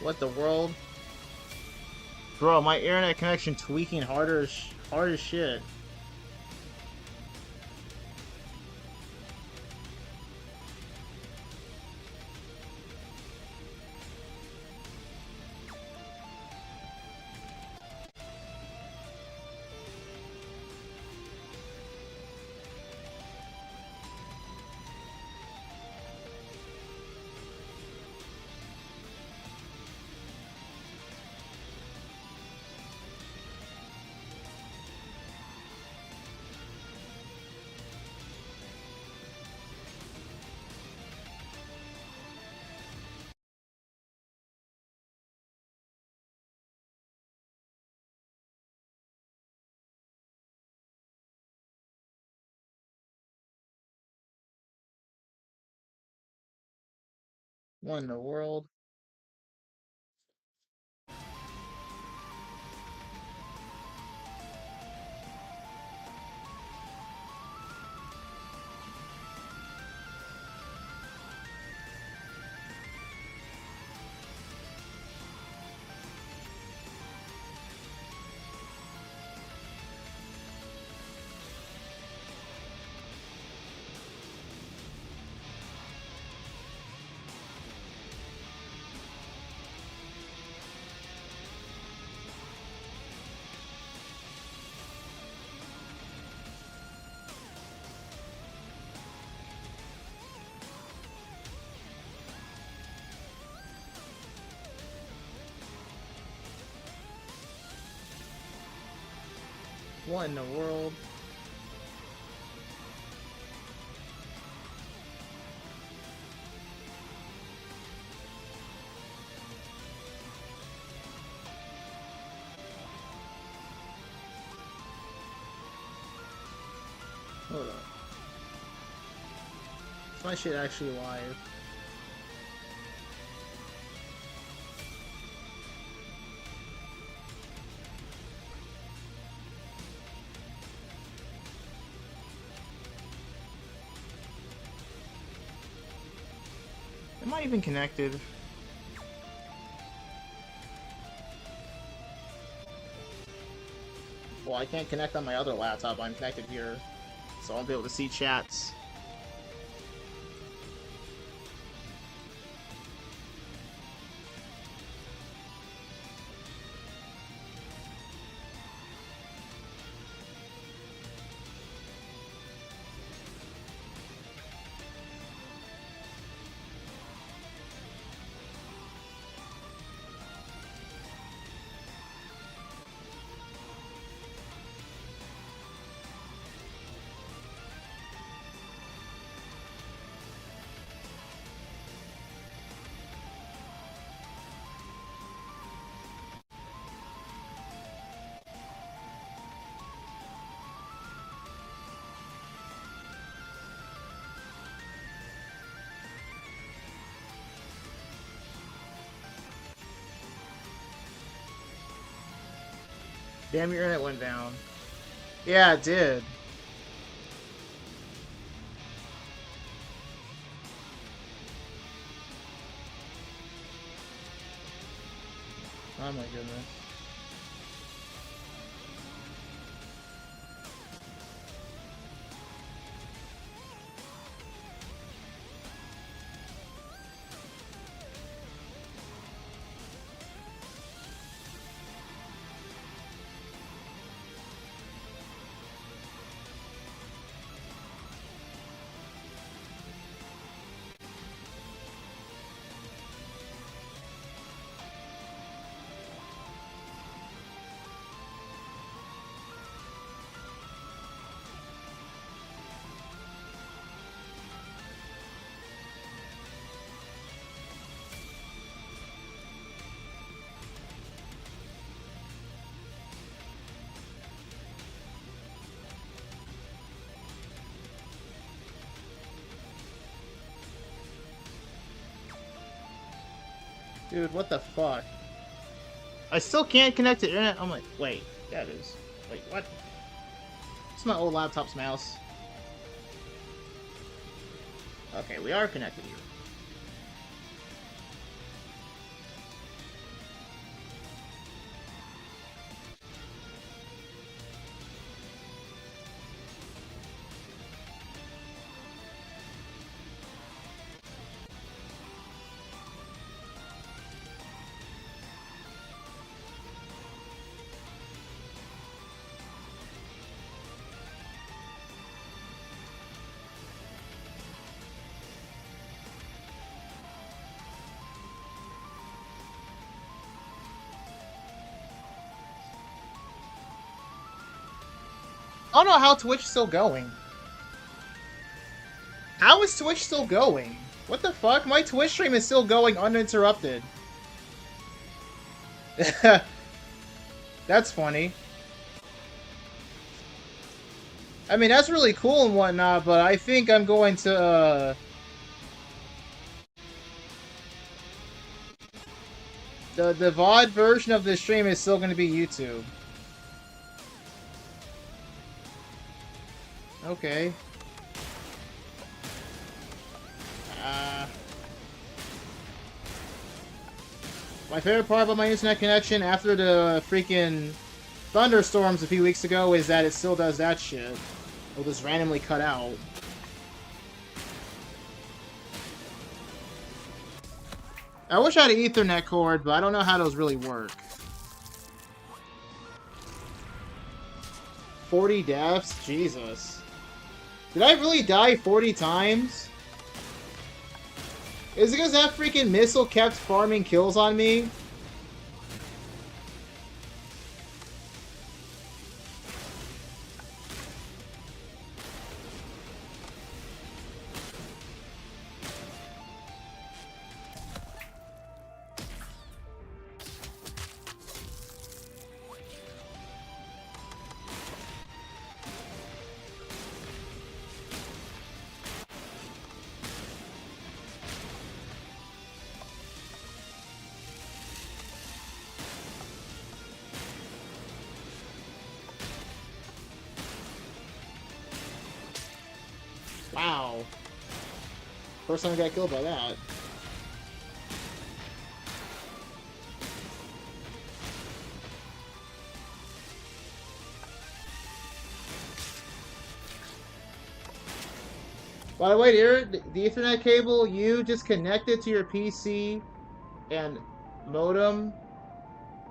What the world? Bro, my internet connection tweaking hard as shit. What in the world? What in the world? Hold up. Is my shit actually live? Am I even connected? Well, I can't connect on my other laptop. I'm connected here, so I'll be able to see chats. Damn, your internet went down. Yeah, it did. Oh my goodness. Dude, what the fuck? I still can't connect to internet. I'm like, wait, yeah, it is. Wait, what? It's my old laptop's mouse. Okay, we are connected here. I don't know how Twitch is still going. How is Twitch still going? What the fuck? My Twitch stream is still going uninterrupted. That's funny. I mean, that's really cool and whatnot, but I think I'm going to, The VOD version of this stream is still going to be YouTube. Okay. My favorite part about my internet connection after the freaking thunderstorms a few weeks ago is that it still does that shit. It'll just randomly cut out. I wish I had an Ethernet cord, but I don't know how those really work. 40 deaths? Jesus. Did I really die 40 times? Is it because that freaking missile kept farming kills on me? Wow. First time I got killed by that. By the way, the Ethernet cable you just connected to your PC and modem.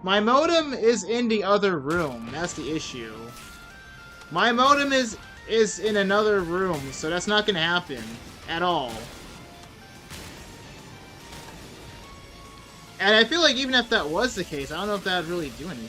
My modem is in the other room. That's the issue. My modem is in another room, so that's not gonna happen at all. And I feel like even if that was the case, I don't know if that would really do anything.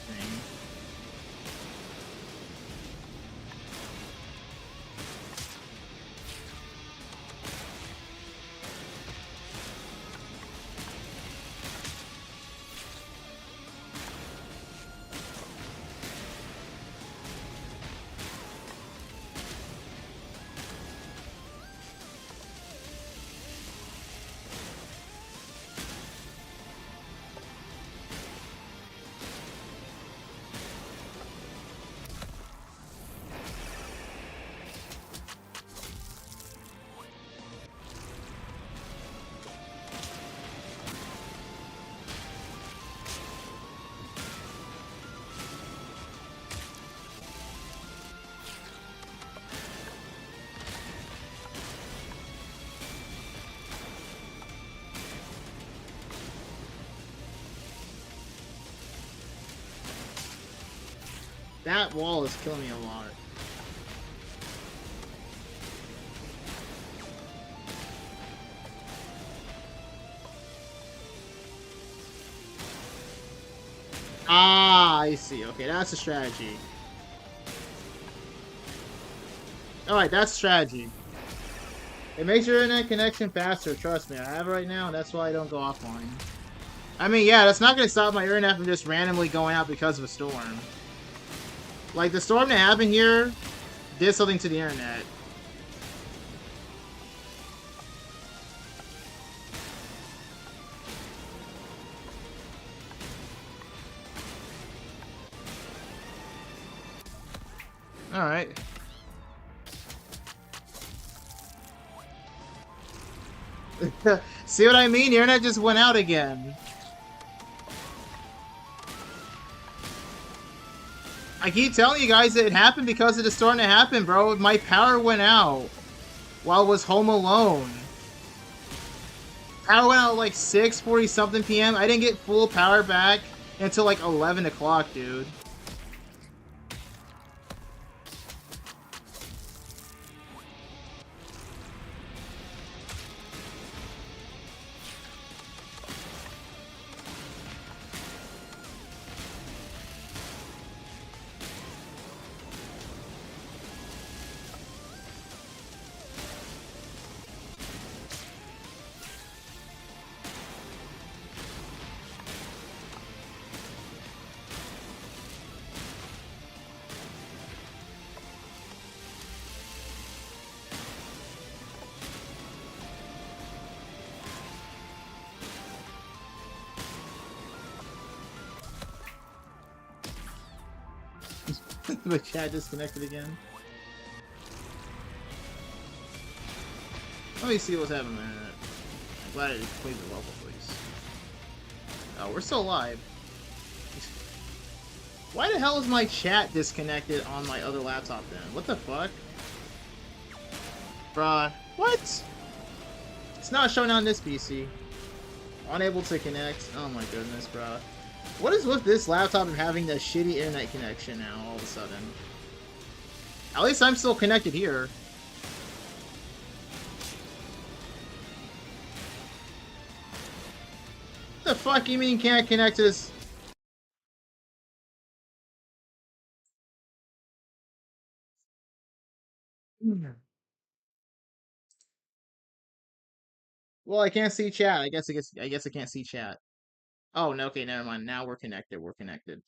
That wall is killing me a lot. Ah, I see. Okay, that's a strategy. Alright, that's strategy. It makes your internet connection faster, trust me. I have it right now, and that's why I don't go offline. I mean, yeah, that's not going to stop my internet from just randomly going out because of a storm. Like, the storm that happened here did something to the internet. Alright. See what I mean? The internet just went out again. I keep telling you guys that it happened because of the storm that happened, bro. My power went out while I was home alone. Power went out at like 6:40 something p.m. I didn't get full power back until like 11 o'clock, dude. The chat disconnected again. Let me see what's happening. I'm glad I played the level, please. Oh, we're still live. Why the hell is my chat disconnected on my other laptop then? What the fuck? Bruh. What? It's not showing on this PC. Unable to connect. Oh my goodness, bruh. What is with this laptop and having the shitty internet connection now all of a sudden? At least I'm still connected here. What the fuck you mean can't connect to this? Well, I can't see chat. I guess I can't see chat. Oh, no, okay, never mind. Now we're connected. We're connected.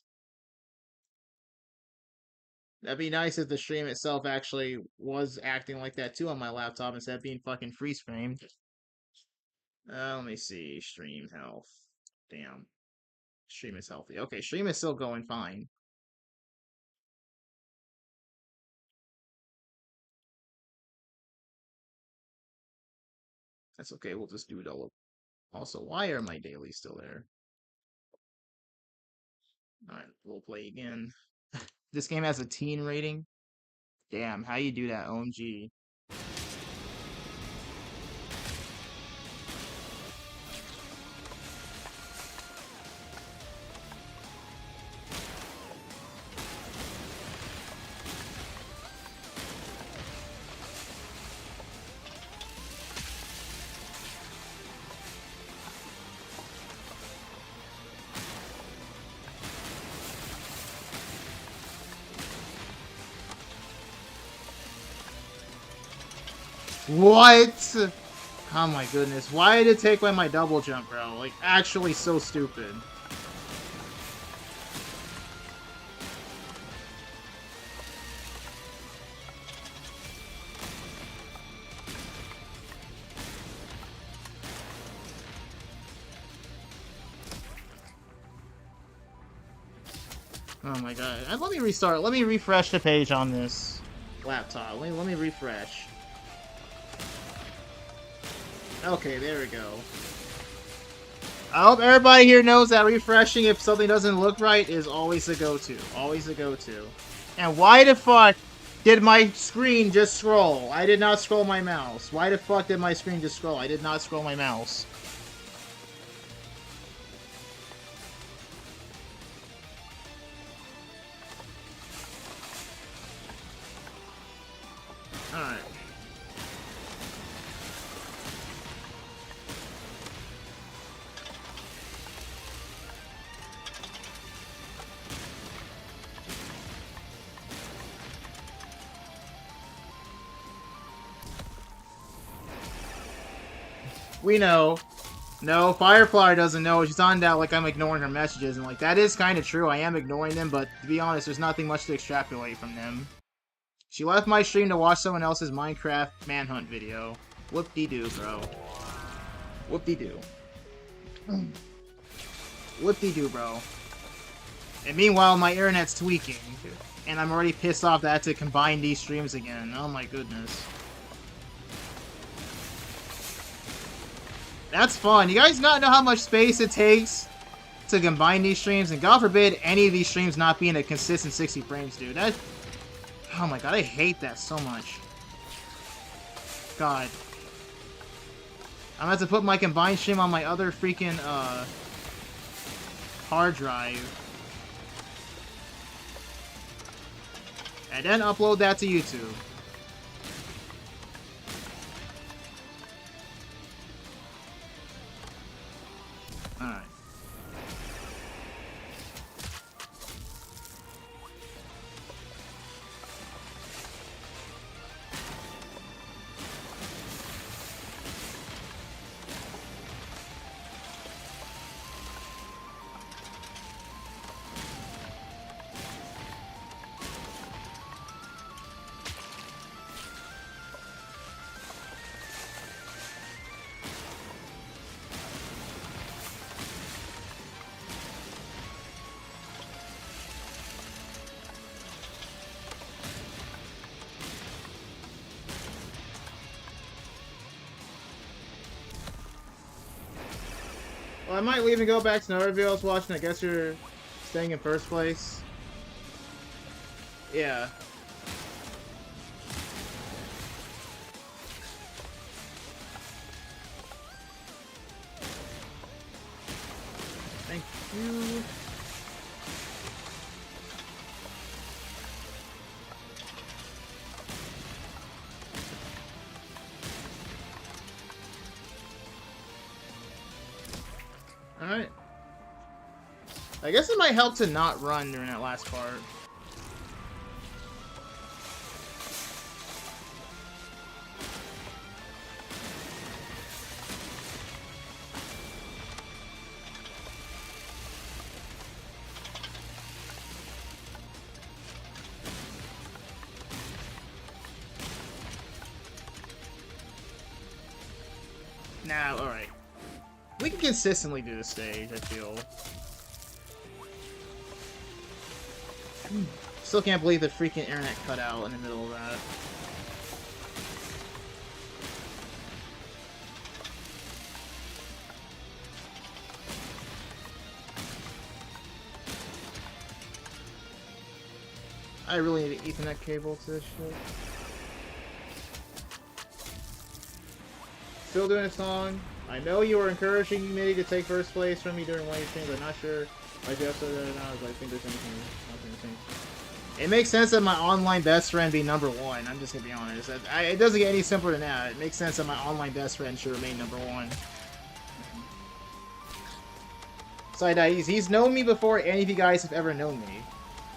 That'd be nice if the stream itself actually was acting like that too on my laptop instead of being fucking freeze framed. Let me see. Stream health. Damn. Stream is healthy. Okay, stream is still going fine. That's okay. We'll just do it all. Also, why are my dailies still there? Alright, we'll play again. This game has a teen rating? Damn, how you do that? OMG. What? Oh my goodness. Why did it take away my double jump, bro? Like, actually so stupid. Oh my god. Let me restart. Let me refresh the page on this laptop. Let me refresh. Okay, there we go. I hope everybody here knows that refreshing if something doesn't look right is always a go-to. Always a go-to. And why the fuck did my screen just scroll? I did not scroll my mouse. Why the fuck did my screen just scroll? I did not scroll my mouse. Alright. We know. No, Firefly doesn't know. She's on that like I'm ignoring her messages, and like that is kind of true. I am ignoring them, but to be honest, there's nothing much to extrapolate from them. She left my stream to watch someone else's Minecraft manhunt video. Whoop-de-doo, bro. Whoop-de-doo. Whoop-de-doo, bro. And meanwhile, my internet's tweaking. And I'm already pissed off that I had to combine these streams again. Oh my goodness. That's fun. You guys not know how much space it takes to combine these streams? And God forbid any of these streams not being a consistent 60 frames, dude. That... Oh my god, I hate that so much. God. I'm gonna have to put my combined stream on my other freaking, hard drive. And then upload that to YouTube. Alright. I might leave and go back to Norville. I was watching. I guess you're staying in first place. Yeah. Thank you. Alright. I guess it might help to not run during that last part. Now, alright. We can consistently do this stage, I feel. Still can't believe the freaking internet cut out in the middle of that. I really need an Ethernet cable to this shit. Still doing a song. I know you were encouraging me to take first place from me during live streams. I'm not sure. Like Jeff said that now, I think there's anything. It makes sense that my online best friend be #1. I'm just gonna be honest. It doesn't get any simpler than that. It makes sense that my online best friend should remain #1. So he's known me before any of you guys have ever known me.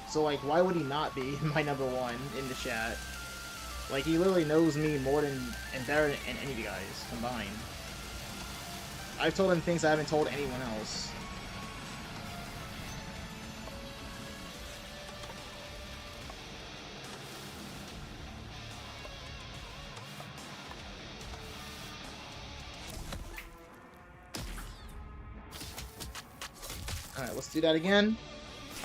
So like, why would he not be my #1 in the chat? Like, he literally knows me more than and better than any of you guys combined. I've told him things I haven't told anyone else. Alright, let's do that again.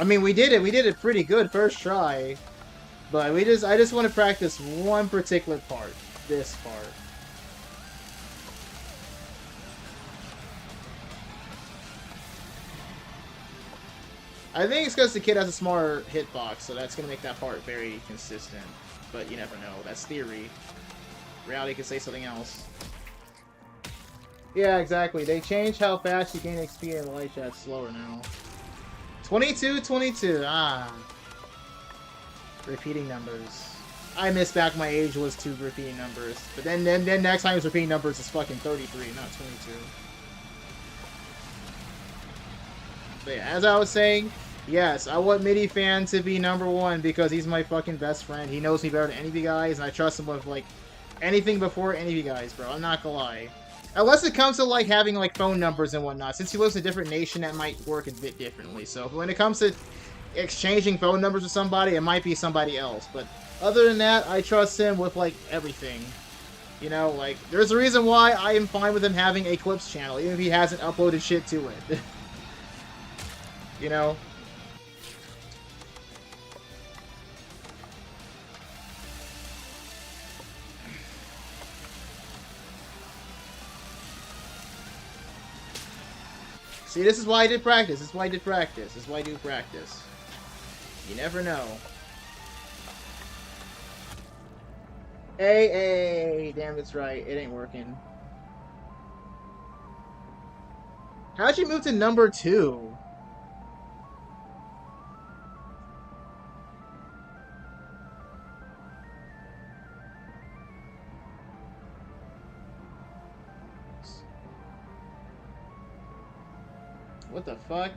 I mean, we did it pretty good first try. But I just want to practice one particular part. This part. I think it's because the kid has a smaller hitbox, so that's going to make that part very consistent. But you never know. That's theory. Reality could say something else. Yeah, exactly. They changed how fast you gain XP in the light chat. Slower now. 22. Ah. Repeating numbers. I miss back my age was 2 repeating numbers. But then next time it's repeating numbers is fucking 33, not 22. But yeah, as I was saying, yes, I want MIDI Fan to be #1 because he's my fucking best friend. He knows me better than any of you guys, and I trust him with, like, anything before any of you guys, bro. I'm not gonna lie. Unless it comes to, like, having, like, phone numbers and whatnot. Since he lives in a different nation, that might work a bit differently. So when it comes to exchanging phone numbers with somebody, it might be somebody else. But other than that, I trust him with, like, everything. You know, like, there's a reason why I am fine with him having a Clips channel, even if he hasn't uploaded shit to it. You know? See, this is why I did practice. This is why I did practice. This is why I do practice. You never know. Hey, damn, that's right. It ain't working. How'd you move to #2? What the fuck?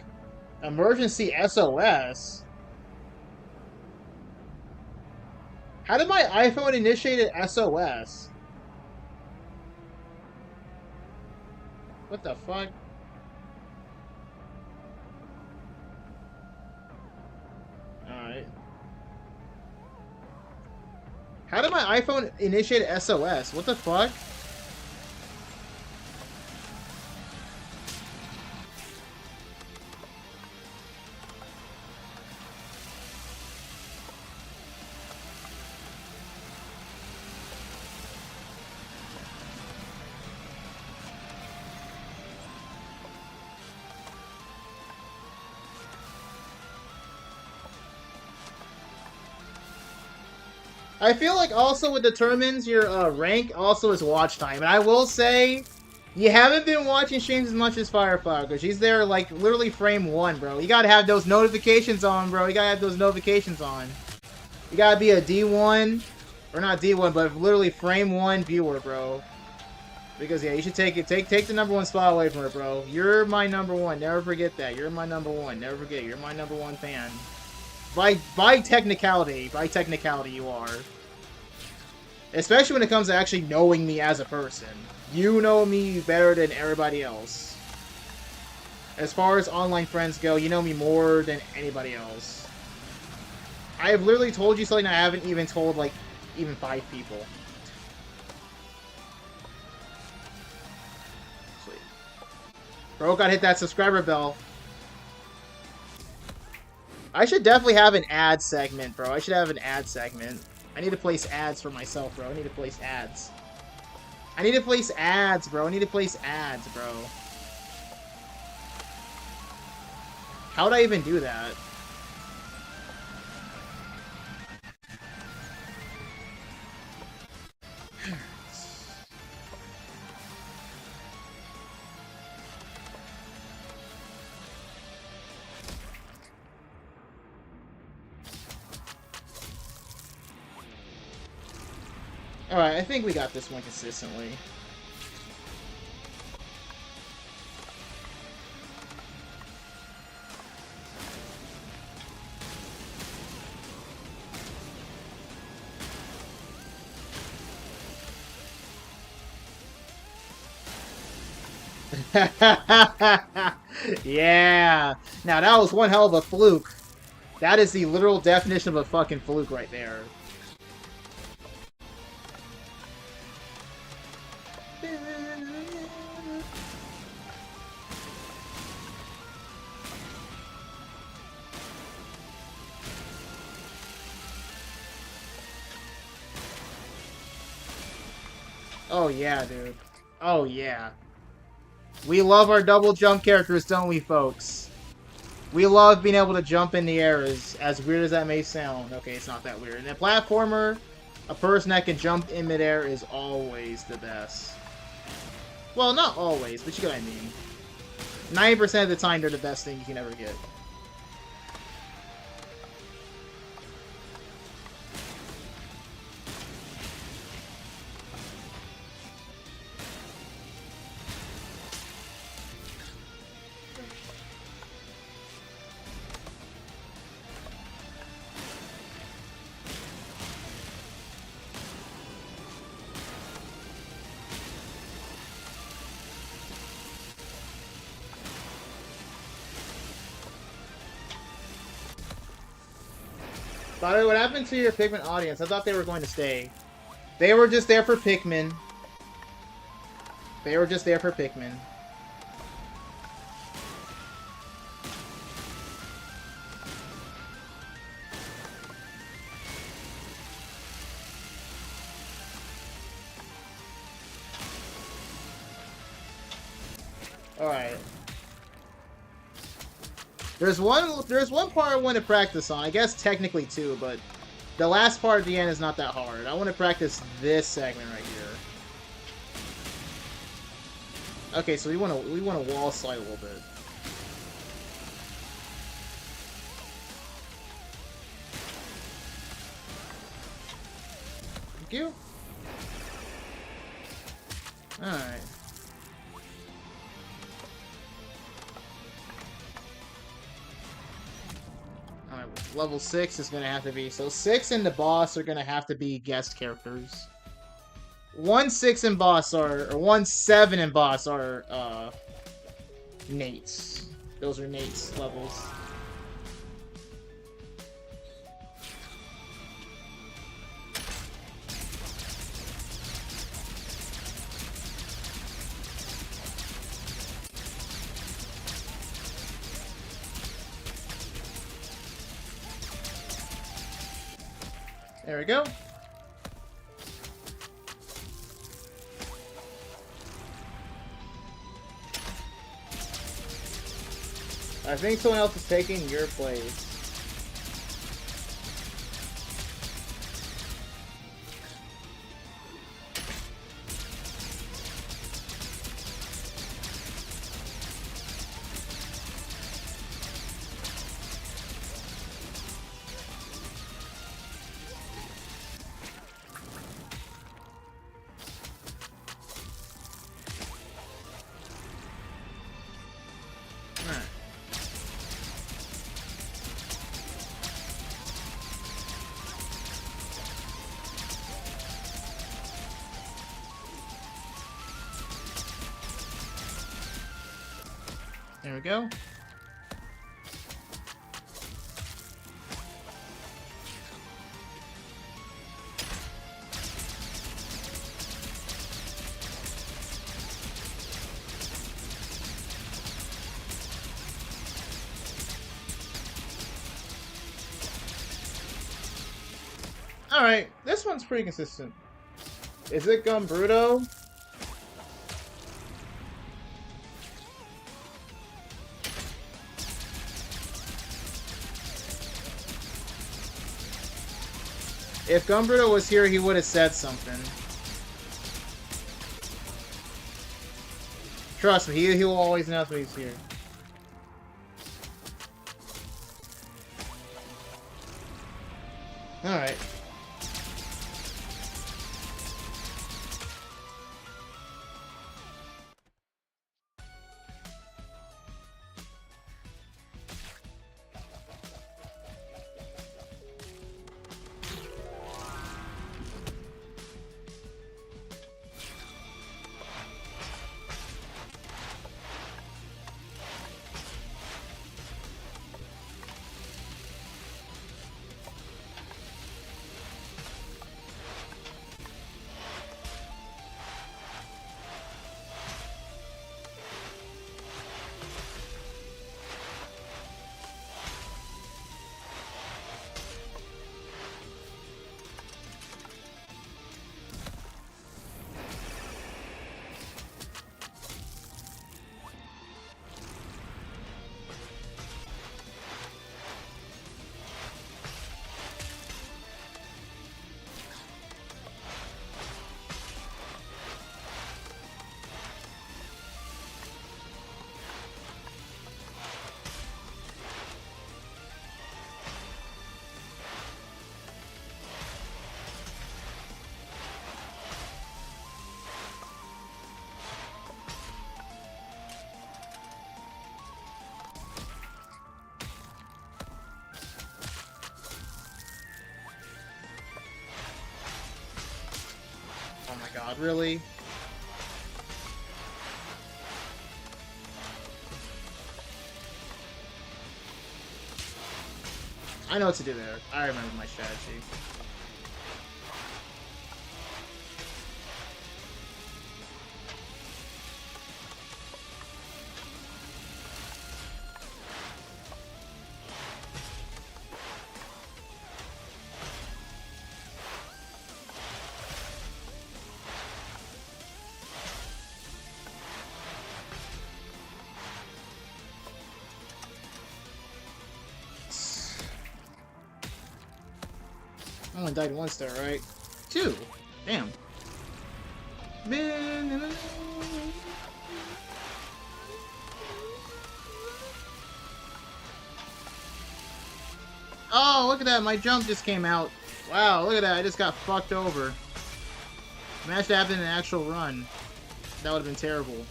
Emergency SOS? How did my iPhone initiate an SOS? What the fuck? Alright. How did my iPhone initiate an SOS? What the fuck? I feel like also what determines your rank also is watch time. And I will say, you haven't been watching streams as much as Fireflower, because she's there like literally frame 1, bro. You gotta have those notifications on, bro. You gotta have those notifications on. You gotta be a D1, or not D1, but literally frame 1 viewer, bro. Because yeah, you should take it. Take the #1 spot away from her, bro. You're my #1. Never forget that. You're my #1. Never forget. You're my #1 fan. By technicality, you are. Especially when it comes to actually knowing me as a person. You know me better than everybody else. As far as online friends go, you know me more than anybody else. I have literally told you something I haven't even told, like, even 5 people. Sweet. Bro, gotta hit that subscriber bell. I should definitely have an ad segment, bro. I should have an ad segment. I need to place ads for myself, bro. I need to place ads. I need to place ads, bro. I need to place ads, bro. How would I even do that? Alright, I think we got this one consistently. Yeah! Now that was one hell of a fluke. That is the literal definition of a fucking fluke right there. Oh yeah, dude. Oh yeah. We love our double jump characters, don't we, folks? We love being able to jump in the air, as weird as that may sound. Okay, it's not that weird. In a platformer, a person that can jump in midair is always the best. Well, not always, but you get what I mean. 90% of the time, they're the best thing you can ever get. By the way, what happened to your Pikmin audience? I thought they were going to stay. They were just there for Pikmin. They were just there for Pikmin. Alright. There's one part I want to practice on. I guess technically 2, but the last part at the end is not that hard. I want to practice this segment right here. Okay, so we want to wall slide a little bit. Thank you. Alright. Level 6 is going to have to be... So 6 and the boss are going to have to be guest characters. 1, 6 and boss are... Or 1, 7 and boss are, Nates. Those are Nate's levels. There we go. I think someone else is taking your place. There we go. Alright, this one's pretty consistent. Is it Gumbrudo? If Gumbrudo was here, he would have said something. Trust me, he will always announce when he's here. Alright. Oh my god, really? I know what to do there. I remember my strategy. I only died once there, right? 2! Damn. Oh, look at that! My jump just came out. Wow, look at that! I just got fucked over. Imagine that happened in an actual run. That would have been terrible.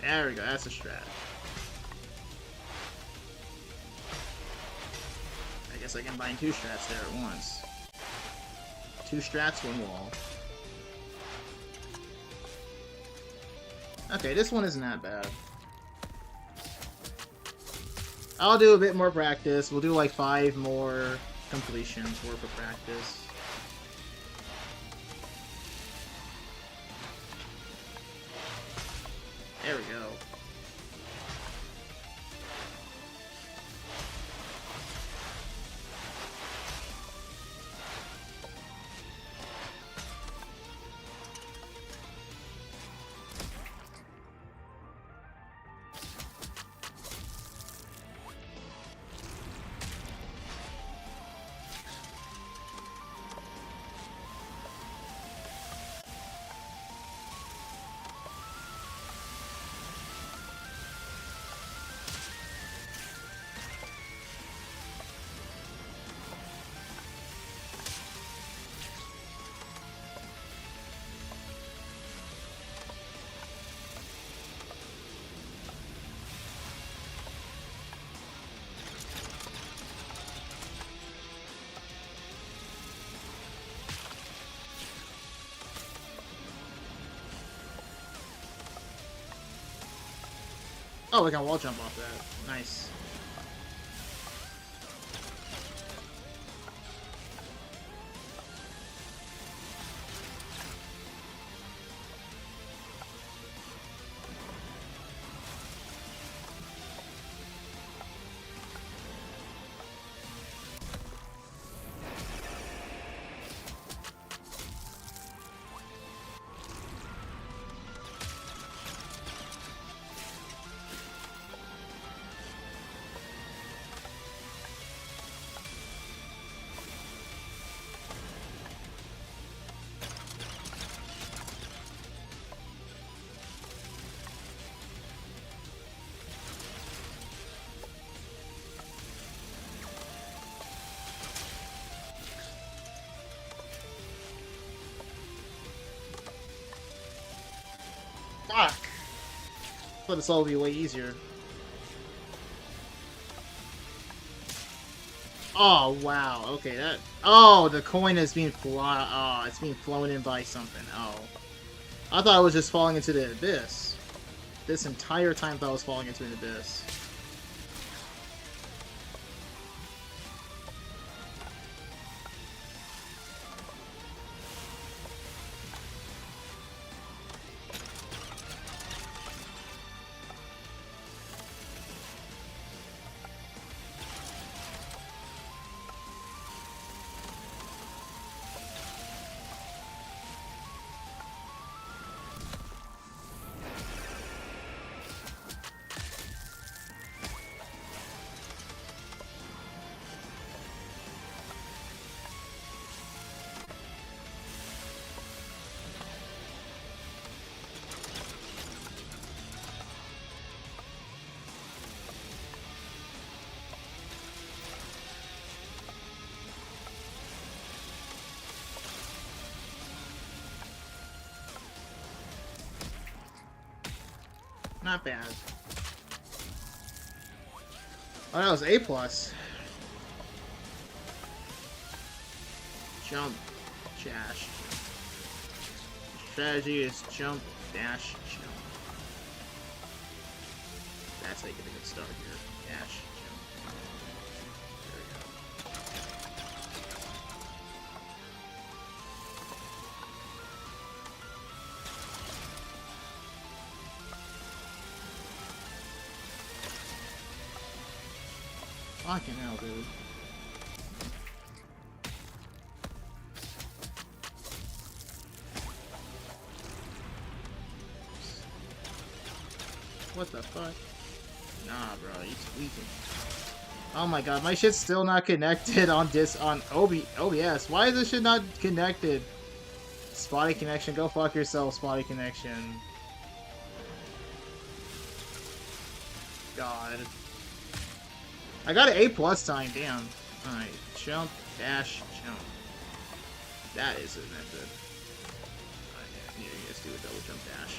There we go. That's a strat. I guess I can bind 2 strats there at once. 2 strats, 1 wall. Okay, this one isn't that bad. I'll do a bit more practice. We'll do like 5 more completions worth of practice. There we go. Oh, we can wall jump off that. Nice. Fuck! But this all will be way easier. Oh, wow. Okay, that... Oh, the coin is being it's being flown in by something. Oh. I thought I was just falling into the abyss. This entire time I thought I was falling into an abyss. Not bad. Oh, that was A+. Jump, dash. Strategy is jump, dash, jump. That's how you get a good start here. Dash, jump. There we go. Fucking hell, dude. What the fuck? Nah, bro, he's tweaking. Oh my god, my shit's still not connected on OBS. Why is this shit not connected? Spotty connection, go fuck yourself, spotty connection. God. I got an A+ time, damn. Alright, jump, dash, jump. That is a method. Alright, yeah, you guys do a double jump dash.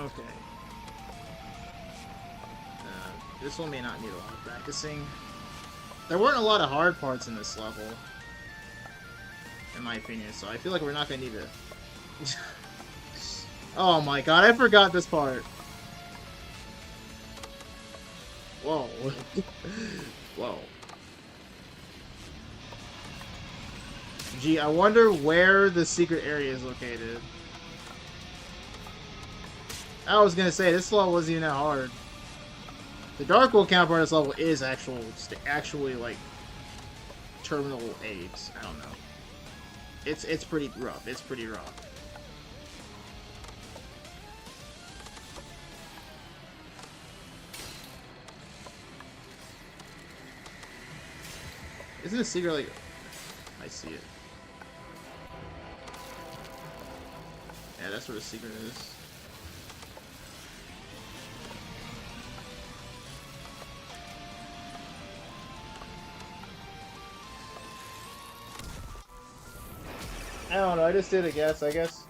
Okay. This one may not need a lot of practicing. There weren't a lot of hard parts in this level, in my opinion, so I feel like we're not gonna need to... Oh my god, I forgot this part. Whoa. Whoa. Gee, I wonder where the secret area is located. I was gonna say, this level wasn't even that hard. The Dark World counterpart of this level is actually like Terminal 8. I don't know. It's pretty rough. It's pretty rough. Isn't a secret like... I see it. Yeah, that's where the secret is. don't know, I just did a guess, I guess.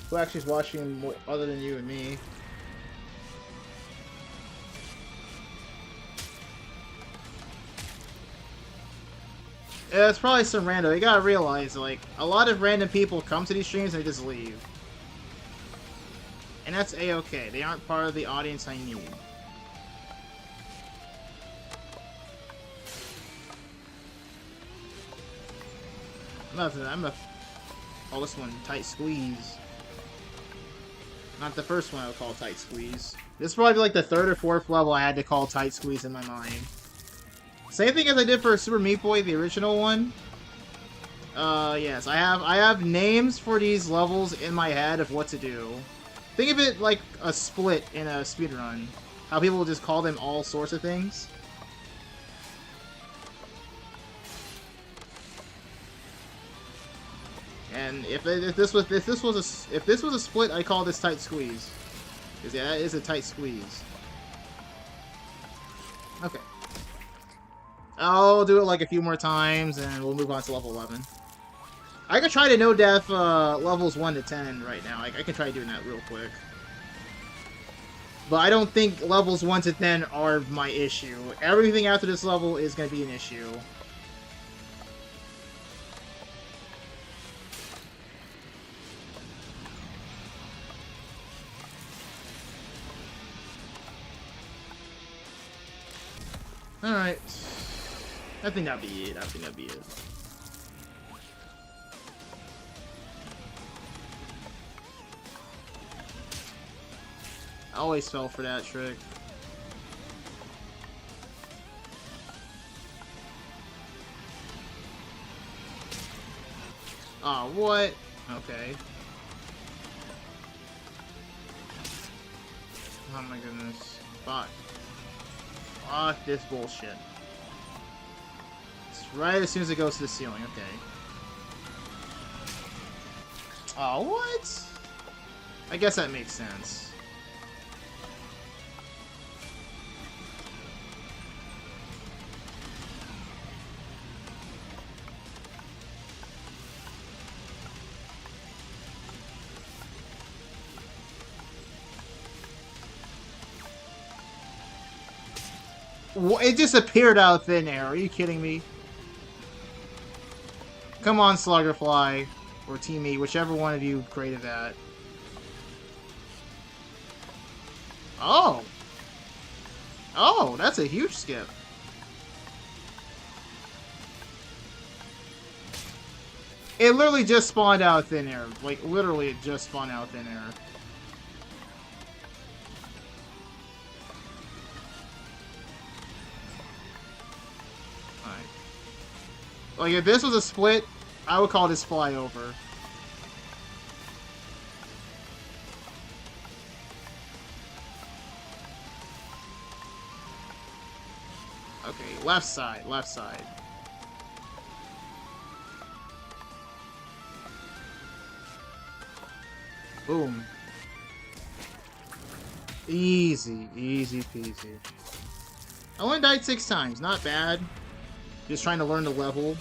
Who actually is watching more, other than you and me? Yeah, it's probably some random. You gotta realize, like, a lot of random people come to these streams and they just leave. And that's a-okay. They aren't part of the audience I need. I'm a... Oh, this one, Tight Squeeze. Not the first one I would call Tight Squeeze. This is probably like the 3rd or 4th level I had to call Tight Squeeze in my mind. Same thing as I did for Super Meat Boy, the original one. Yes, I have names for these levels in my head of what to do. Think of it like a split in a speedrun. How people will just call them all sorts of things. And if this was a split, I call this Tight Squeeze. Because yeah, that is a tight squeeze. Okay. I'll do it like a few more times, and we'll move on to level 11. I could try to no-death levels 1 to 10 right now. I can try doing that real quick. But I don't think levels 1 to 10 are my issue. Everything after this level is going to be an issue. Alright. I think that'd be it. I always fell for that trick. Oh, what? Okay. Oh my goodness. Fuck. Fuck this bullshit. It's right as soon as it goes to the ceiling, okay. Oh, what? I guess that makes sense. It just appeared out of thin air. Are you kidding me? Come on, Sluggerfly. Or Team E, whichever one of you created that. Oh! Oh, that's a huge skip. It literally just spawned out of thin air. Like, literally, it just spawned out of thin air. Like, if this was a split, I would call this flyover. Okay, left side, left side. Boom. Easy, easy peasy. I only died 6 times, not bad. Just trying to learn the level.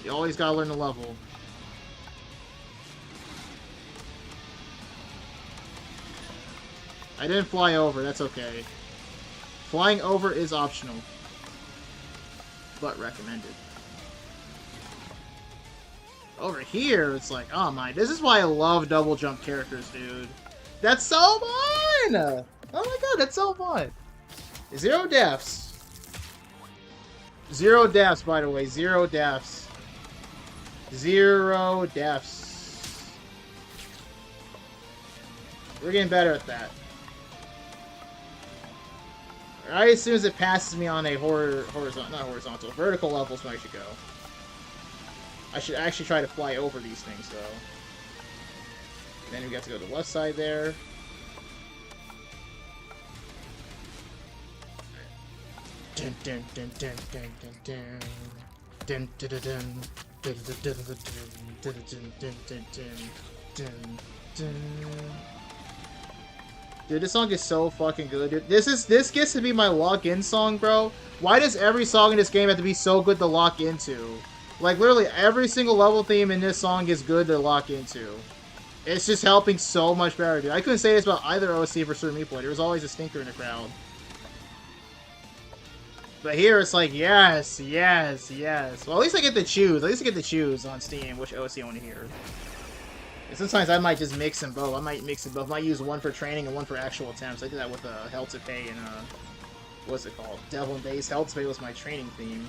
You always gotta learn the level. I didn't fly over, that's okay. Flying over is optional. But recommended. Over here, it's like, oh my, this is why I love double jump characters, dude. That's so fun! Oh my god, that's so fun! 0 deaths. 0 deaths, by the way. 0 deaths. 0 deaths. We're getting better at that. Right as soon as it passes me on a vertical level is where I should go. I should actually try to fly over these things, though. Then we got to go to the left side there. Dun dun dun dun dun dun dun dun dun dun dun. Dude, this song is so fucking good, dude. This gets to be my lock-in song, bro. Why does every song in this game have to be so good to lock into? Like, literally, every single level theme in this song is good to lock into. It's just helping so much better, dude. I couldn't say this about either OST for Super Meat Boy. There was always a stinker in the crowd. But here, it's like, yes, yes, yes. Well, at least I get to choose. At least I get to choose on Steam which OST I want to hear. And sometimes I might just mix them both. I might mix them both. I might use one for training and one for actual attempts. I did that with Hell to Pay and, what's it called? Devil and Base. Hell to Pay was my training theme.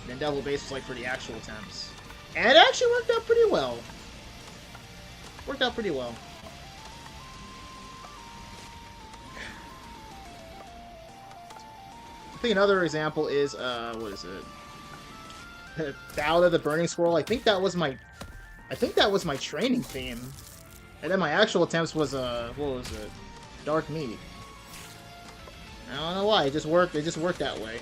Then Devil Base was like for the actual attempts. And it actually worked out pretty well. Worked out pretty well. I think another example is, what is it? Ballad of the Burning Squirrel. I think that was my training theme. And then my actual attempts was, what was it? Dark Meat. I don't know why, it just worked that way.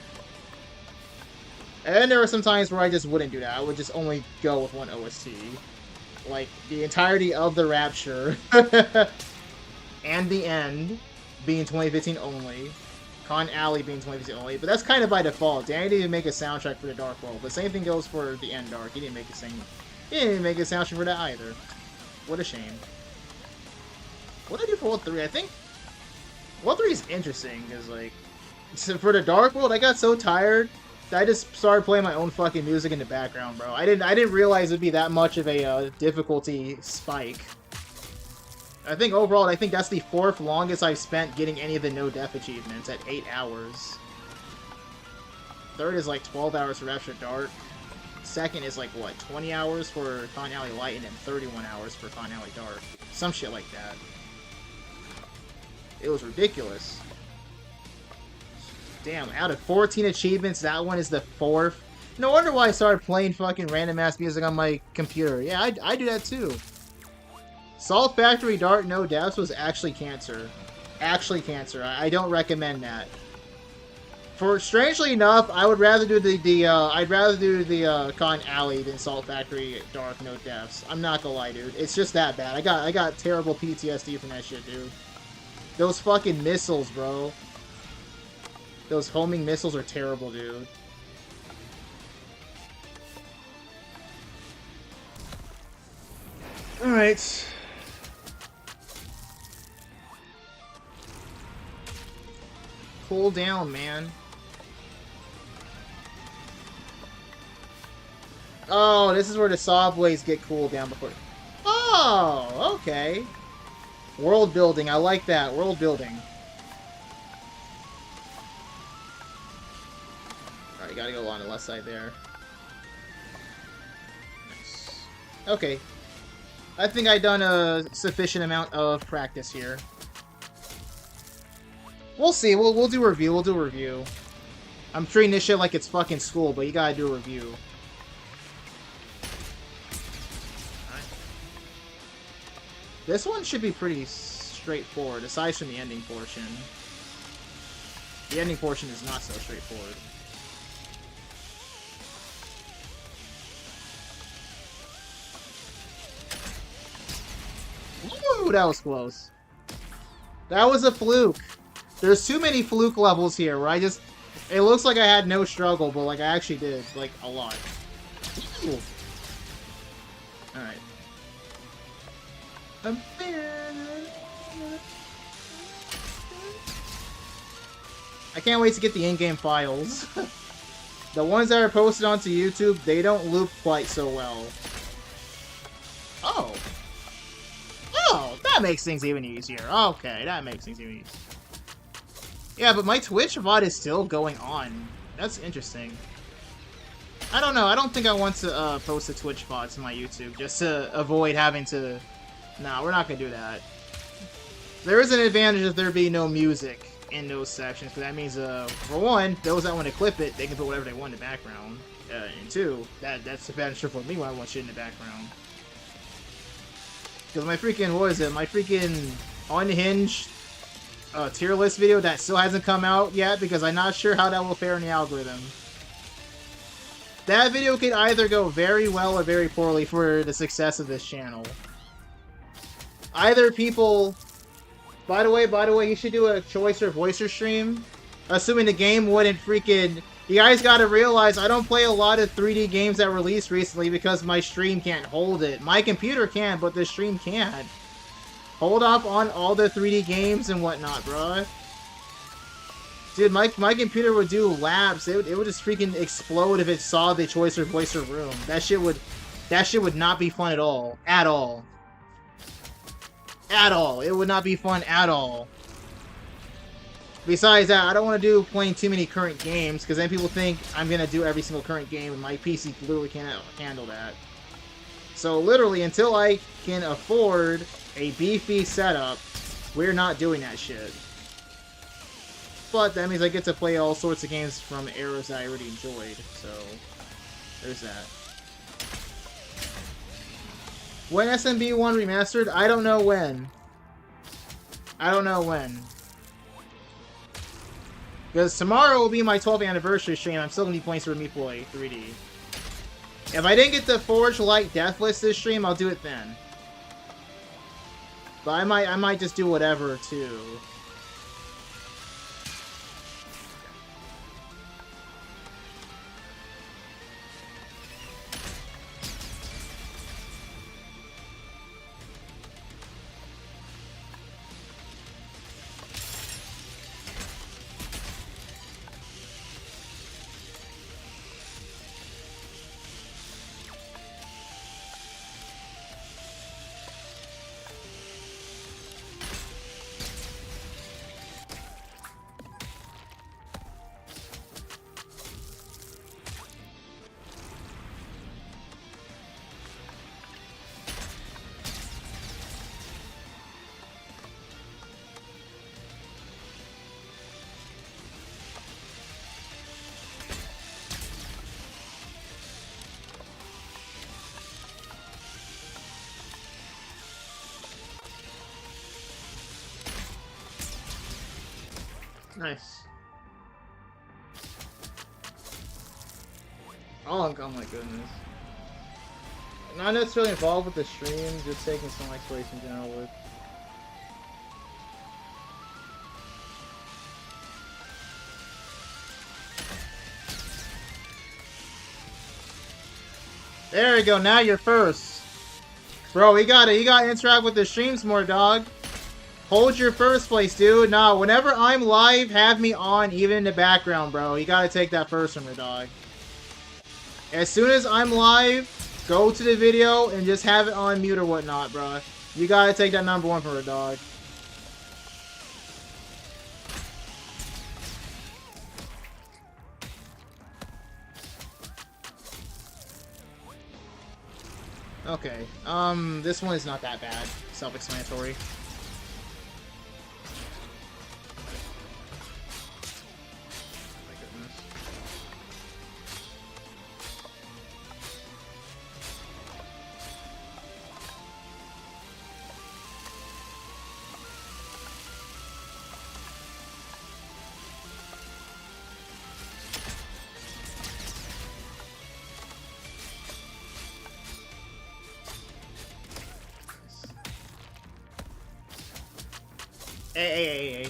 And there were some times where I just wouldn't do that. I would just only go with one OST. Like, the entirety of The Rapture. And The End being 2015 only. Con Alley being 2015 only. But that's kind of by default. Danny didn't make a soundtrack for the Dark World. The same thing goes for The End Dark. He didn't make a soundtrack for that either. What a shame. What did I do for World 3? I think World 3 is interesting, because, like, for the Dark World, I got so tired I just started playing my own fucking music in the background, bro. I didn't realize it'd be that much of a difficulty spike. I think overall, I think that's the 4th longest I've spent getting any of the no death achievements at 8 hours. 3rd is like 12 hours for Rapture Dark. 2nd is like what, 20 hours for Con Alley Light, and then 31 hours for Con Alley Dark. Some shit like that. It was ridiculous. Damn, out of 14 achievements, that one is the 4th. No wonder why I started playing fucking random-ass music on my computer. Yeah, I do that too. Salt Factory Dark No Deaths was actually cancer. Actually cancer. I don't recommend that. For strangely enough, I would rather do the Con Alley than Salt Factory Dark No Deaths. I'm not gonna lie, dude. It's just that bad. I got terrible PTSD from that shit, dude. Those fucking missiles, bro. Those homing missiles are terrible, dude. Alright. Cool down, man. Oh, this is where the saw blades get cooled down before... Oh, okay. World building, I like that. World building. Alright, gotta go along the left side there. Nice. Okay. I think I've done a sufficient amount of practice here. We'll see. We'll do a review. We'll do a review. I'm treating this shit like it's fucking school, but you gotta do a review. Alright. This one should be pretty straightforward, aside from the ending portion. The ending portion is not so straightforward. Ooh, that was close. That was a fluke. There's too many fluke levels here where I just... It looks like I had no struggle, but like I actually did, like, a lot. Ooh. Alright. I can't wait to get the in-game files. The ones that are posted onto YouTube, they don't loop quite so well. Oh. Oh, that makes things even easier. Okay, that makes things even easier. Yeah, but my Twitch VOD is still going on. That's interesting. I don't know. I don't think I want to post a Twitch VOD to my YouTube just to avoid having to... Nah, we're not going to do that. There is an advantage if there be no music in those sections, because that means, for one, those that want to clip it, they can put whatever they want in the background. And two, that's the advantage for me when I want shit in the background. Because my freaking, what is it? My freaking unhinged tier list video that still hasn't come out yet, because I'm not sure how that will fare in the algorithm. That video could either go very well or very poorly for the success of this channel. Either people... By the way, you should do a Choicer Voicer stream. Assuming the game wouldn't freaking You guys gotta realize I don't play a lot of 3D games that released recently because my stream can't hold it. My computer can, but the stream can't. Hold up on all the 3D games and whatnot, bruh. Dude, my computer would do laps. It would just freaking explode if it saw the choice or voice or room. That shit would not be fun at all. At all. At all. It would not be fun at all. Besides that, I don't want to do playing too many current games, because then people think I'm going to do every single current game, and my PC literally can't handle that. So literally, until I can afford a beefy setup, we're not doing that shit. But that means I get to play all sorts of games from eras that I already enjoyed, so there's that. When SMB1 remastered? I don't know when. I don't know when. Because tomorrow will be my 12th anniversary stream. I'm still going to be playing Super Meat Boy 3D. If I didn't get to Forge Light Deathless this stream, I'll do it then. But I might just do whatever, too. Nice. Oh my goodness. Not necessarily involved with the stream, just taking some exploration in general with. There we go, now you're first. Bro, you gotta interact with the streams more, dog. Hold your first place, dude. Nah, whenever I'm live, have me on, even in the background, bro. You gotta take that first from me, dog. As soon as I'm live, go to the video and just have it on mute or whatnot, bro. You gotta take that number one from her, dog. Okay, this one is not that bad. Self-explanatory. Hey.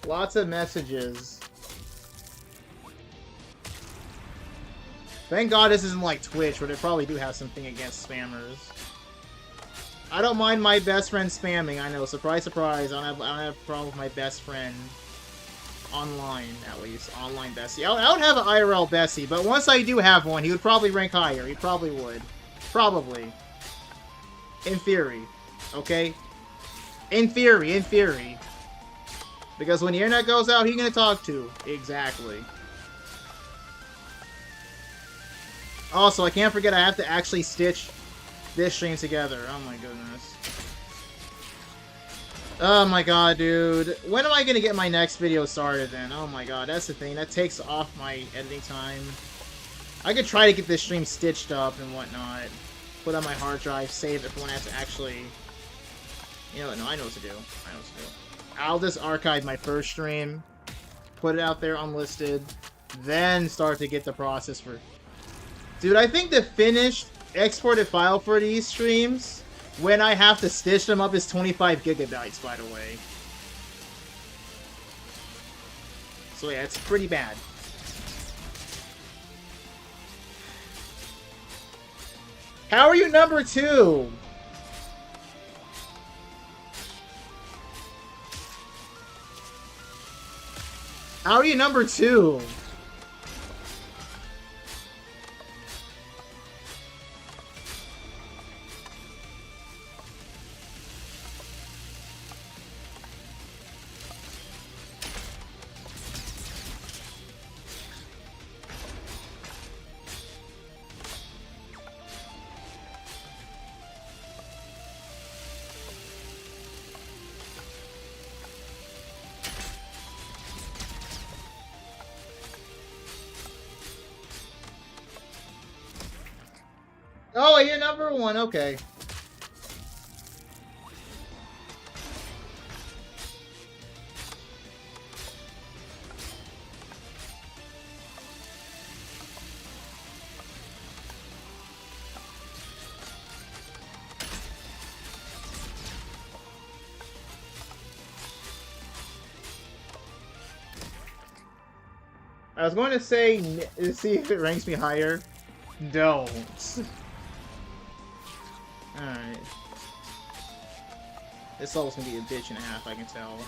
Lots of messages. Thank God this isn't like Twitch, where they probably do have something against spammers. I don't mind my best friend spamming, I know. Surprise, surprise. I don't have a problem with my best friend. Online, at least. Online bestie. I don't have an IRL bestie, but once I do have one, he would probably rank higher. He probably would. Probably. In theory. Okay? In theory. Because when the internet goes out, he's gonna talk to. Exactly. Also, I can't forget I have to actually stitch this stream together. Oh my goodness. Oh my god, dude. When am I gonna get my next video started then? Oh my god, that's the thing. That takes off my editing time. I could try to get this stream stitched up and whatnot. Put on my hard drive, save it for when I have to actually... You know what? No, I know what to do. I'll just archive my first stream, put it out there unlisted, then start to get the process for... Dude, I think the finished exported file for these streams, when I have to stitch them up, is 25 gigabytes, by the way. So yeah, it's pretty bad. How are you number 2? How are you number 2? Oh, you're number 1, okay. I was going to say, see if it ranks me higher. Don't. Alright. This level's gonna be a bitch and a half, I can tell.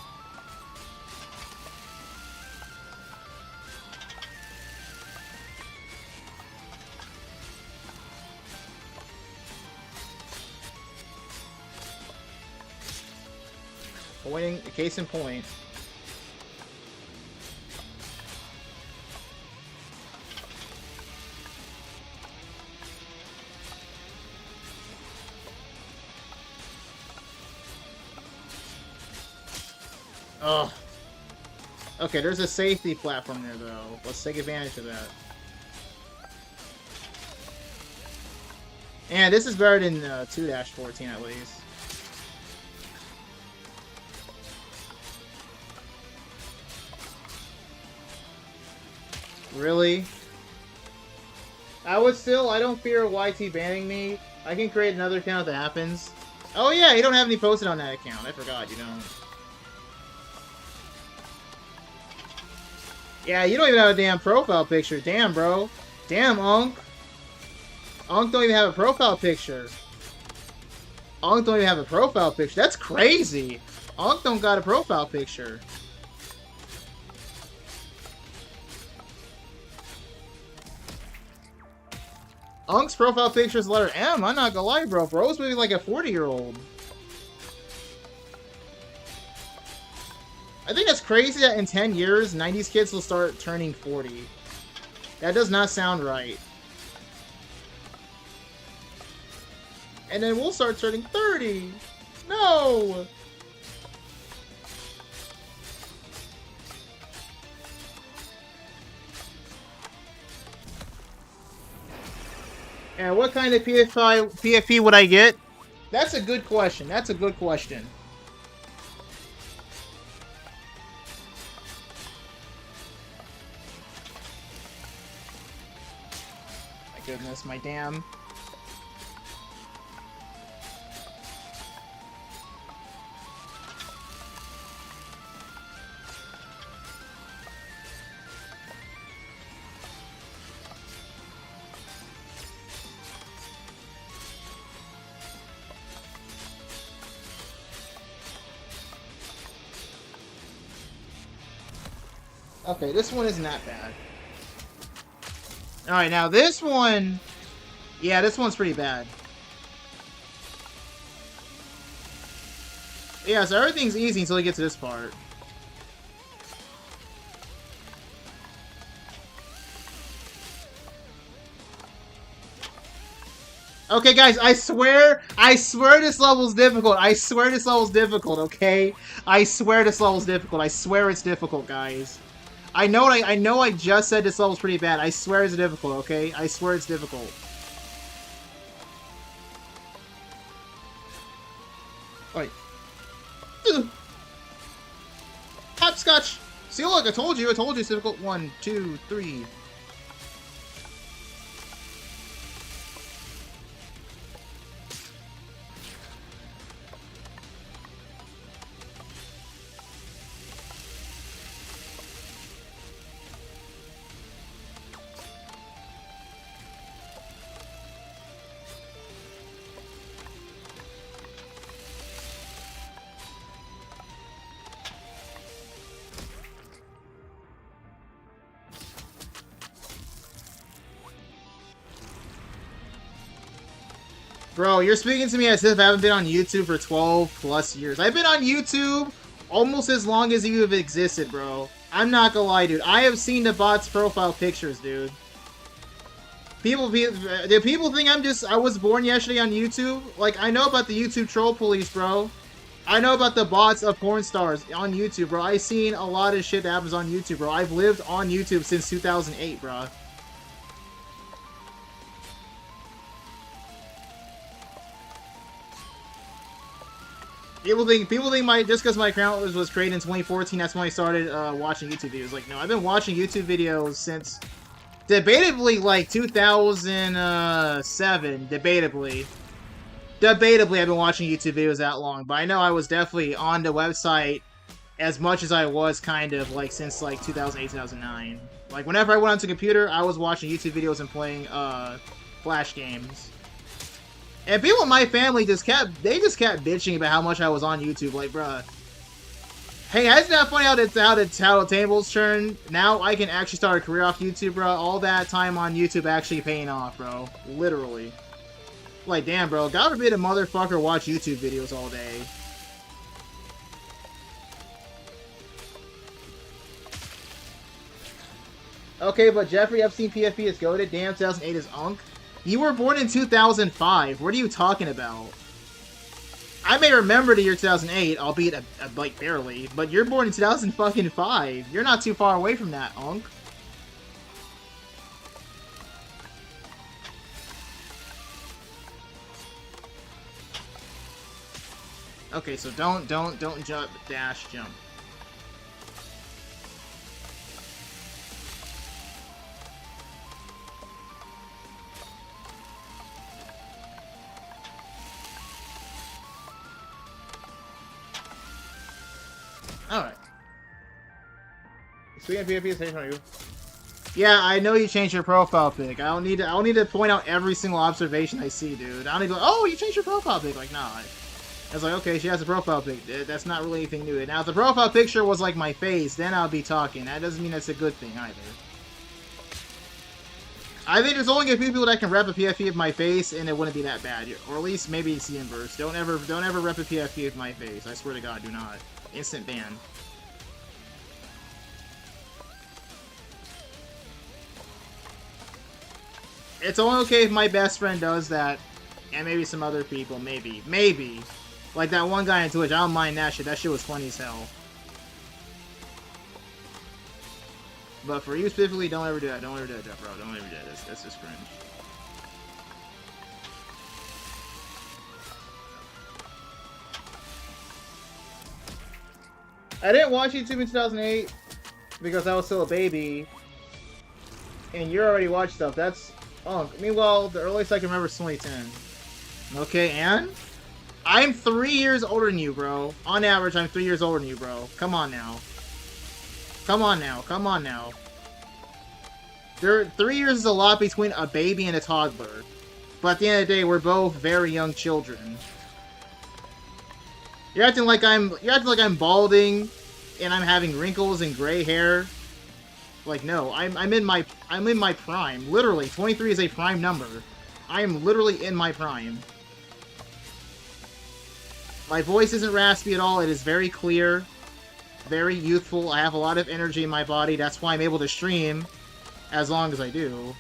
Waiting, case in point. Oh. Okay, there's a safety platform there, though. Let's take advantage of that. And this is better than 2-14 at least. Really? I don't fear YT banning me. I can create another account if that happens. Oh yeah, you don't have any posted on that account. I forgot, you don't. Yeah, you don't even have a damn profile picture. Damn, bro. Damn, Unk. Unk don't even have a profile picture. Unk don't even have a profile picture. That's crazy. Unk don't got a profile picture. Unk's profile picture is letter M. I'm not gonna lie, bro. Bro's maybe like a 40-year-old. I think that's crazy that in 10 years, 90s kids will start turning 40. That does not sound right. And then we'll start turning 30! No! And what kind of PFP would I get? That's a good question. That's a good question. Goodness, my damn. Okay, this one isn't that bad. Alright, now this one... Yeah, this one's pretty bad. Yeah, so everything's easy until you get to this part. Okay, guys, I swear this level's difficult. I swear this level's difficult, okay? I swear this level's difficult. I swear it's difficult, guys. I know I just said this level's pretty bad. I swear it's difficult, okay? I swear it's difficult. Alright. Hopscotch! See, look, I told you it's difficult. 1, 2, 3. Bro, you're speaking to me as if I haven't been on YouTube for 12 plus years. I've been on YouTube almost as long as you have existed, bro. I'm not gonna lie, dude. I have seen the bot's profile pictures, dude. Do people think I was born yesterday on YouTube? Like, I know about the YouTube troll police, bro. I know about the bots of porn stars on YouTube, bro. I've seen a lot of shit that happens on YouTube, bro. I've lived on YouTube since 2008, bro. People think just because my account was created in 2014, that's when I started watching YouTube videos. Like, no, I've been watching YouTube videos since debatably like 2007. Debatably, I've been watching YouTube videos that long. But I know I was definitely on the website as much as I was kind of like since like 2008, 2009. Like whenever I went onto the computer, I was watching YouTube videos and playing Flash games. And people in my family just kept bitching about how much I was on YouTube. Like, bruh, hey, isn't that funny how the tables turn? Now I can actually start a career off YouTube, bro. All that time on YouTube actually paying off, bro. Literally. Like, damn, bro. God forbid a motherfucker watch YouTube videos all day. Okay, but Jeffrey Epstein PFP is goated. Damn, 2008 is unk. You were born in 2005. What are you talking about? I may remember the year 2008, albeit like barely, but you're born in 2005. You're not too far away from that, unk. Okay, so don't jump, dash, jump. Alright. Speaking of PvP, it's on you. Yeah, I know you changed your profile pic. I don't need to point out every single observation I see, dude. I don't need to go, oh, you changed your profile pic. Like, nah. I was like, okay, she has a profile pic. That's not really anything new. Now, if the profile picture was like my face, then I'll be talking. That doesn't mean that's a good thing either. I think there's only a few people that can rep a PFP of my face, and it wouldn't be that bad. Or at least maybe it's the inverse. Don't ever rep a PFP of my face. I swear to God, do not. Instant ban. It's only okay if my best friend does that, and maybe some other people, maybe. Like that one guy on Twitch, I don't mind that shit. That shit was funny as hell. But for you specifically, don't ever do that. Don't ever do that, bro. Don't ever do that. That's just cringe. I didn't watch YouTube in 2008 because I was still a baby. And you already watched stuff. That's meanwhile, the earliest I can remember is 2010. Okay, and? I'm 3 years older than you, bro. On average, I'm 3 years older than you, bro. Come on now. Come on now. 3 years is a lot between a baby and a toddler. But at the end of the day, we're both very young children. You're acting like I'm balding and I'm having wrinkles and gray hair. Like, no, I'm in my prime. Literally, 23 is a prime number. I am literally in my prime. My voice isn't raspy at all. It is very clear, very youthful. I have a lot of energy in my body. That's why I'm able to stream as long as I do.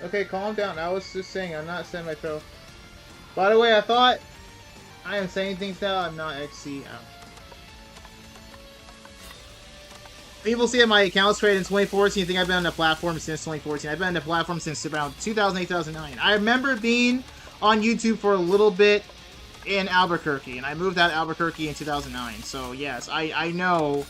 Okay, calm down. I was just saying, I'm not saying my throw. By the way, I thought I am saying things now. I'm not XC. People see that my account's created in 2014. You think I've been on the platform since 2014. I've been on the platform since around 2008, 2009. I remember being on YouTube for a little bit in Albuquerque, and I moved out of Albuquerque in 2009. So, yes, I know.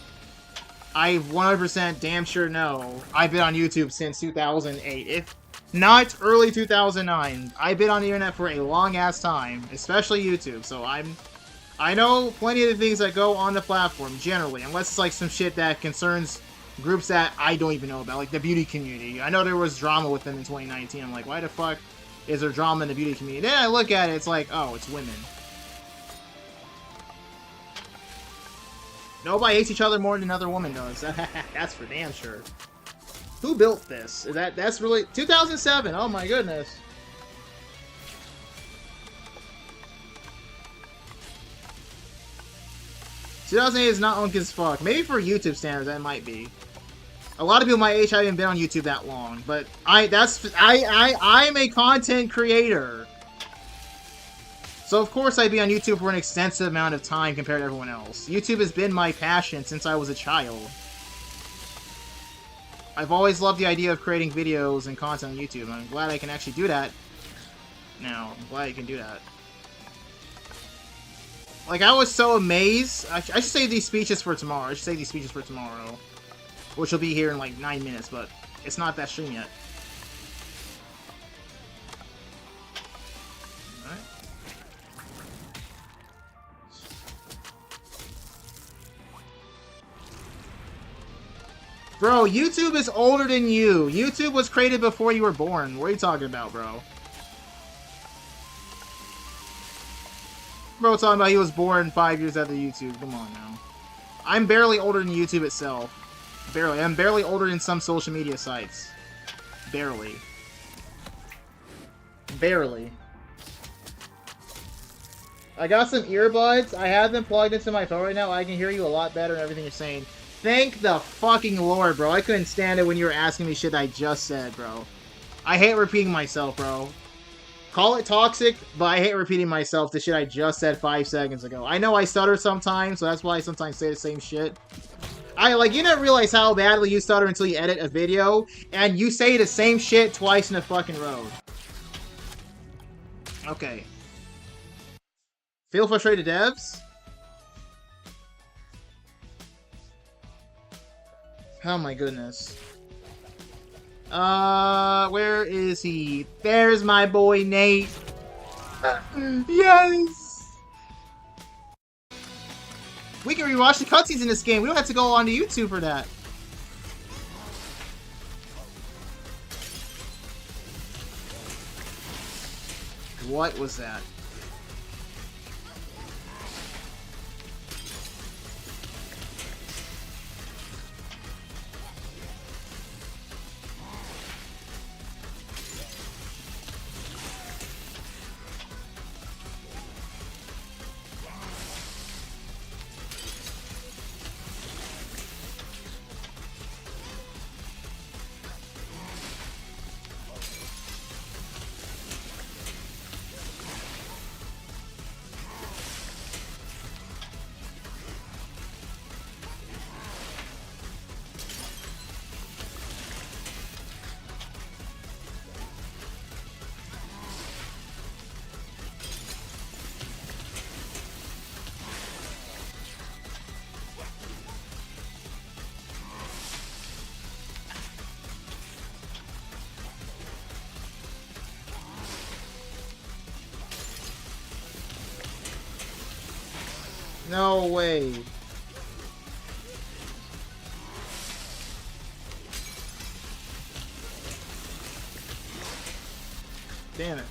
I 100% damn sure know I've been on YouTube since 2008. If not early 2009. I've been on the internet for a long-ass time, especially YouTube, so I know plenty of the things that go on the platform, generally, unless it's like some shit that concerns groups that I don't even know about, like the beauty community. I know there was drama with them in 2019. I'm like, why the fuck is there drama in the beauty community? Then I look at it, it's like, oh, it's women. Nobody hates each other more than another woman does. That's for damn sure. Who built this? That's really 2007. Oh my goodness. "2008 is not unk as fuck." Maybe for YouTube standards, that might be. A lot of people my age haven't been on YouTube that long, but I'm a content creator. So of course I'd be on YouTube for an extensive amount of time compared to everyone else. YouTube has been my passion since I was a child. I've always loved the idea of creating videos and content on YouTube, and I'm glad I can actually do that now. I'm glad I can do that. Like, I was so amazed. I should save these speeches for tomorrow. I should save these speeches for tomorrow. Which will be here in like 9 minutes, but it's not that stream yet. Alright. Bro, YouTube is older than you. YouTube was created before you were born. What are you talking about, bro? Bro, talking about he was born 5 years after YouTube. Come on now. I'm barely older than YouTube itself. Barely. I'm barely older than some social media sites. Barely. Barely. I got some earbuds. I have them plugged into my phone right now. I can hear you a lot better and everything you're saying. Thank the fucking Lord, bro. I couldn't stand it when you were asking me shit I just said, bro. I hate repeating myself, bro. Call it toxic, but I hate repeating myself, the shit I just said 5 seconds ago. I know I stutter sometimes, so that's why I sometimes say the same shit. You don't realize how badly you stutter until you edit a video, and you say the same shit twice in a fucking row. Okay. Feel frustrated, devs? Oh my goodness. Where is he? There's my boy Nate. Yes! We can rewatch the cutscenes in this game. We don't have to go onto YouTube for that. What was that? No way. Damn it.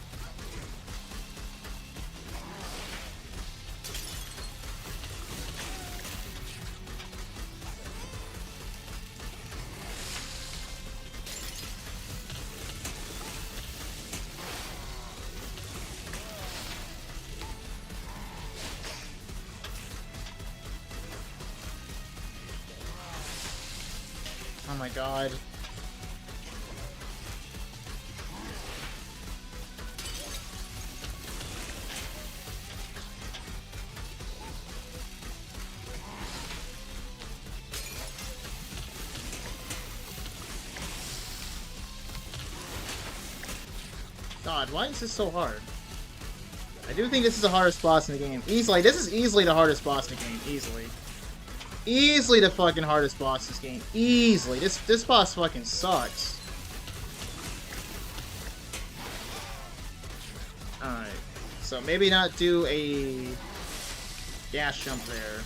Oh my god. God, why is this so hard? I do think this is the hardest boss in the game. Easily. This is easily the hardest boss in the game. Easily. Easily the fucking hardest boss in this game. Easily. This boss fucking sucks. Alright. So maybe not do a dash jump there.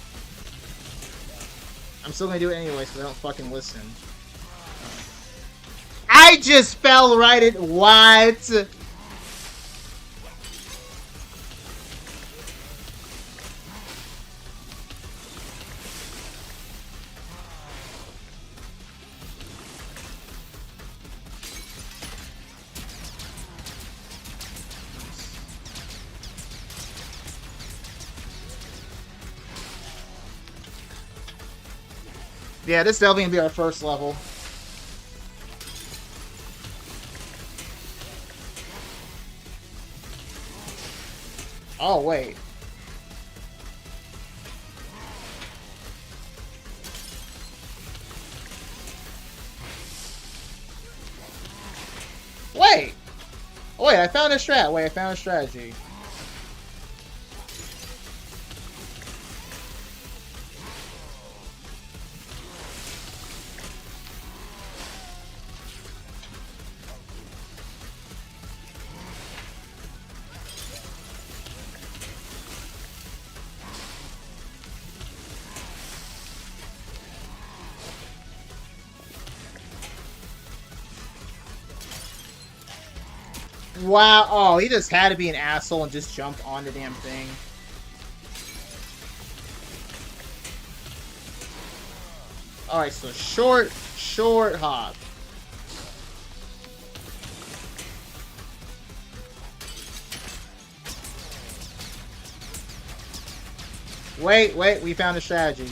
I'm still gonna do it anyways because I don't fucking listen. I just fell right at what? Yeah, this is definitely gonna be our first level. Oh, wait. Wait! Wait, I found a strat. Wait, I found a strategy. Wow, oh, he just had to be an asshole and just jumped on the damn thing. Alright, so short hop. Wait, we found a strategy.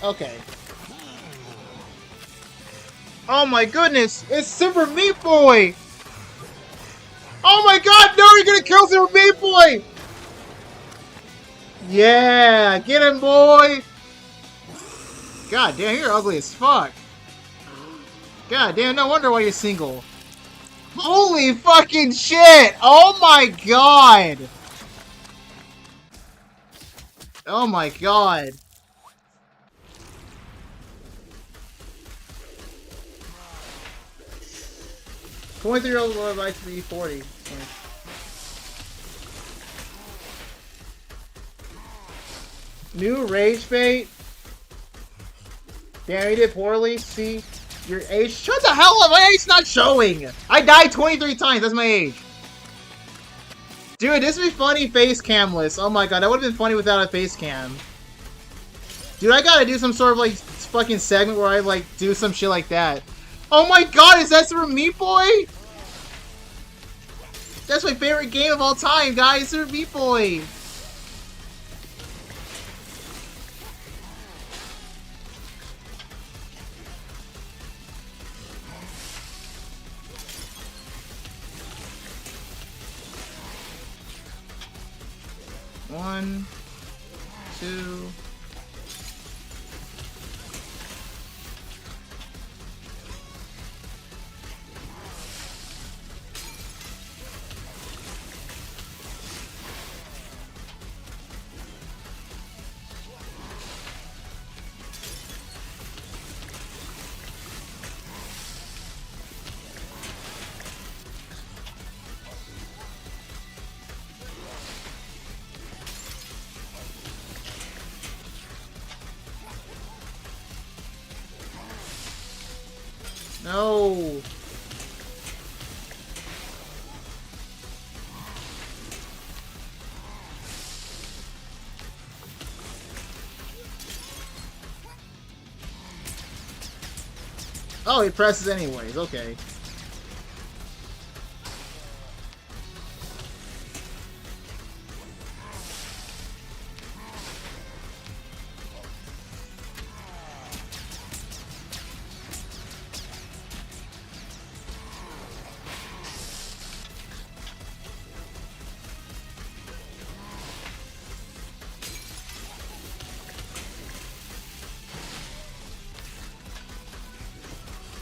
Okay. Oh my goodness! It's Super Meat Boy! Oh my god, no! You're gonna kill Super Meat Boy! Yeah! Get him, boy! God damn, you're ugly as fuck. God damn, no wonder why you're single. Holy fucking shit! Oh my god! Oh my god. $23 lower by 340. New Rage Bait. Damn, you did poorly. See, your age. Shut the hell up! My age's not showing! I died 23 times, that's my age. Dude, this would be funny face camless. Oh my god, that would have been funny without a face cam. Dude, I gotta do some sort of like fucking segment where I like do some shit like that. Oh my god, is that Super Meat Boy? That's my favorite game of all time, guys. Super Meat Boy. One, two. No. Oh, he presses anyways. Okay.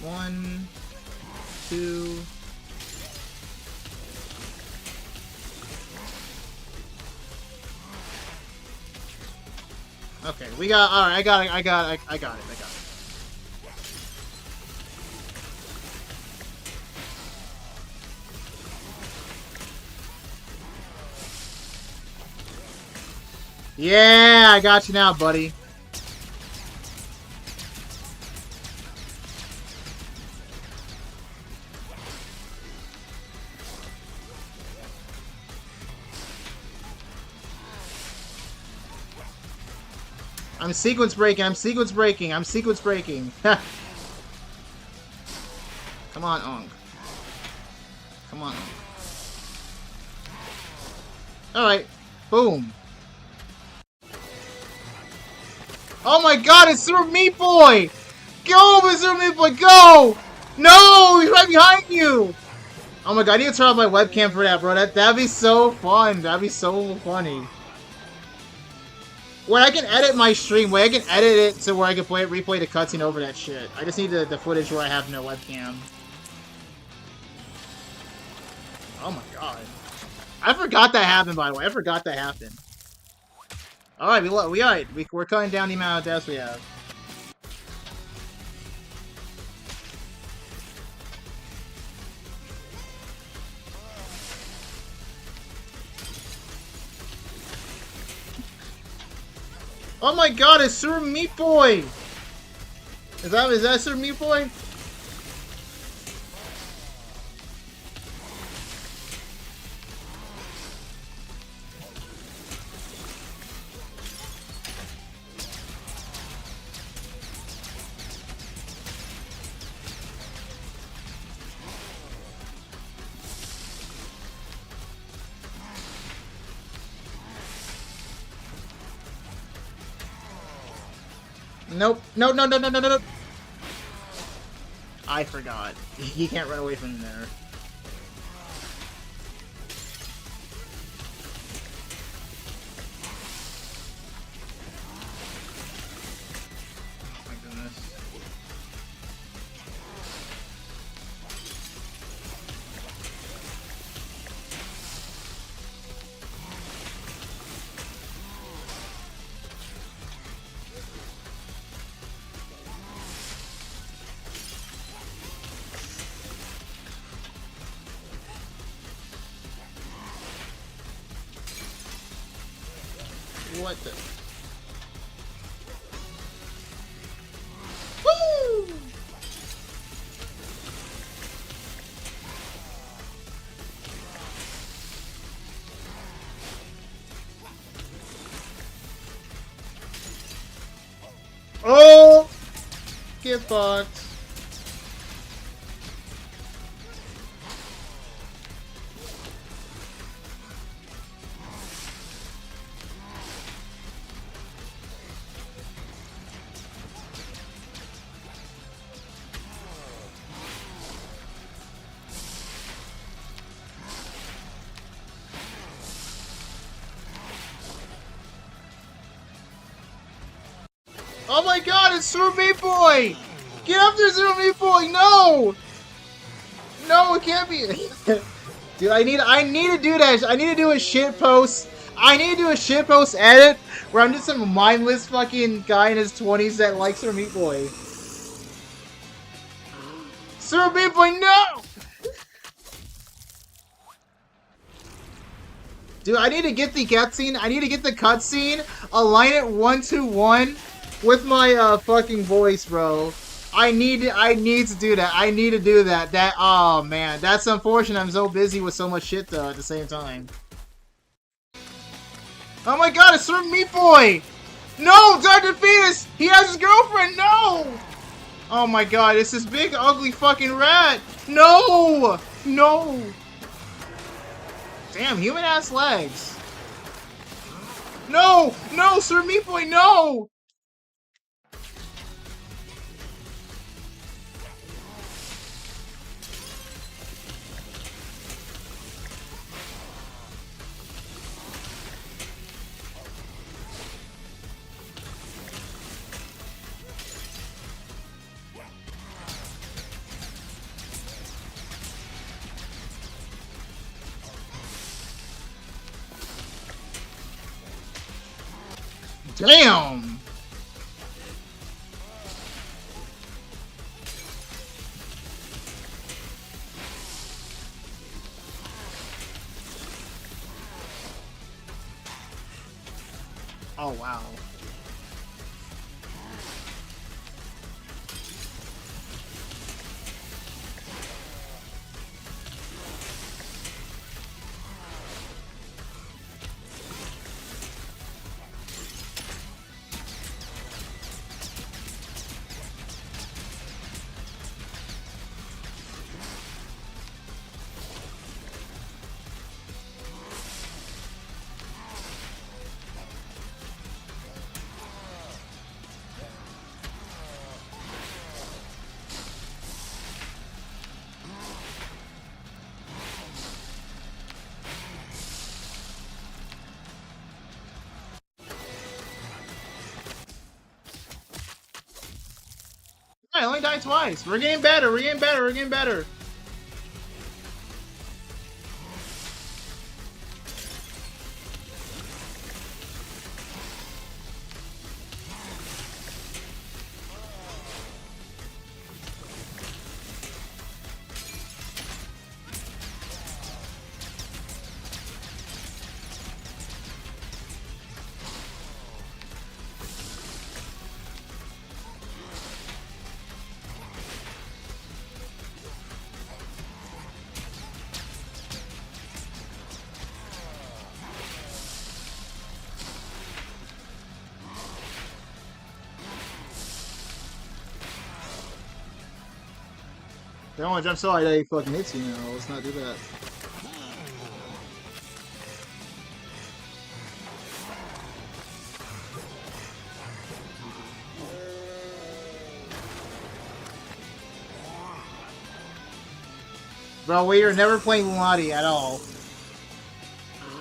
1, 2. Okay, we got. All right, I got it. I got it. I got it. Yeah, I got you now, buddy. I'm sequence breaking. I'm sequence breaking. I'm sequence breaking. Come on, Ong. Come on, Ong. Alright. Boom. Oh my god, it's Super Meat Boy! Go, Mr. Meat Boy, go! No! He's right behind you! Oh my god, I need to turn off my webcam for that, bro. That'd be so fun. That'd be so funny. Where I can edit my stream, where I can edit it to where I can replay the cutscene over that shit. I just need the footage where I have no webcam. Oh my god. I forgot that happened, by the way. I forgot that happened. Alright, we're cutting down the amount of deaths we have. Oh my god, it's Super Meat Boy! Is that Super Meat Boy? Nope. No. I forgot. He can't run away from there. Oh my goodness. What the? Woo! Oh! Get fucked. Oh my god, it's Super Meat Boy! Get up there, Super Meat Boy! No! No, it can't be. Dude, I need to do that. I need to do a shit post. I need to do a shit post edit where I'm just some mindless fucking guy in his 20s that likes Super Meat Boy. Super Meat Boy, no! Dude, I need to get the cutscene. I need to get the cutscene, align it 1-to-1 with my fucking voice, bro. I need to do that. I need to do that. Oh man, that's unfortunate. I'm so busy with so much shit though at the same time. Oh my god, it's Super Meat Boy! No, Dr. Fetus! He has his girlfriend! No! Oh my god, it's this big ugly fucking rat! No! No! Damn, human ass legs. No! No, Super Meat Boy, no! Damn! Oh, wow. I only died twice. We're getting better. We're getting better. We're getting better. They don't want to jump so high that he fucking hits you now. Let's not do that. Bro, we are never playing Lunati at all.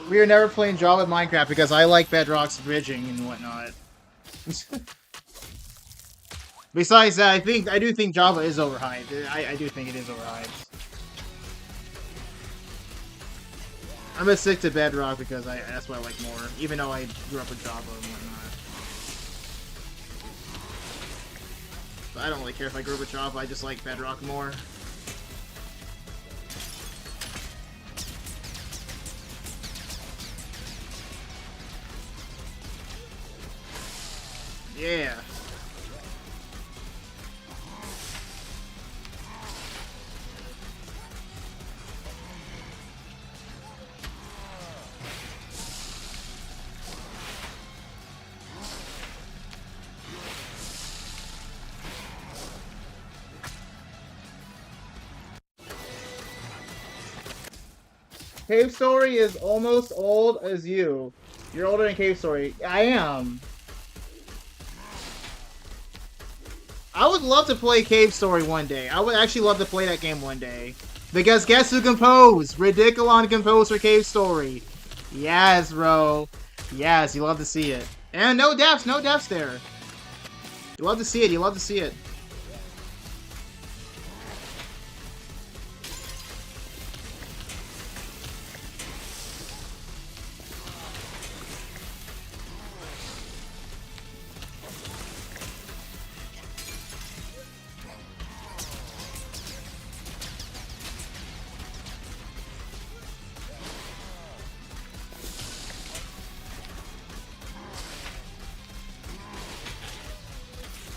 We are never playing Java in Minecraft because I like Bedrock's bridging and whatnot. Besides that, I do think Java is overhyped. I do think it is overhyped. I'm gonna stick to Bedrock because that's what I like more, even though I grew up with Java and whatnot. But I don't really care if I grew up with Java, I just like Bedrock more. Yeah. Cave Story is almost old as you. You're older than Cave Story. I am. I would love to play Cave Story one day. I would actually love to play that game one day. Because guess who composed? Ridiculon composed for Cave Story. Yes, bro. Yes, you love to see it. And no deaths there. You love to see it, you love to see it.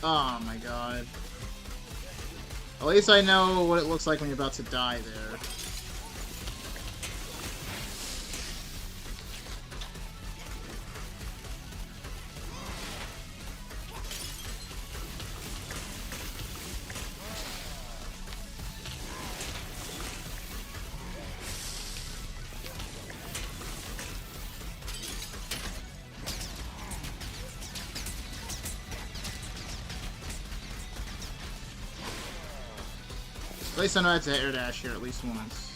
Oh my god. At least I know what it looks like when you're about to die there. At least I know I had to air dash here at least once.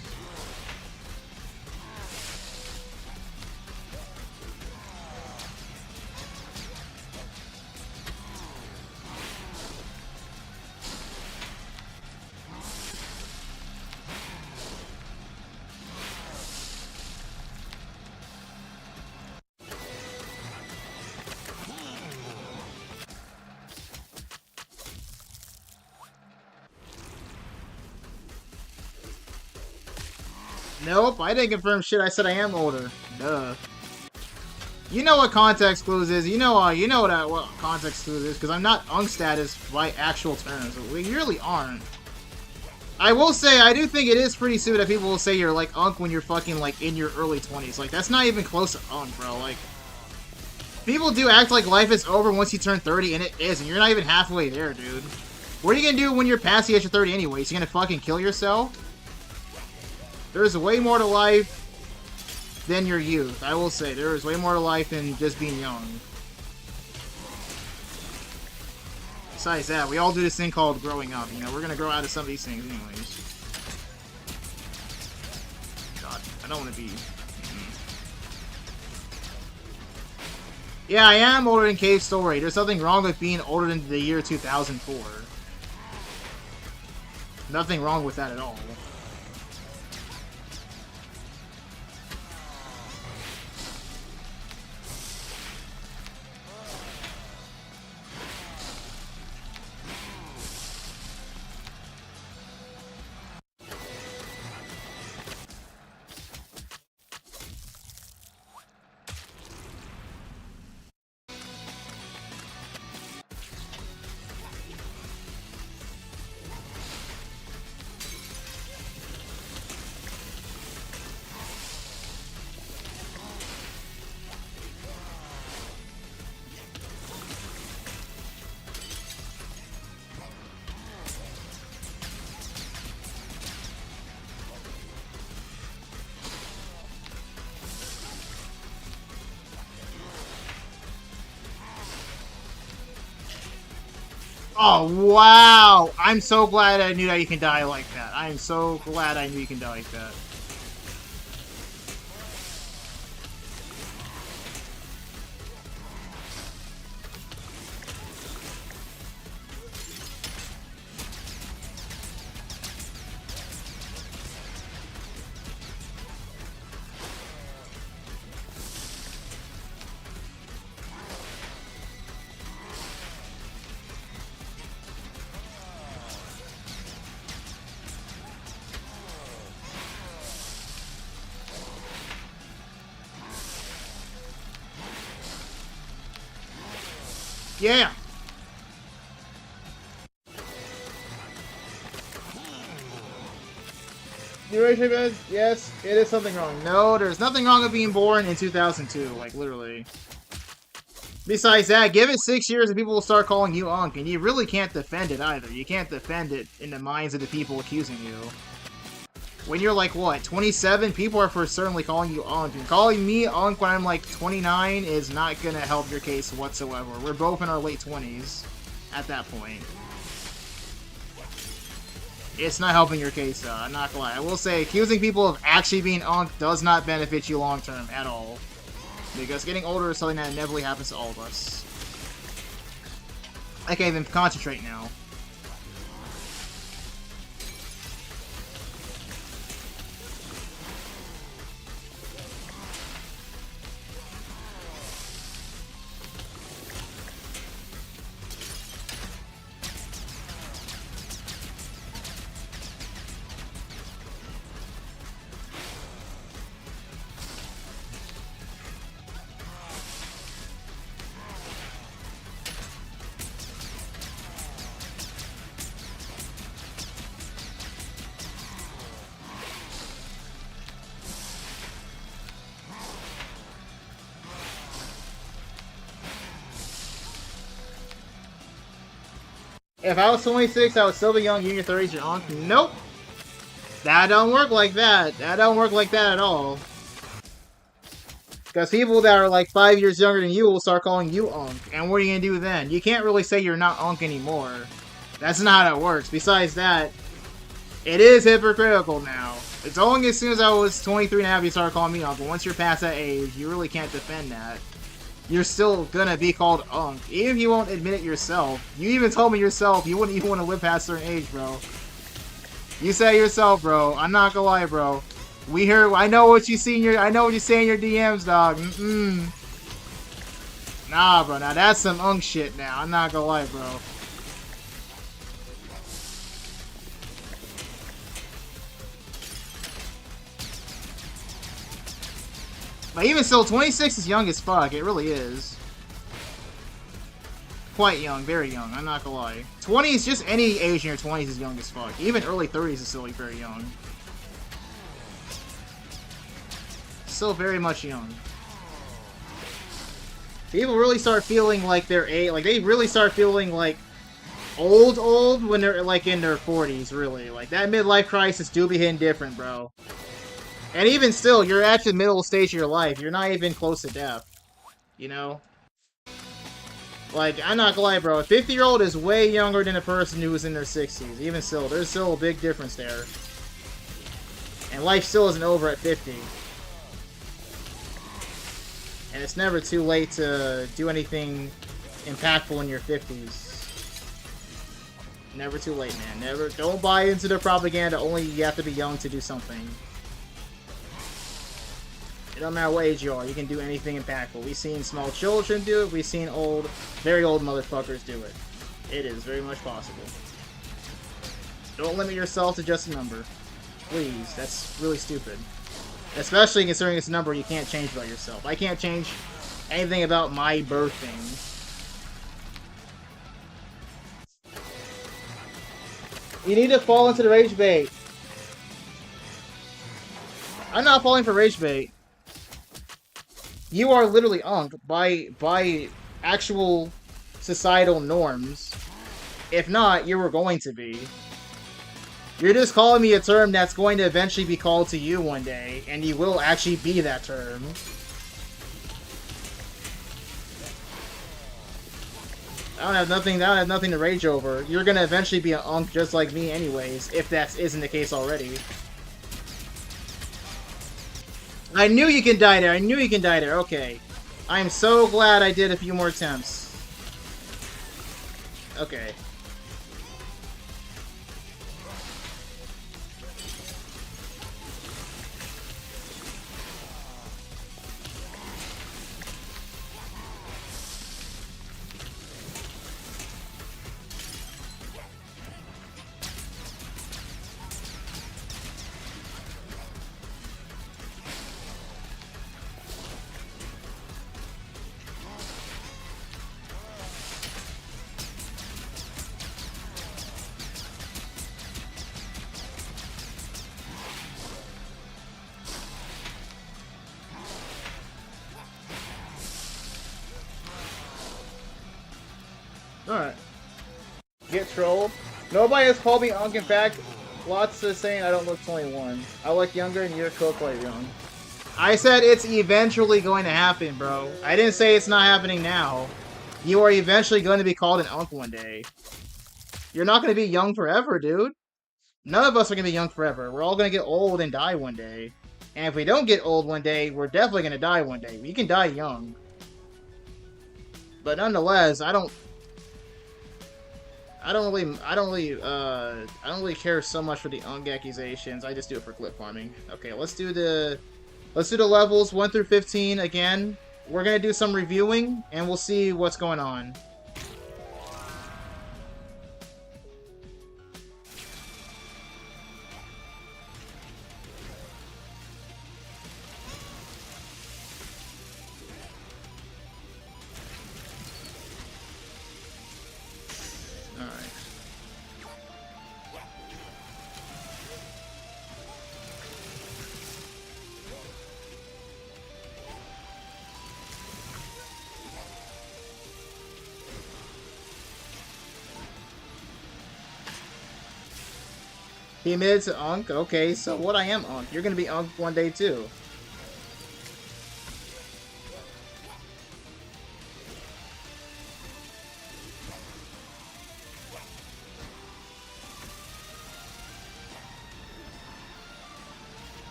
Nope, I didn't confirm shit. I said I am older. Duh. You know what context clues is. You know what context clues is, because I'm not unk status by actual terms. We really aren't. I will say, I do think it is pretty stupid that people will say you're like unk when you're fucking like in your early 20s. Like, that's not even close to unk, bro. Like, people do act like life is over once you turn 30, and it is, and you're not even halfway there, dude. What are you gonna do when you're past the age of 30 anyways? You gonna fucking kill yourself? There's way more to life than your youth. I will say, there is way more to life than just being young. Besides that, we all do this thing called growing up. You know, we're gonna grow out of some of these things anyways. God, I don't want to be... Yeah, I am older than Cave Story. There's nothing wrong with being older than the year 2004. Nothing wrong with that at all. Oh, wow! I'm so glad I knew that you can die like that. I am so glad I knew you can die like that. Yeah! Duration beds? Yes, it is something wrong. No, there's nothing wrong with being born in 2002, like, literally. Besides that, give it 6 years and people will start calling you unk, and you really can't defend it either. You can't defend it in the minds of the people accusing you. When you're like, what, 27? People are for certainly calling you unk. And calling me unk when I'm like 29 is not gonna help your case whatsoever. We're both in our late 20s at that point. It's not helping your case, though. I'm not gonna lie. I will say, accusing people of actually being unk does not benefit you long term at all. Because getting older is something that inevitably happens to all of us. Okay, then concentrate now. If I was 26, I would still be young. You in your 30s, you're unk. Nope. That don't work like that. That don't work like that at all. Because people that are like 5 years younger than you will start calling you unk. And what are you going to do then? You can't really say you're not unk anymore. That's not how it works. Besides that, it is hypocritical now. It's only as soon as I was 23 and a half you started calling me unk. But once you're past that age, you really can't defend that. You're still gonna be called unk. Even if you won't admit it yourself. You even told me yourself you wouldn't even want to live past a certain age, bro. You said yourself, bro. I'm not gonna lie, bro. We hear. I know what you see in your. I know what you say in your DMs, dog. Nah, bro. Now that's some unk shit. Now I'm not gonna lie, bro. But even still, 26 is young as fuck. It really is. Quite young, very young, I'm not gonna lie. 20s, just any age in your 20s is young as fuck. Even early 30s is still like very young. Still very much young. People really start feeling like they're they really start feeling like old when they're like in their 40s, really. Like that midlife crisis do be hitting different, bro. And even still, you're at the middle stage of your life. You're not even close to death. You know? Like, I'm not gonna lie, bro. A 50-year-old is way younger than a person who is in their 60s. Even still, there's still a big difference there. And life still isn't over at 50. And it's never too late to do anything impactful in your 50s. Never too late, man. Never. Don't buy into the propaganda. Only you have to be young to do something. It don't matter what age you are. You can do anything impactful. We've seen small children do it. We've seen very old motherfuckers do it. It is very much possible. Don't limit yourself to just a number. Please. That's really stupid. Especially considering it's a number you can't change about yourself. I can't change anything about my birthing. You need to fall into the rage bait. I'm not falling for rage bait. You are literally unked by actual societal norms. If not, you were going to be. You're just calling me a term that's going to eventually be called to you one day, and you will actually be that term. I don't have nothing to rage over. You're gonna eventually be an unk just like me anyways, if that isn't the case already. I knew you can die there. I knew you can die there. Okay. I'm so glad I did a few more attempts. Okay. Alright. Get trolled. Nobody has called me unk. In fact, lots are saying I don't look 21. I look younger and you're still quite young. I said it's eventually going to happen, bro. I didn't say it's not happening now. You are eventually going to be called an unk one day. You're not going to be young forever, dude. None of us are going to be young forever. We're all going to get old and die one day. And if we don't get old one day, we're definitely going to die one day. We can die young. But nonetheless, I don't really care so much for the unk accusations. I just do it for clip farming. Okay, let's do the levels 1 through 15 again. We're gonna do some reviewing and we'll see what's going on. He admitted to unk? Okay, so what I am unk? You're gonna be unk one day too.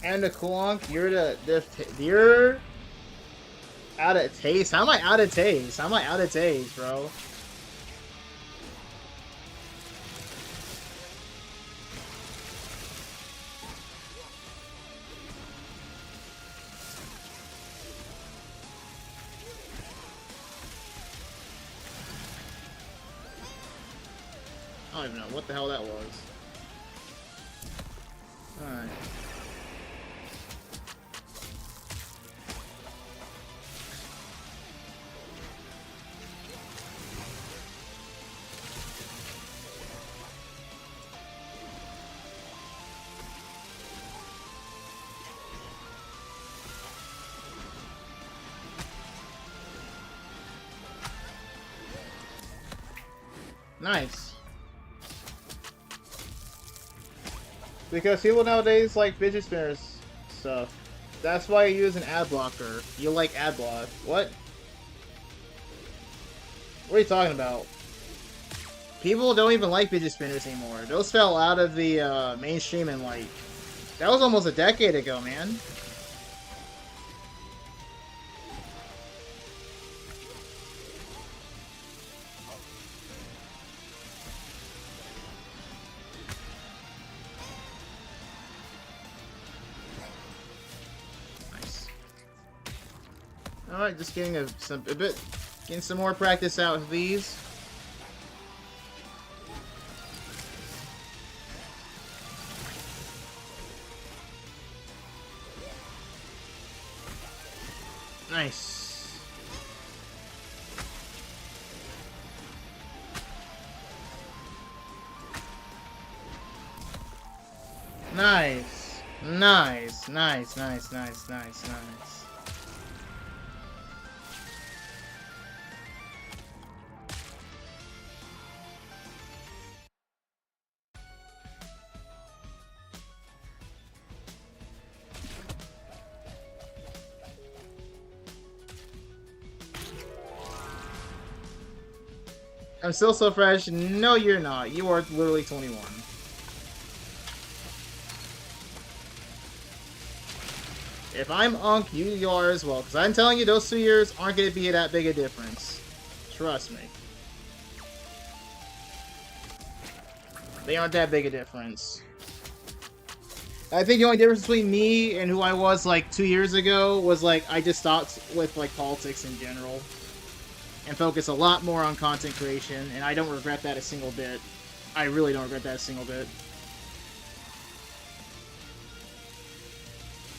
And the cool unk, you're Out of taste? How am I out of taste? How am I out of taste, bro? I don't even know what the hell that was. Alright. Nice. Because people nowadays like fidget spinners stuff. That's why you use an ad blocker. You like ad block. What? What are you talking about? People don't even like fidget spinners anymore. Those fell out of the mainstream in like... That was almost a decade ago, man. Alright, just getting getting some more practice out with these. Nice. Nice. Nice. Nice, nice, nice, nice, nice. I'm still so fresh. No, you're not. You are literally 21. If I'm Unk, you are as well. Because I'm telling you, those 2 years aren't going to be that big a difference. Trust me. They aren't that big a difference. I think the only difference between me and who I was, like, 2 years ago was, like, I just stopped with, like, politics in general. And focus a lot more on content creation, and I don't regret that a single bit. I really don't regret that a single bit.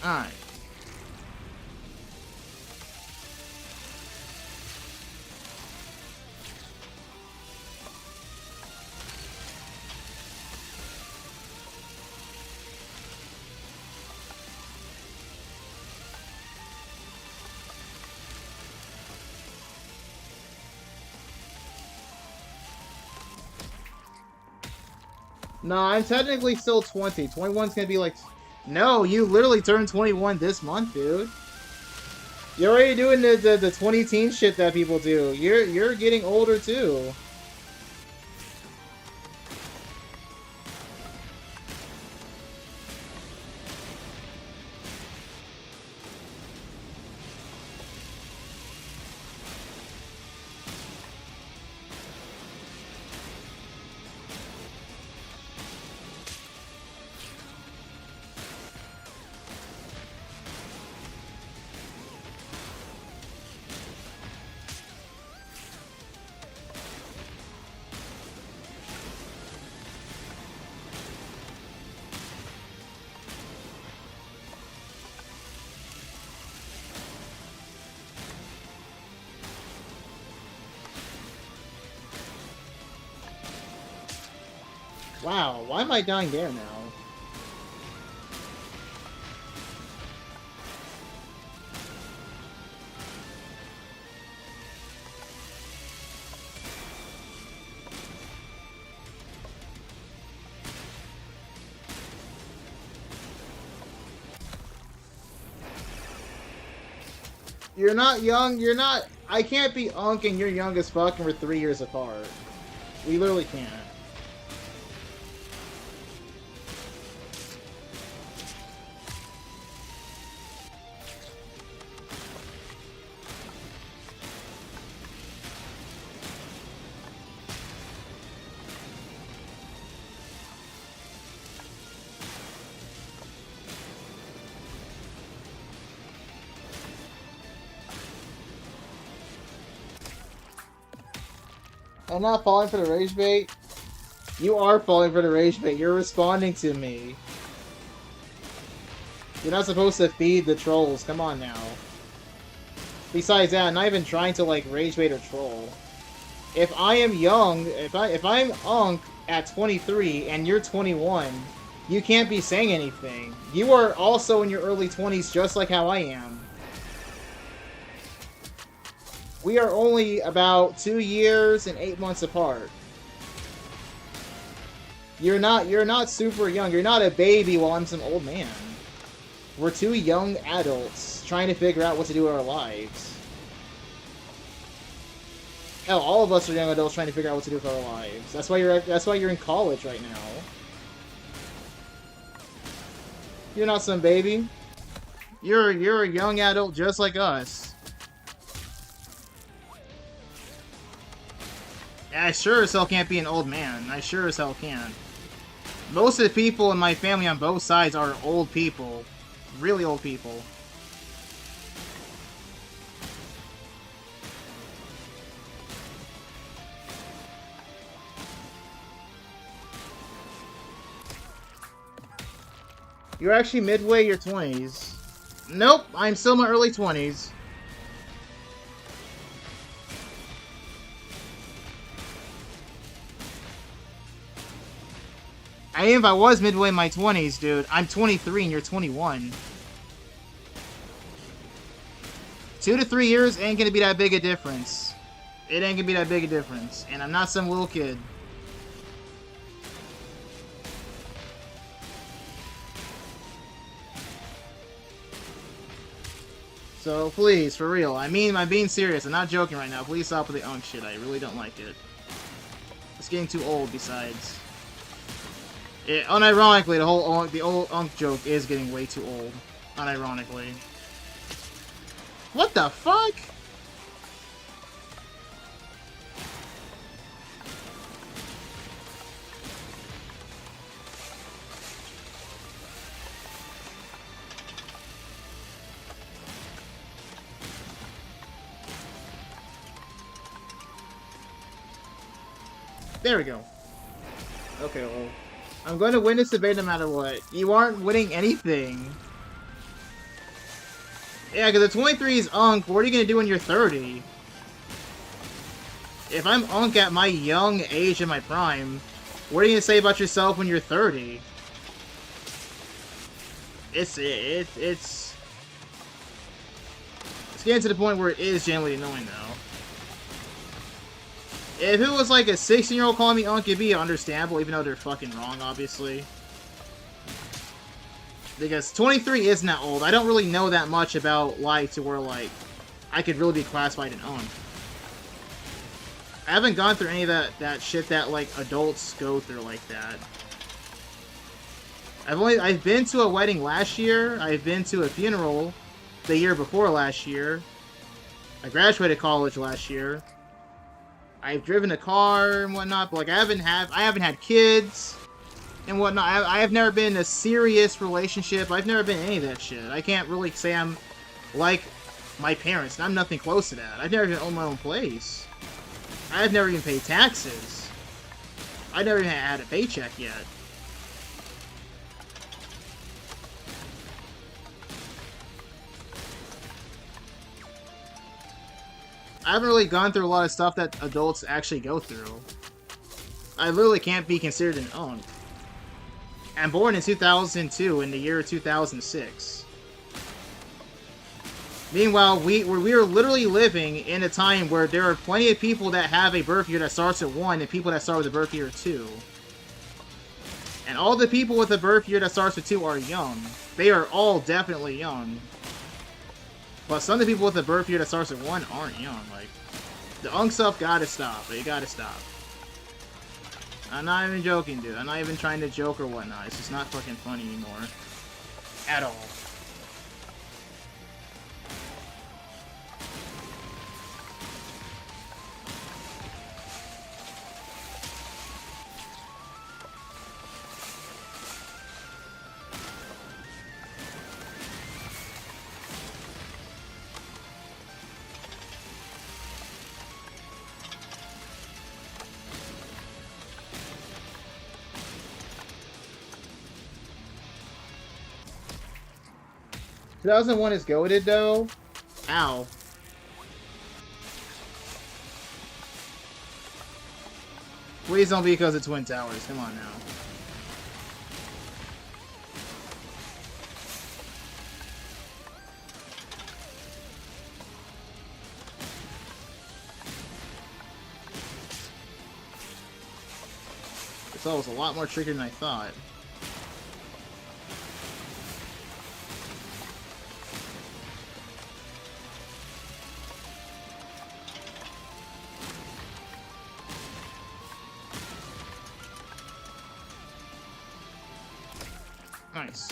Alright. No, I'm technically still 20. 21's gonna be like... No, you literally turned 21 this month, dude. You're already doing the 20 teen shit that people do. You're getting older too. Wow, why am I dying there now? You're not young, you're not... I can't be Unk and you're young as fuck and we're 3 years apart. We literally can't. I'm not falling for the rage bait. You are falling for the rage bait. You're responding to me. You're not supposed to feed the trolls. Come on now. Besides that, I'm not even trying to like rage bait or troll. If I am young, if I'm Unk at 23 and you're 21, you can't be saying anything. You are also in your early 20s just like how I am. We are only about 2 years and 8 months apart. You're not super young. You're not a baby while I'm some old man. We're two young adults trying to figure out what to do with our lives. Hell, all of us are young adults trying to figure out what to do with our lives. That's why you're in college right now. You're not some baby. You're a young adult just like us. I sure as hell can't be an old man. I sure as hell can't. Most of the people in my family on both sides are old people. Really old people. You're actually midway your 20s. Nope, I'm still in my early 20s. I mean, if I was midway in my 20s, dude, I'm 23 and you're 21. 2 to 3 years ain't gonna be that big a difference. It ain't gonna be that big a difference. And I'm not some little kid. So, please, for real. I mean, I'm being serious. I'm not joking right now. Please stop with the Unk shit. I really don't like it. It's getting too old, besides. Unironically, the old Unk joke is getting way too old. Unironically. What the fuck? There we go. Okay, well, I'm going to win this debate no matter what. You aren't winning anything. Yeah, because the 23 is Unk. What are you going to do when you're 30? If I'm Unk at my young age in my prime, what are you going to say about yourself when you're 30? It's getting to the point where it is genuinely annoying, though. If it was like a 16-year-old calling me Unk, it'd be understandable, even though they're fucking wrong, obviously. Because 23 isn't that old. I don't really know that much about life to where, like, I could really be classified an Unk. I haven't gone through any of that shit that, like, adults go through like that. I've been to a wedding last year. I've been to a funeral the year before last year. I graduated college last year. I've driven a car and whatnot, but like I haven't had kids and whatnot. I have never been in a serious relationship. I've never been in any of that shit. I can't really say I'm like my parents. I'm nothing close to that. I've never even owned my own place. I've never even paid taxes. I've never even had a paycheck yet. I haven't really gone through a lot of stuff that adults actually go through. I literally can't be considered an Unk. I'm born in 2002, in the year 2006. Meanwhile, we are literally living in a time where there are plenty of people that have a birth year that starts at 1 and people that start with a birth year at 2. And all the people with a birth year that starts with 2 are young. They are all definitely young. But some of the people with a birth year that starts at 1 aren't young. Like, the Unk stuff gotta stop. It gotta stop. I'm not even joking, dude. I'm not even trying to joke or whatnot. It's just not fucking funny anymore. At all. 2001 is goated though. Ow. Please don't be because of Twin Towers. Come on now. This all was a lot more tricky than I thought. Nice.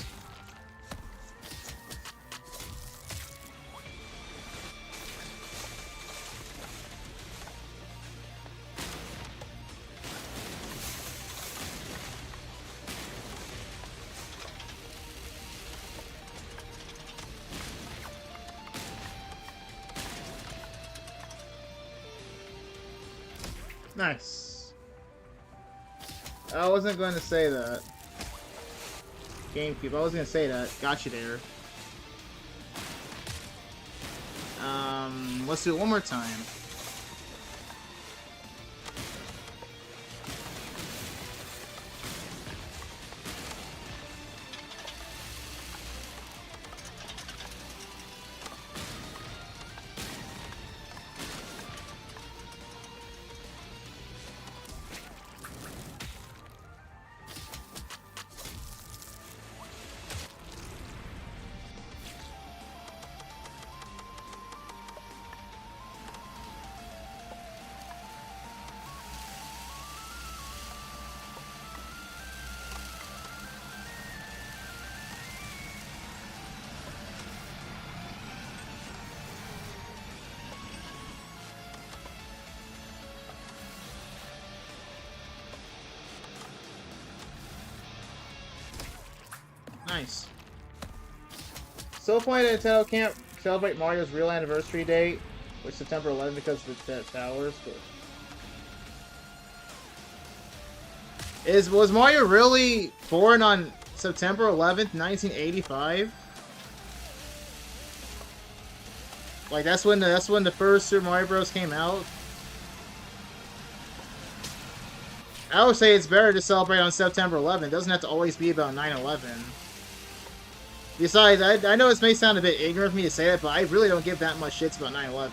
Nice. I wasn't going to say that. GameCube. I was gonna say that. Got you there. Let's do it one more time. Nice. So funny that Nintendo can't celebrate Mario's real anniversary date, which is September 11th because of the towers. But was Mario really born on September 11th, 1985? Like that's when the first Super Mario Bros. Came out. I would say it's better to celebrate on September 11th. It doesn't have to always be about 9/11. Besides, I know this may sound a bit ignorant for me to say that, but I really don't give that much shits about 9/11,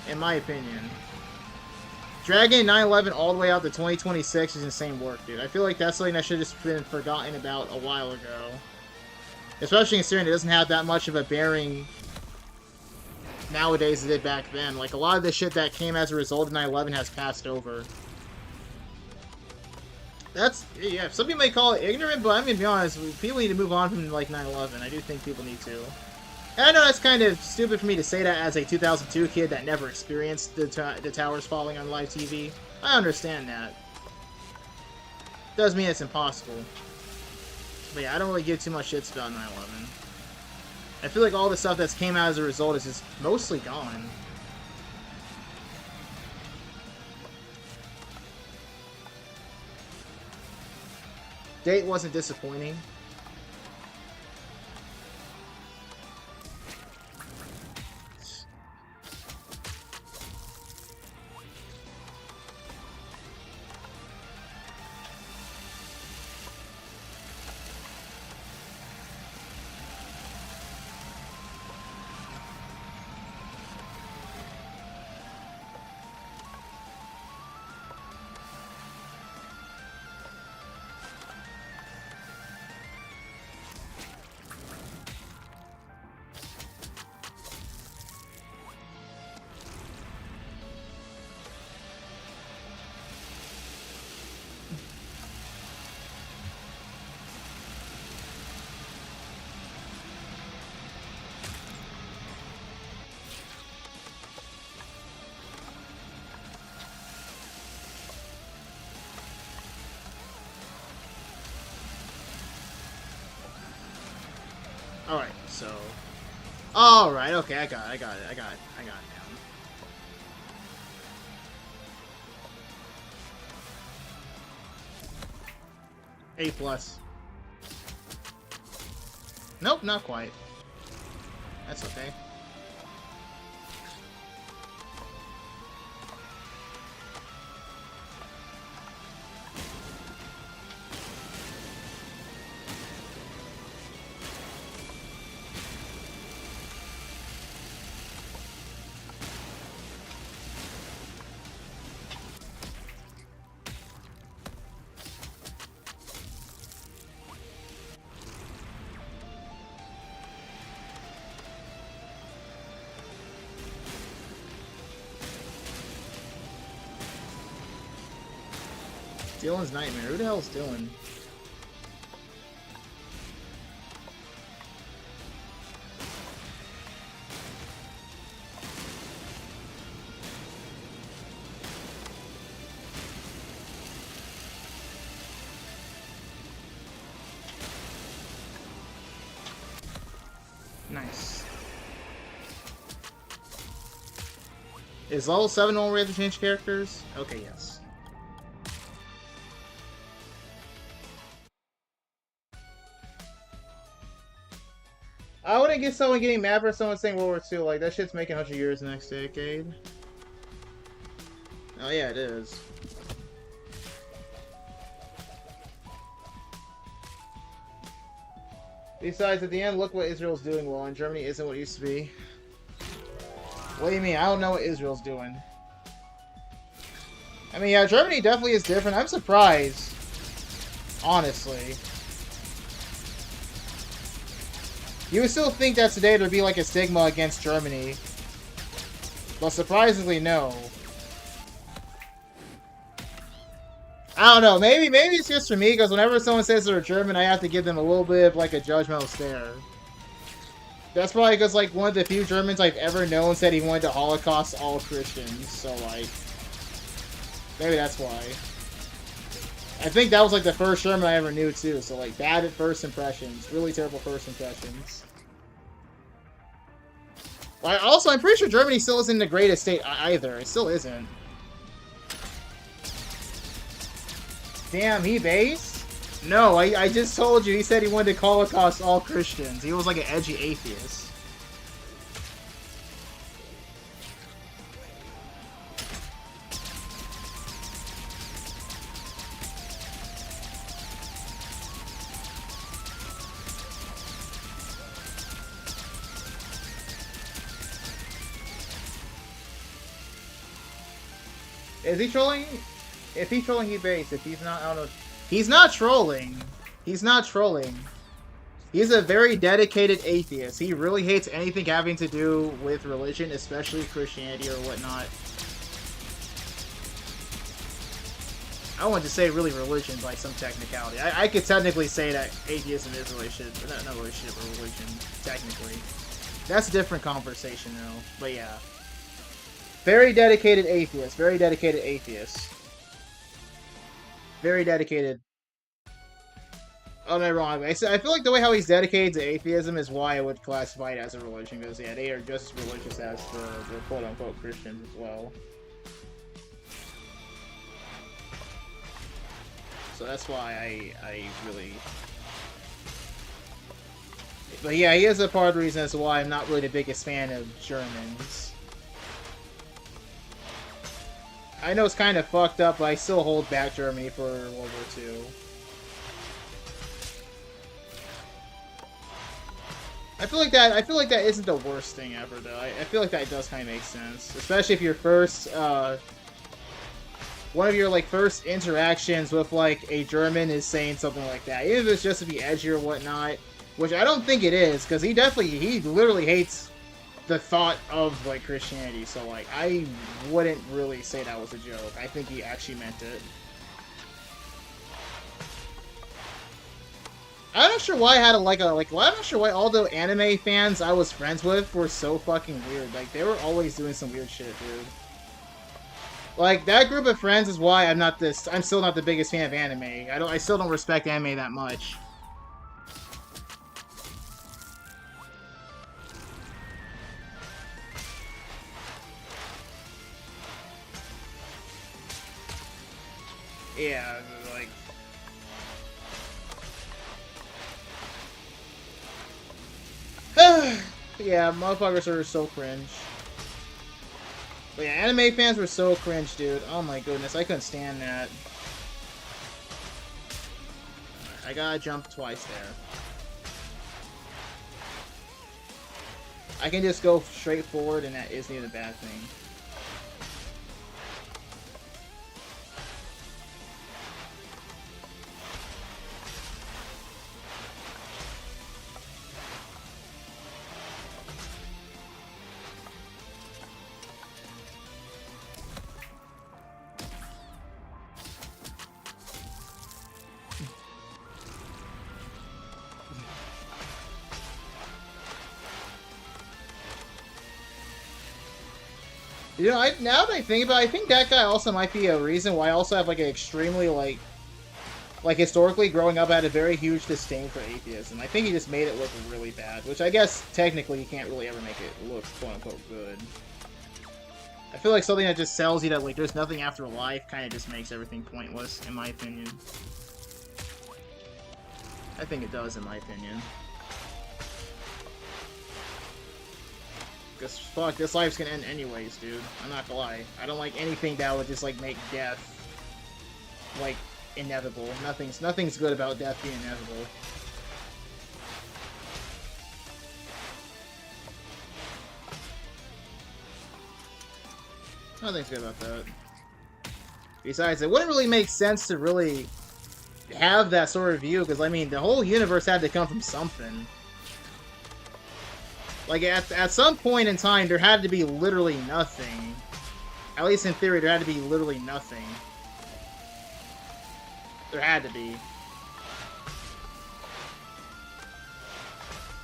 in my opinion. Dragging 9/11 all the way out to 2026 is insane work, dude. I feel like that's something that should have just been forgotten about a while ago. Especially considering it doesn't have that much of a bearing nowadays as it did back then. Like, a lot of the shit that came as a result of 9/11 has passed over. That's, yeah, some people may call it ignorant, but I'm gonna be honest, people need to move on from, like, 9/11. I do think people need to. And I know that's kind of stupid for me to say that as a 2002 kid that never experienced the towers falling on live TV. I understand that. Doesn't mean it's impossible. But yeah, I don't really give too much shits about 9/11. I feel like all the stuff that's came out as a result is just mostly gone. Date wasn't disappointing. Alright, so... Alright, okay, I got it now. A+. Nope, not quite. That's okay. Dylan's Nightmare. Who the hell is Dylan? Nice. Is level 7 when we have to change characters? Okay, yes. I wouldn't get someone getting mad for someone saying World War II. Like, that shit's making 100 years next decade. Oh, yeah, it is. Besides, at the end, look what Israel's doing well, and Germany isn't what it used to be. What do you mean? I don't know what Israel's doing. I mean, yeah, Germany definitely is different. I'm surprised. Honestly. You would still think that today there'd be like a stigma against Germany. But surprisingly, no. I don't know, maybe it's just for me, because whenever someone says they're German, I have to give them a little bit of like a judgmental stare. That's probably because like one of the few Germans I've ever known said he wanted to Holocaust all Christians, so like... Maybe that's why. I think that was like the first German I ever knew too, so like bad at first impressions. Really terrible first impressions. Like, also, I'm pretty sure Germany still isn't in the greatest state either. It still isn't. Damn, he based? No, I just told you he said he wanted to Holocaust all Christians. He was like an edgy atheist. Is he trolling? If he's trolling, he based. If he's not, I don't know. He's not trolling. He's not trolling. He's a very dedicated atheist. He really hates anything having to do with religion, especially Christianity or whatnot. I don't want to say really religion by some technicality. I could technically say that atheism is religion, not relationship, but religion, technically. That's a different conversation, though. But yeah. Very dedicated atheist. Very dedicated atheist. Very dedicated. Oh, no, wrong. I feel like the way how he's dedicated to atheism is why I would classify it as a religion, because, yeah, they are just as religious as the quote-unquote Christians as well. So that's why I really... But yeah, he is a part of the reason as to why I'm not really the biggest fan of Germans. I know it's kind of fucked up, but I still hold back Germany for World War II. I feel like that isn't the worst thing ever, though. I feel like that does kind of make sense, especially if your first, one of your like first interactions with like a German is saying something like that, even if it's just to be edgy or whatnot, which I don't think it is, because he literally hates the thought of like Christianity, so like I wouldn't really say that was a joke. I think he actually meant it. I'm not sure why I had I'm not sure why all the anime fans I was friends with were so fucking weird. Like, they were always doing some weird shit, dude. Like, that group of friends is why I'm still not the biggest fan of anime. I still don't respect anime that much. Yeah, like... Yeah, motherfuckers are so cringe. But yeah, anime fans were so cringe, dude. Oh my goodness, I couldn't stand that. I gotta jump twice there. I can just go straight forward, and that isn't even a bad thing. You know, now that I think about it, I think that guy also might be a reason why I also have, like, an extremely, like, historically, growing up, I had a very huge disdain for atheism. I think he just made it look really bad, which I guess, technically, you can't really ever make it look, quote-unquote, good. I feel like something that just sells you that, like, there's nothing after life kind of just makes everything pointless, in my opinion. I think it does, in my opinion. Because, fuck, this life's gonna end anyways, dude. I'm not gonna lie. I don't like anything that would just, like, make death, like, inevitable. Nothing's good about death being inevitable. Nothing's good about that. Besides, it wouldn't really make sense to really have that sort of view, because, I mean, the whole universe had to come from something. Like, at some point in time, there had to be literally nothing. At least in theory, there had to be literally nothing. There had to be.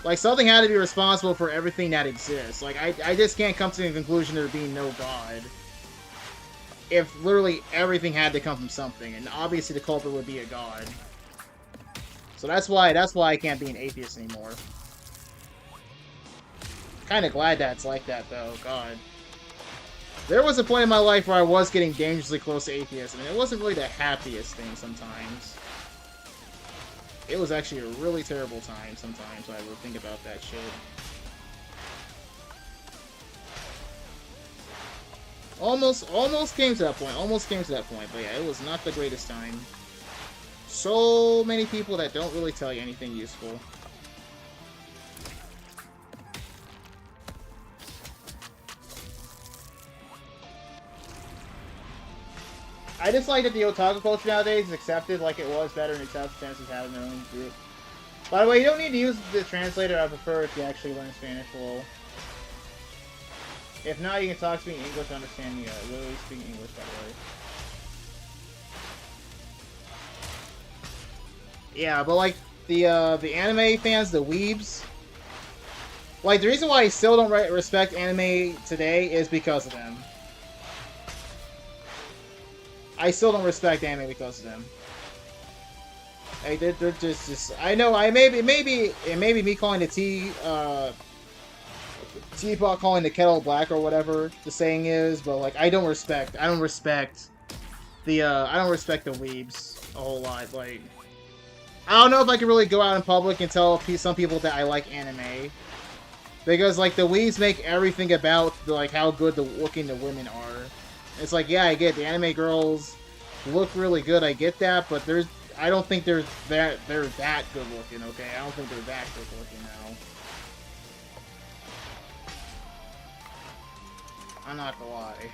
Like, something had to be responsible for everything that exists. Like, I just can't come to the conclusion there being no God. If literally everything had to come from something, and obviously the culprit would be a God. So that's why I can't be an atheist anymore. Kind of glad that it's like that, though. God. There was a point in my life where I was getting dangerously close to atheism, and it wasn't really the happiest thing sometimes. It was actually a really terrible time sometimes when I would think about that shit. Almost came to that point. Almost came to that point, but yeah, it was not the greatest time. So many people that don't really tell you anything useful. I just like that the otaku culture nowadays is accepted like it was better in its circumstances having their own group. By the way, you don't need to use the translator. I prefer if you actually learn Spanish well. If not, you can talk to me in English to understand me. I literally speak English, by the way. Yeah, but like the anime fans, the weebs, like the reason why I still don't respect anime today is because of them. I still don't respect anime because of them. Like, they're just I know it may be me calling the teapot calling the kettle black or whatever the saying is, but like I don't respect the weebs a whole lot. Like, I don't know if I can really go out in public and tell some people that I like anime, because like the weebs make everything about like how good looking the women are. It's like, yeah, I get the anime girls look really good, I get that, but I don't think they're that good looking, okay? I don't think they're that good looking now. I'm not gonna lie.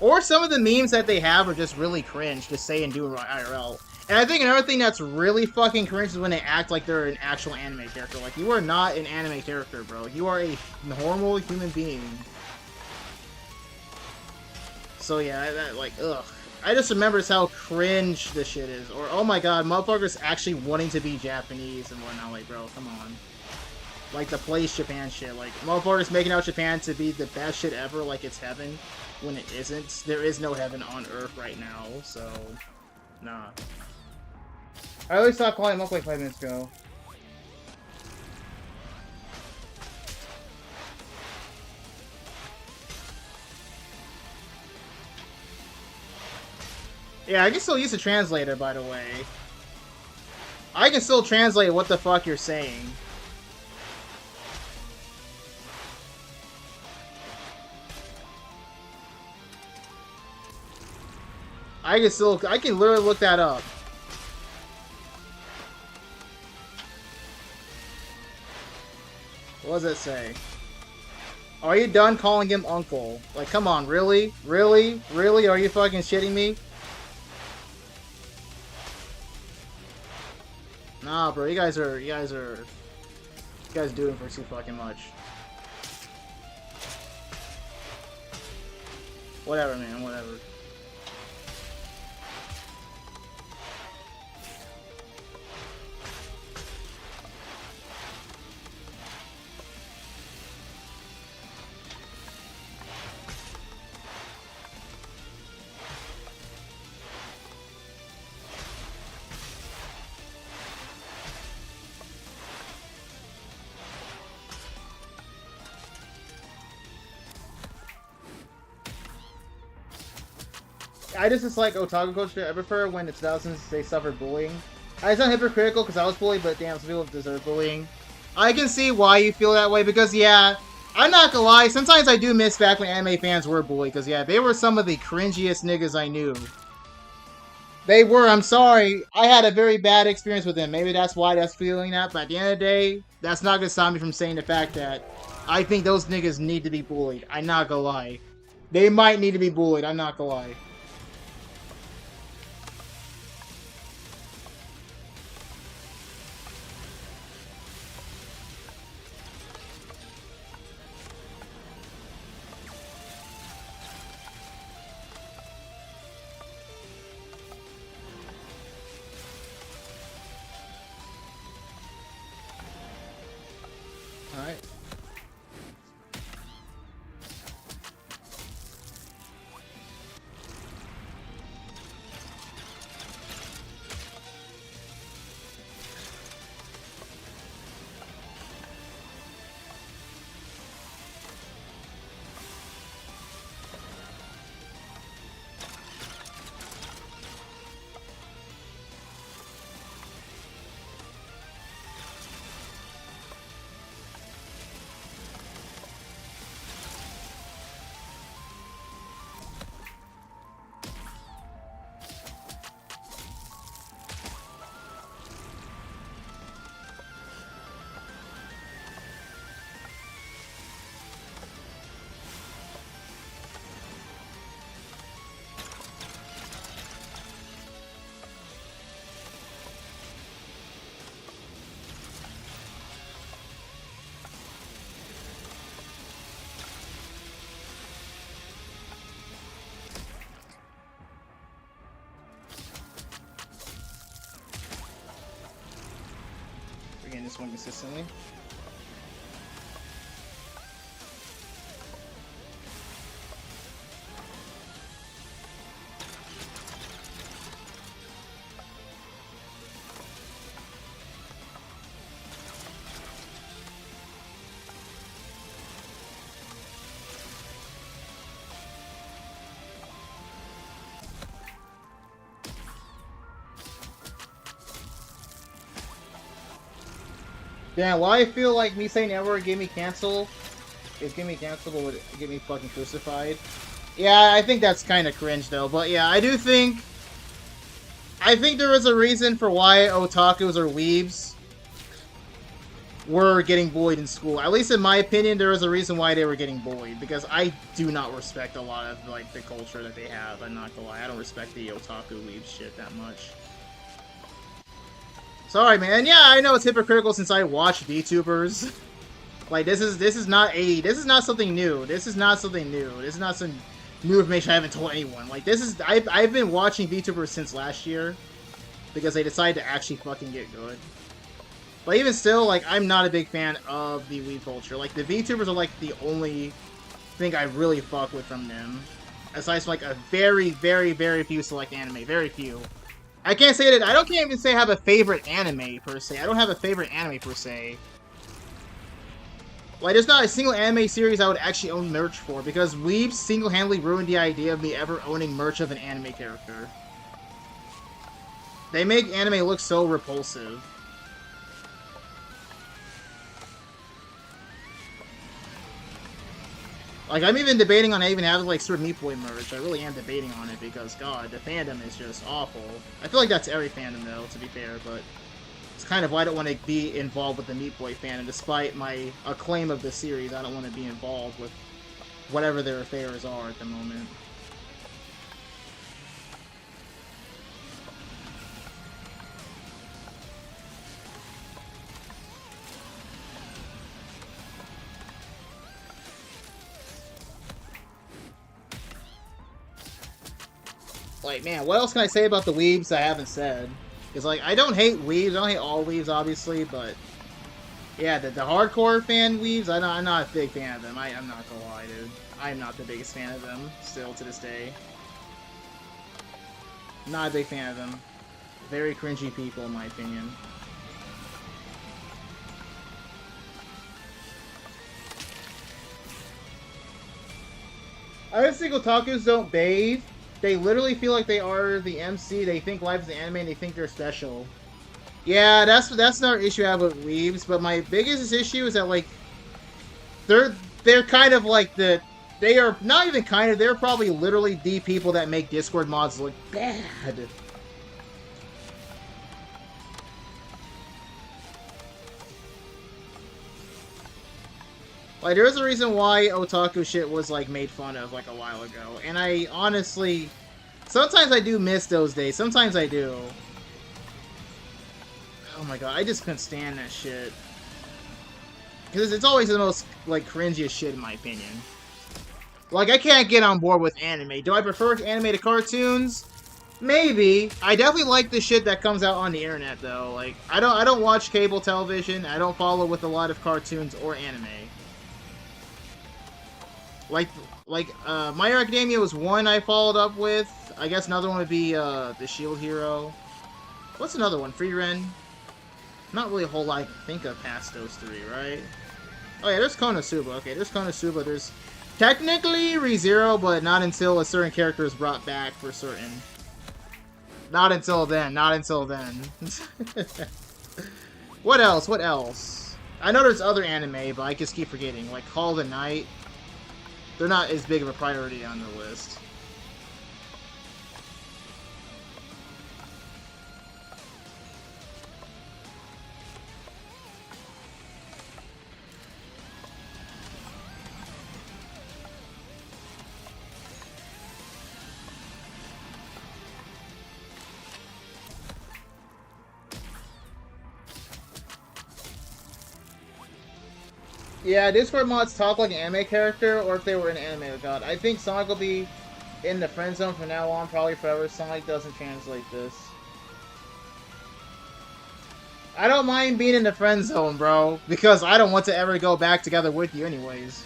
Or some of the memes that they have are just really cringe to say and do in IRL. And I think another thing that's really fucking cringe is when they act like they're an actual anime character. Like, you are not an anime character, bro. You are a normal human being. So yeah, like, ugh. I just remember how cringe this shit is. Or, oh my god, motherfuckers actually wanting to be Japanese and whatnot. Like, bro, come on. Like, the place Japan shit. Like, motherfuckers making out Japan to be the best shit ever, like it's heaven, when it isn't. There is no heaven on Earth right now, so... Nah. I always stopped calling him up like 5 minutes ago. Yeah, I can still use a translator, by the way. I can still translate what the fuck you're saying. I can literally look that up. What does it say? Are you done calling him uncle? Like, come on, really? Really? Really? Are you fucking shitting me? Nah, bro, you guys doing for too fucking much. Whatever, man, whatever. I just dislike otaku culture. I prefer when it's thousands they suffer bullying. It's not hypocritical because I was bullied, but damn, some people deserve bullying. I can see why you feel that way because, yeah, I'm not gonna lie, sometimes I do miss back when anime fans were bullied because, yeah, they were some of the cringiest niggas I knew. They were, I'm sorry. I had a very bad experience with them. Maybe that's why that's feeling that, but at the end of the day, that's not gonna stop me from saying the fact that I think those niggas need to be bullied. I'm not gonna lie. They might need to be bullied, I'm not gonna lie. Alright. Getting this one consistently. Damn, why I feel like me saying ever get me canceled is get me canceled or would get me fucking crucified. Yeah, I think that's kind of cringe though, but yeah, I think there is a reason for why otakus or weebs were getting bullied in school. At least in my opinion, there is a reason why they were getting bullied, because I do not respect a lot of like the culture that they have. I'm not gonna lie, I don't respect the otaku weeb shit that much. Sorry, man. Yeah, I know it's hypocritical since I watch VTubers. Like this is not something new. This is not something new. This is not some new information I haven't told anyone. Like I've been watching VTubers since last year because they decided to actually fucking get good. But even still, like I'm not a big fan of the weeb culture. Like the VTubers are like the only thing I really fuck with from them. Aside from like a very, very, very few select anime. Very few. I can't say that. Can't even say I have a favorite anime, per se. I don't have a favorite anime, per se. Like, there's not a single anime series I would actually own merch for, because weebs single-handedly ruined the idea of me ever owning merch of an anime character. They make anime look so repulsive. Like, I'm even debating on even having, like, Sword Meat Boy merch. I really am debating on it because, God, the fandom is just awful. I feel like that's every fandom, though, to be fair, but it's kind of why I don't want to be involved with the Meat Boy fandom. Despite my acclaim of the series, I don't want to be involved with whatever their affairs are at the moment. Like, man, what else can I say about the weebs I haven't said? Because, like, I don't hate weebs. I don't hate all weebs, obviously, but yeah, the hardcore fan weebs, I'm not a big fan of them. I'm not gonna lie, dude. I'm not the biggest fan of them, still to this day. Not a big fan of them. Very cringy people, in my opinion. I just think otakus don't bathe. They literally feel like they are the MC. They think life is an anime and they think they're special. Yeah, that's another issue I have with weebs, but my biggest issue is that, like, they're kind of like they are not even kind of, they're probably literally the people that make Discord mods look bad. Like, there's a reason why otaku shit was, like, made fun of, like, a while ago. And I honestly... Sometimes I do miss those days. Sometimes I do. Oh my god, I just couldn't stand that shit. Because it's always the most, like, cringiest shit, in my opinion. Like, I can't get on board with anime. Do I prefer anime to cartoons? Maybe. I definitely like the shit that comes out on the internet, though. Like, I don't watch cable television. I don't follow with a lot of cartoons or anime. Like, My Hero Academia was one I followed up with. I guess another one would be, The Shield Hero. What's another one? Free Ren? Not really a whole lot I can think of past those three, right? Oh yeah, there's Konosuba. Okay, there's Konosuba. There's technically ReZero, but not until a certain character is brought back for certain. Not until then. Not until then. What else? What else? I know there's other anime, but I just keep forgetting. Like Call of the Night. They're not as big of a priority on the list. Yeah, Discord mods talk like an anime character, or if they were an anime, oh god. I think Sonic will be in the friend zone from now on, probably forever. Sonic doesn't translate this. I don't mind being in the friend zone, bro, because I don't want to ever go back together with you anyways.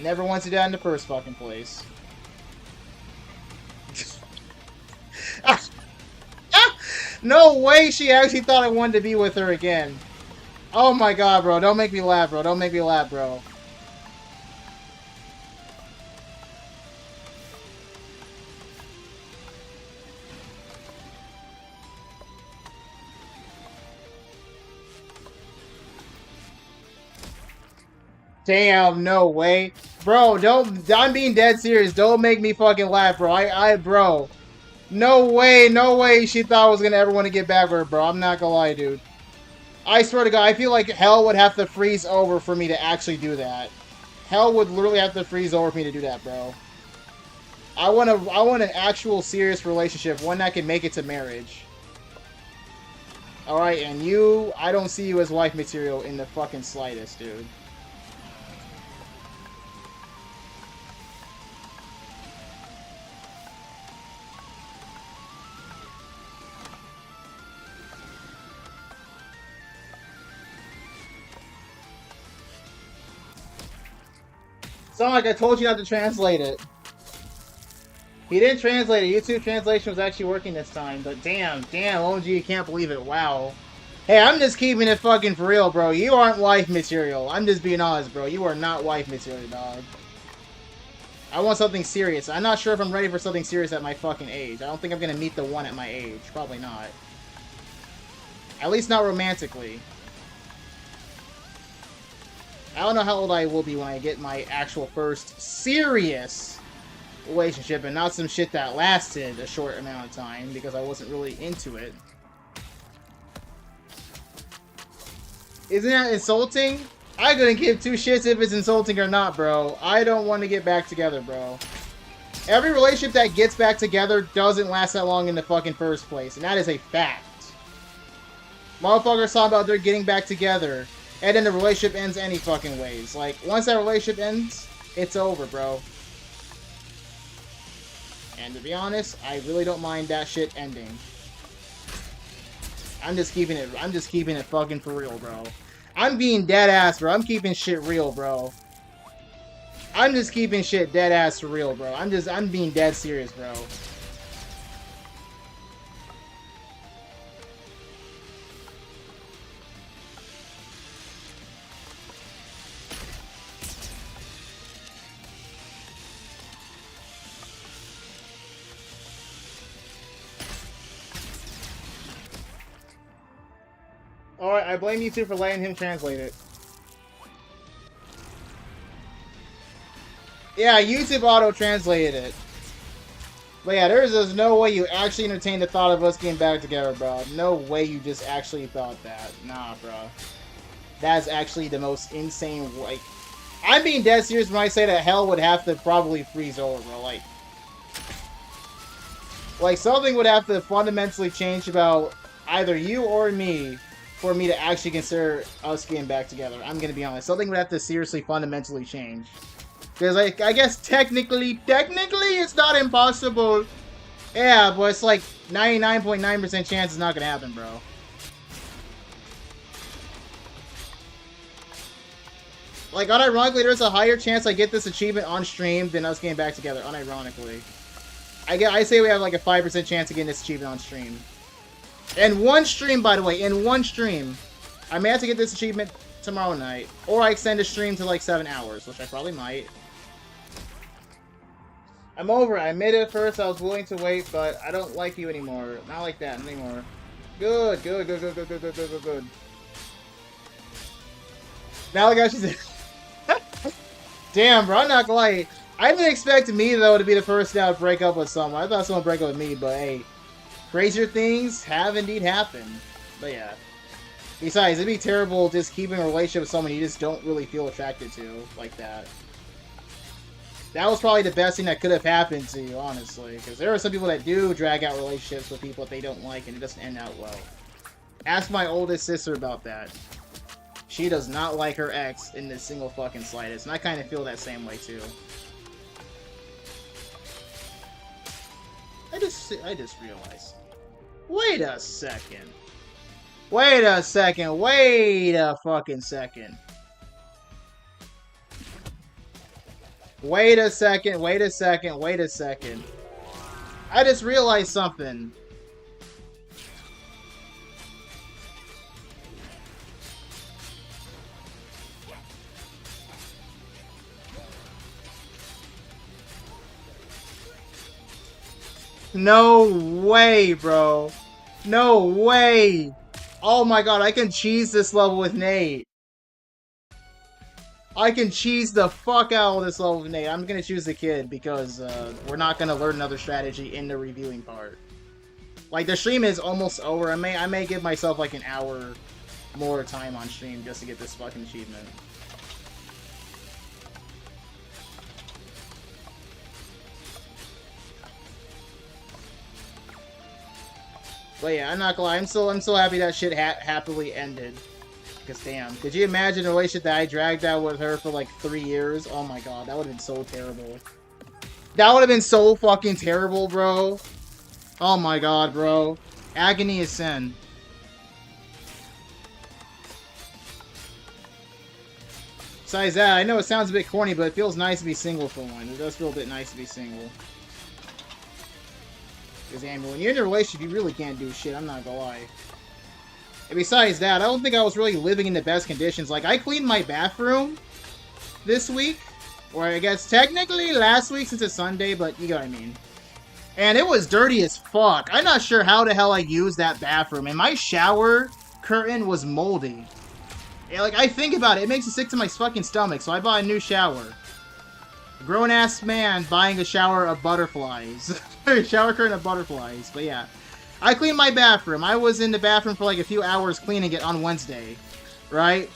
Never wanted that in the first fucking place. No way she actually thought I wanted to be with her again. Oh my god, bro. Don't make me laugh, bro. Don't make me laugh, bro. Damn, no way. Bro, don't... I'm being dead serious. Don't make me fucking laugh, bro. Bro. No way she thought I was gonna ever want to get back with her, bro. I'm not gonna lie, dude. I swear to God, I feel like hell would have to freeze over for me to actually do that. Hell would literally have to freeze over for me to do that, bro. I want an actual serious relationship, one that can make it to marriage. Alright, and you, I don't see you as wife material in the fucking slightest, dude. Sonic, I told you not to translate it. He didn't translate it. YouTube translation was actually working this time. But damn, OMG, you can't believe it. Wow. Hey, I'm just keeping it fucking for real, bro. You aren't wife material. I'm just being honest, bro. You are not wife material, dog. I want something serious. I'm not sure if I'm ready for something serious at my fucking age. I don't think I'm gonna meet the one at my age. Probably not. At least not romantically. I don't know how old I will be when I get my actual first serious relationship and not some shit that lasted a short amount of time because I wasn't really into it. Isn't that insulting? I couldn't give two shits if it's insulting or not, bro. I don't want to get back together, bro. Every relationship that gets back together doesn't last that long in the fucking first place, and that is a fact. Motherfuckers talk about they're getting back together, and then the relationship ends any fucking ways. Like, once that relationship ends, it's over, bro. And to be honest, I really don't mind that shit ending. I'm just keeping it fucking for real, bro. I'm being dead ass, bro. I'm keeping shit real, bro. I'm just keeping shit dead ass for real, bro. I'm being dead serious, bro. Alright, I blame you two for letting him translate it. Yeah, YouTube auto-translated it. But yeah, there's no way you actually entertained the thought of us getting back together, bro. No way you just actually thought that. Nah, bro. That's actually the most insane, like... I'm being dead serious when I say that hell would have to probably freeze over, bro. Like, something would have to fundamentally change about either you or me for me to actually consider us getting back together. I'm gonna be honest. Something would have to seriously fundamentally change. Because, like, I guess technically it's not impossible. Yeah, but it's like 99.9% chance it's not gonna happen, bro. Like, unironically, there's a higher chance I get this achievement on stream than us getting back together, unironically. I say we have like a 5% chance of getting this achievement on stream. In one stream, by the way, in one stream. I may have to get this achievement tomorrow night. Or I extend the stream to like 7 hours, which I probably might. I'm over it. I admit it at first I was willing to wait, but I don't like you anymore. Not like that anymore. Good. Now like she said. Damn, bro, I'm not gonna lie. I didn't expect me, though, to be the first now to break up with someone. I thought someone would break up with me, but hey. Crazier things have indeed happened. But yeah. Besides, it'd be terrible just keeping a relationship with someone you just don't really feel attracted to like that. That was probably the best thing that could have happened to you, honestly. Because there are some people that do drag out relationships with people that they don't like and it doesn't end out well. Ask my oldest sister about that. She does not like her ex in the single fucking slightest. And I kind of feel that same way, too. I just realized. Wait a second. Wait a second. Wait a fucking second. Wait a second. Wait a second. Wait a second. I just realized something. No way, bro. No way. Oh my god, I can cheese this level with Nate. I can cheese the fuck out of this level with Nate. I'm gonna choose the kid because we're not gonna learn another strategy in the reviewing part. Like, the stream is almost over. I may give myself like an hour more time on stream just to get this fucking achievement. But yeah, I'm not gonna lie, I'm so happy that shit happily ended. Because damn, could you imagine a relationship that I dragged out with her for like 3 years? Oh my god, that would have been so terrible. That would have been so fucking terrible, bro. Oh my god, bro. Agony is sin. Besides that, I know it sounds a bit corny, but it feels nice to be single for one. It does feel a bit nice to be single. Because, I mean, when you're in a relationship, you really can't do shit, I'm not gonna lie. And besides that, I don't think I was really living in the best conditions. Like, I cleaned my bathroom this week. Or I guess technically last week since it's Sunday, but you know what I mean. And it was dirty as fuck. I'm not sure how the hell I used that bathroom. And my shower curtain was moldy. Yeah, like, I think about it, it makes me sick to my fucking stomach, so I bought a new shower. A grown-ass man buying a shower of butterflies. Shower curtain of butterflies, but yeah. I cleaned my bathroom. I was in the bathroom for like a few hours cleaning it on Wednesday, right?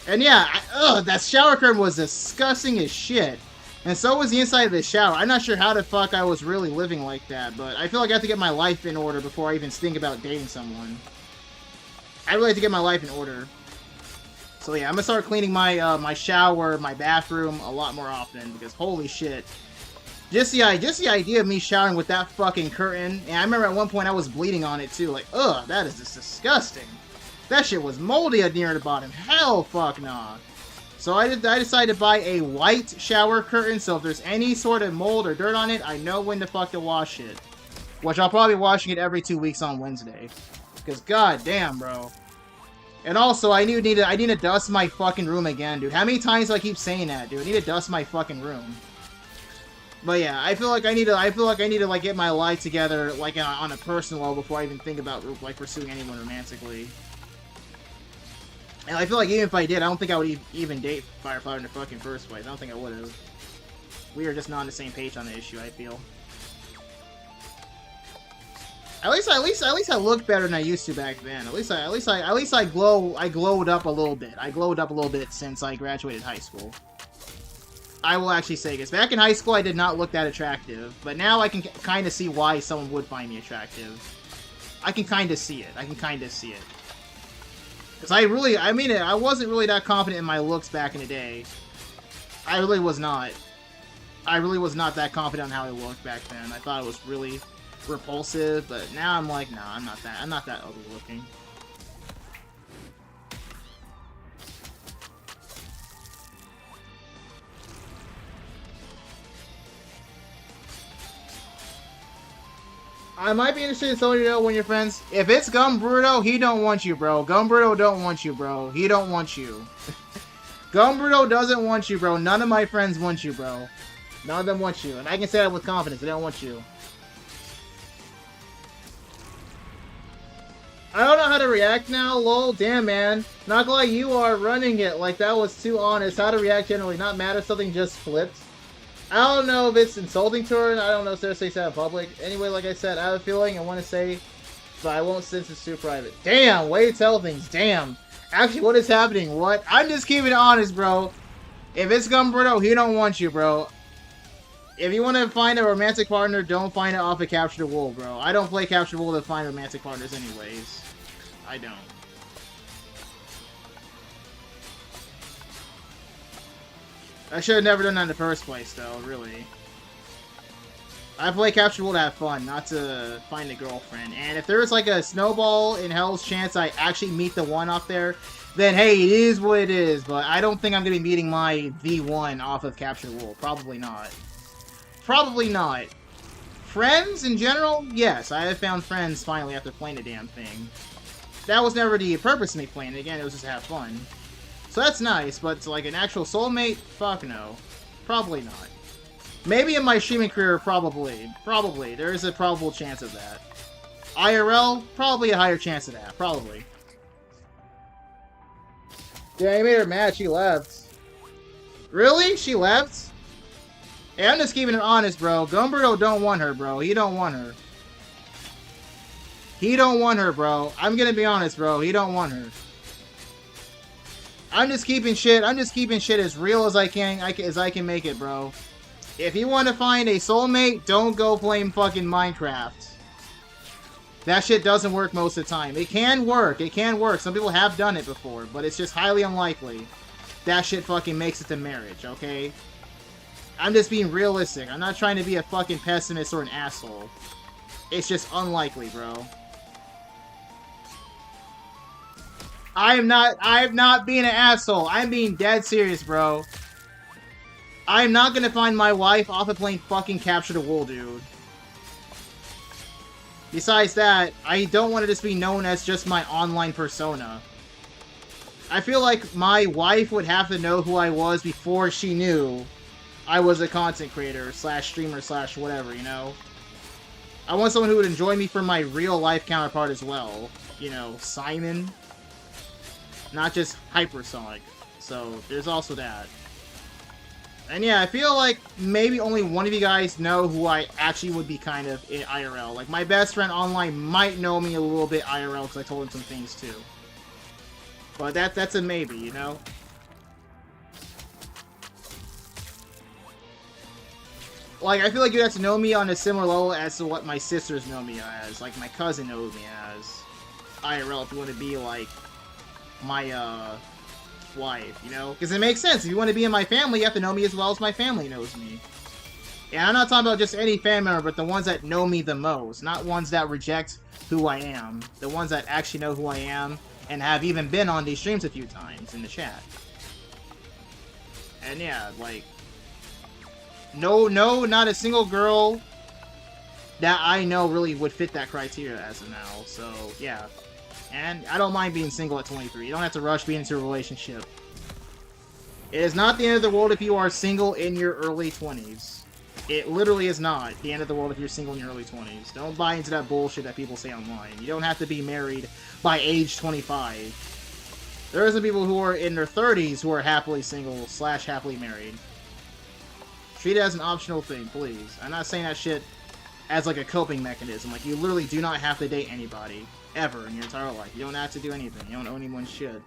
And yeah, that shower curtain was disgusting as shit. And so was the inside of the shower. I'm not sure how the fuck I was really living like that, but I feel like I have to get my life in order before I even think about dating someone. I really have to get my life in order. So yeah, I'm gonna start cleaning my my shower, my bathroom a lot more often, because holy shit. Just the idea of me showering with that fucking curtain, and I remember at one point I was bleeding on it too, like, ugh, that is just disgusting. That shit was moldy near the bottom. Hell fuck nah. So I decided to buy a white shower curtain, so if there's any sort of mold or dirt on it, I know when the fuck to wash it. Which I'll probably be washing it every 2 weeks on Wednesday. Because goddamn, bro. And also, I need to dust my fucking room again, dude. How many times do I keep saying that, dude? I need to dust my fucking room. But yeah, I feel like I need to like get my life together like on a personal level before I even think about like pursuing anyone romantically. And I feel like even if I did, I don't think I would even date Fireflower in the fucking first place. I don't think I would have. We are just not on the same page on the issue, I feel. At least I look better than I used to back then. At least I glowed up a little bit. I glowed up a little bit since I graduated high school. I will actually say this. Back in high school, I did not look that attractive, but now I can kind of see why someone would find me attractive. I can kind of see it. Because I wasn't really that confident in my looks back in the day. I really was not. I really was not that confident on how I looked back then. I thought it was really repulsive, but now I'm like, nah, I'm not that ugly looking. I might be interested in telling you know when you're friends. If it's Gumbrudo, he don't want you, bro. Gumbrudo don't want you, bro. He don't want you. Gumbrudo doesn't want you, bro. None of my friends want you, bro. None of them want you. And I can say that with confidence. They don't want you. I don't know how to react now, lol. Damn, man. Not gonna lie, you are running it. Like, that was too honest. How to react generally. Not mad if something just flipped. I don't know if it's insulting to her, and I don't know if Sarah says that in public. Anyway, like I said, I have a feeling I want to say, but I won't since it's too private. Damn, way to tell things, damn. Actually, what is happening? What? I'm just keeping it honest, bro. If it's Gumbrudo, he don't want you, bro. If you want to find a romantic partner, don't find it off of Capture the Wool, bro. I don't play Capture the Wool to find romantic partners anyways. I don't. I should have never done that in the first place, though, really. I play Capture World to have fun, not to find a girlfriend. And if there's like a snowball in hell's chance I actually meet the one off there, then hey, it is what it is. But I don't think I'm going to be meeting my V1 off of Capture World. Probably not. Probably not. Friends in general? Yes, I have found friends finally after playing the damn thing. That was never the purpose of me playing it. Again, it was just to have fun. So that's nice, but like an actual soulmate? Fuck no. Probably not. Maybe in my streaming career, probably. Probably. There is a probable chance of that. IRL? Probably a higher chance of that. Probably. Yeah, I made her mad. She left. Really? She left? Hey, I'm just keeping it honest, bro. Gumbrudo don't want her, bro. He don't want her. He don't want her, bro. I'm gonna be honest, bro. He don't want her. I'm just keeping shit as real as I can make it, bro. If you want to find a soulmate, don't go playing fucking Minecraft. That shit doesn't work most of the time. It can work. It can work. Some people have done it before, but it's just highly unlikely. That shit fucking makes it to marriage, okay? I'm just being realistic. I'm not trying to be a fucking pessimist or an asshole. It's just unlikely, bro. I'm not being an asshole. I'm being dead serious, bro. I'm not gonna find my wife off of playing fucking Capture the Wool, dude. Besides that, I don't want to just be known as just my online persona. I feel like my wife would have to know who I was before she knew I was a content creator, slash streamer, slash whatever, you know? I want someone who would enjoy me for my real life counterpart as well. You know, Simon. not just HyperSonic. So there's also that. And yeah, I feel like maybe only one of you guys know who I actually would be kind of in IRL. Like, my best friend online might know me a little bit IRL because I told him some things too. But that's a maybe, you know? Like, I feel like you have to know me on a similar level as to what my sisters know me as. Like, my cousin knows me as IRL, if you want to be, like, my, wife, you know? Because it makes sense. If you want to be in my family, you have to know me as well as my family knows me. And I'm not talking about just any fan member, but the ones that know me the most. Not ones that reject who I am. The ones that actually know who I am and have even been on these streams a few times in the chat. And yeah, like... No, not a single girl that I know really would fit that criteria as of now. So, yeah. And I don't mind being single at 23. You don't have to rush being into a relationship. It is not the end of the world if you are single in your early 20s. It literally is not the end of the world if you're single in your early 20s. Don't buy into that bullshit that people say online. You don't have to be married by age 25. There are some people who are in their 30s who are happily single / happily married. Treat it as an optional thing, please. I'm not saying that shit as like a coping mechanism. Like, you literally do not have to date anybody. Ever in your entire life. You don't have to do anything. You don't owe anyone shit.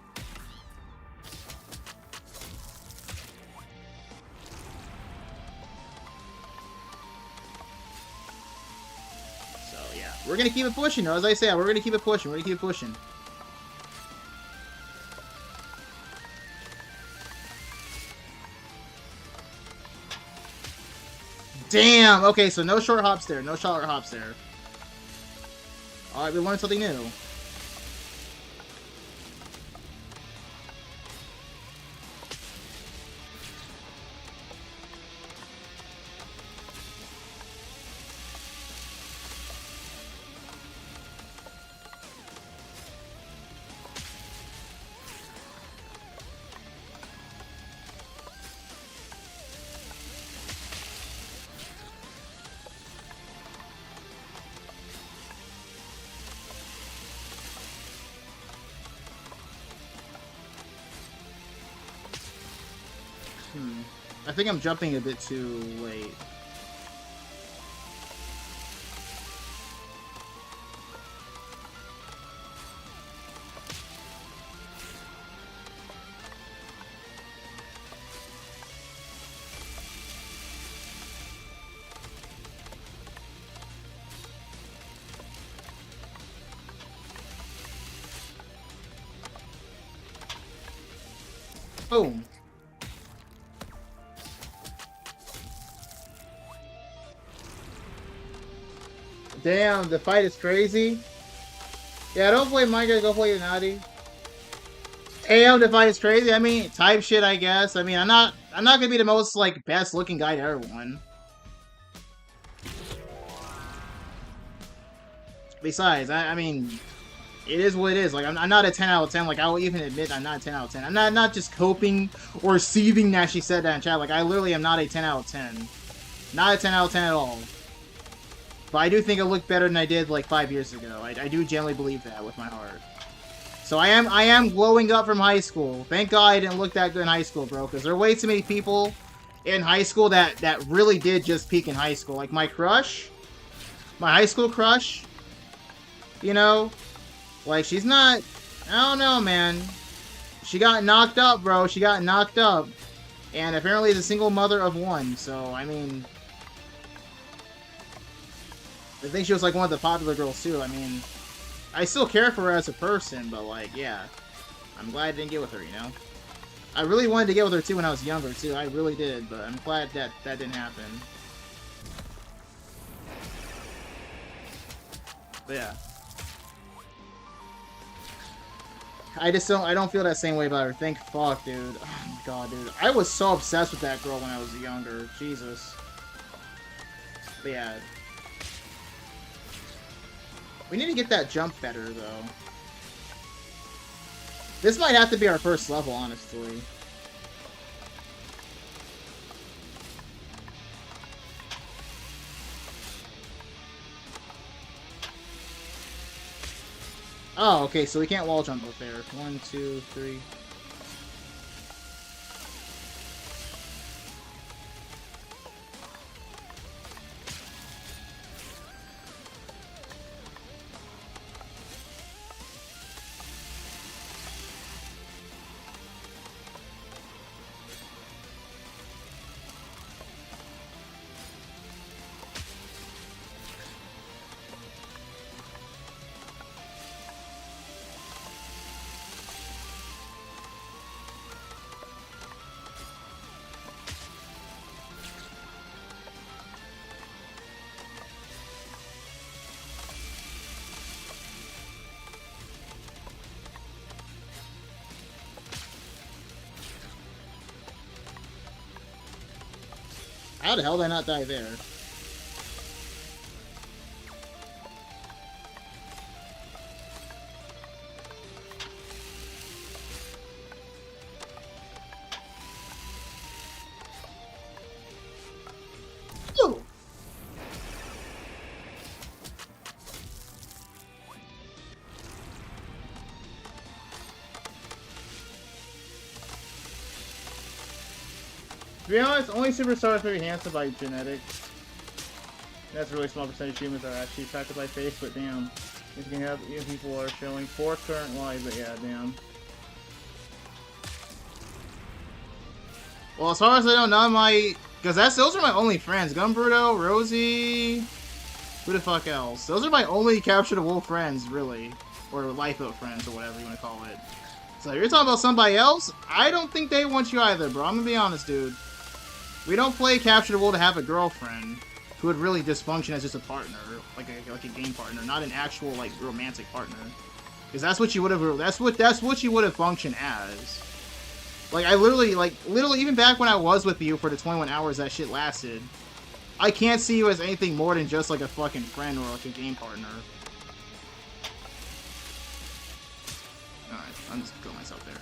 So, yeah. We're gonna keep it pushing, though. As I said, we're gonna keep it pushing. We're gonna keep it pushing. Damn! Okay, so no short hops there. No short hops there. Alright, we learned something new. I think I'm jumping a bit too late. Boom. Damn, the fight is crazy. Yeah, don't play Minecraft, go play Unati. Damn, the fight is crazy. I mean, type shit, I guess. I mean, I'm not gonna be the most, like, best looking guy to ever won. Besides, I mean, it is what it is. Like, I'm not a 10 out of 10. Like, I will even admit I'm not a 10 out of 10. I'm not just coping or seething that she said that in chat. Like, I literally am not a 10 out of 10. Not a 10 out of 10 at all. But I do think I look better than I did, like, 5 years ago. I do genuinely believe that with my heart. So I am glowing up from high school. Thank God I didn't look that good in high school, bro. Because there are way too many people in high school that really did just peak in high school. Like, my crush. My high school crush. You know? Like, she's not... I don't know, man. She got knocked up, bro. She got knocked up. And apparently is a single mother of one. So, I mean... I think she was, like, one of the popular girls, too. I mean... I still care for her as a person, but, like, yeah. I'm glad I didn't get with her, you know? I really wanted to get with her, too, when I was younger, too. I really did, but I'm glad that that didn't happen. But, yeah. I don't feel that same way about her. Thank fuck, dude. Oh my god, dude. I was so obsessed with that girl when I was younger. Jesus. But, yeah. We need to get that jump better, though. This might have to be our first level, honestly. Oh, okay, so we can't wall jump up there. 1, 2, 3. How the hell did I not die there? Ooh. To be honest, only superstars may be enhanced by genetics. That's a really small percentage of humans are actually attracted by face, but damn. You can have even people are showing 4 current lives, but yeah, damn. Well, as far as I know, none of my... Because those are my only friends. Gumbrudo, Rosie... Who the fuck else? Those are my only Capture the Wolf friends, really. Or lifeboat friends, or whatever you want to call it. So if you're talking about somebody else, I don't think they want you either, bro. I'm gonna be honest, dude. We don't play Capture the World to have a girlfriend who would really just function as just a partner, like a game partner, not an actual like romantic partner. Because that's what you would have. That's what you would have functioned as. Like I literally, even back when I was with you for the 21 hours that shit lasted, I can't see you as anything more than just like a fucking friend or like a game partner. All right, I'm just killing myself there.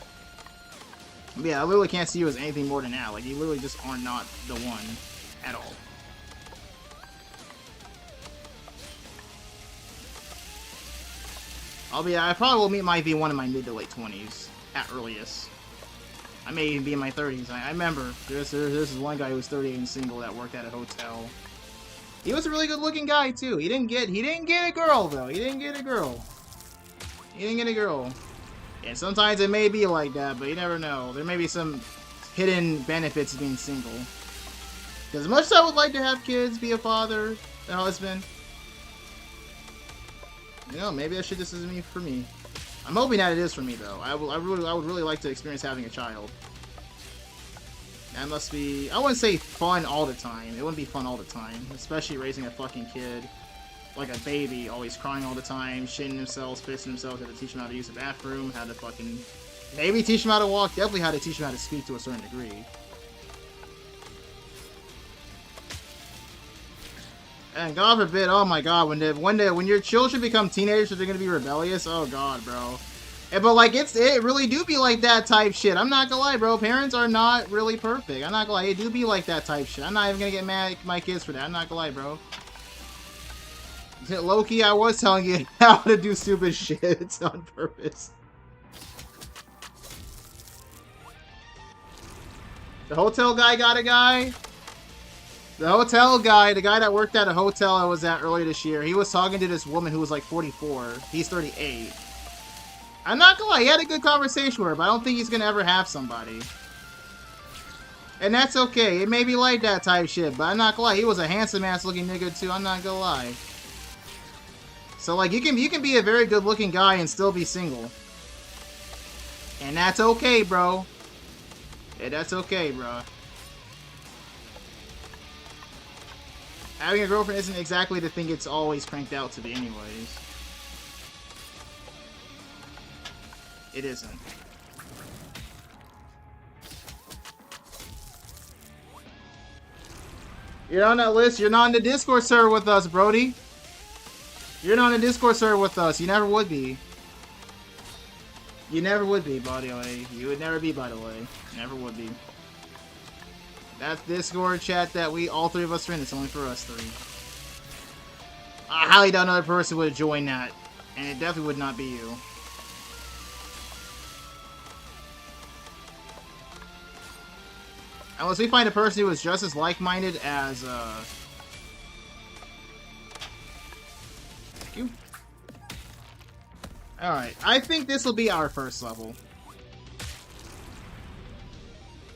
But yeah, I literally can't see you as anything more than that. Like, you literally just are not the one at all. I probably will meet my V1 in my mid to late 20s, at earliest. I may even be in my 30s. I remember, this is one guy who was 38 and single that worked at a hotel. He was a really good looking guy, too. He didn't get a girl, though. He didn't get a girl. And sometimes it may be like that, but you never know. There may be some hidden benefits of being single. Because as much as I would like to have kids, be a father, a husband, you know, maybe that shit just isn't for me. I'm hoping that it is for me, though. I would really like to experience having a child. That must be, I wouldn't say fun all the time. It wouldn't be fun all the time, especially raising a fucking kid. Like a baby, always crying all the time, shitting themselves, pissing themselves, had to teach them how to use the bathroom, how to fucking... Maybe teach them how to walk, definitely how to teach them how to speak to a certain degree. And God forbid, oh my god, when your children become teenagers, they're gonna be rebellious, oh god, bro. But like, it really do be like that type shit. I'm not gonna lie, bro, parents are not really perfect. I'm not gonna lie, it do be like that type shit. I'm not even gonna get mad at my kids for that, I'm not gonna lie, bro. Loki, I was telling you how to do stupid shit on purpose. The hotel guy got a guy? The hotel guy, the guy that worked at a hotel I was at earlier this year, he was talking to this woman who was like 44. He's 38. I'm not gonna lie, he had a good conversation with her, but I don't think he's gonna ever have somebody. And that's okay. It may be like that type shit, but I'm not gonna lie, he was a handsome ass looking nigga too, I'm not gonna lie. So like you can be a very good looking guy and still be single. And that's okay, bro. Yeah, that's okay, bro. Having a girlfriend isn't exactly the thing it's always cranked out to be anyways. It isn't. You're on that list, you're not in the Discord server with us, Brody. You're not in the Discord server with us. You never would be. You never would be, by the way. You would never be, by the way. Never would be. That Discord chat that all three of us are in, it's only for us three. I highly doubt another person would have joined that. And it definitely would not be you. Unless we find a person who is just as like-minded as, you. Alright, I think this will be our first level.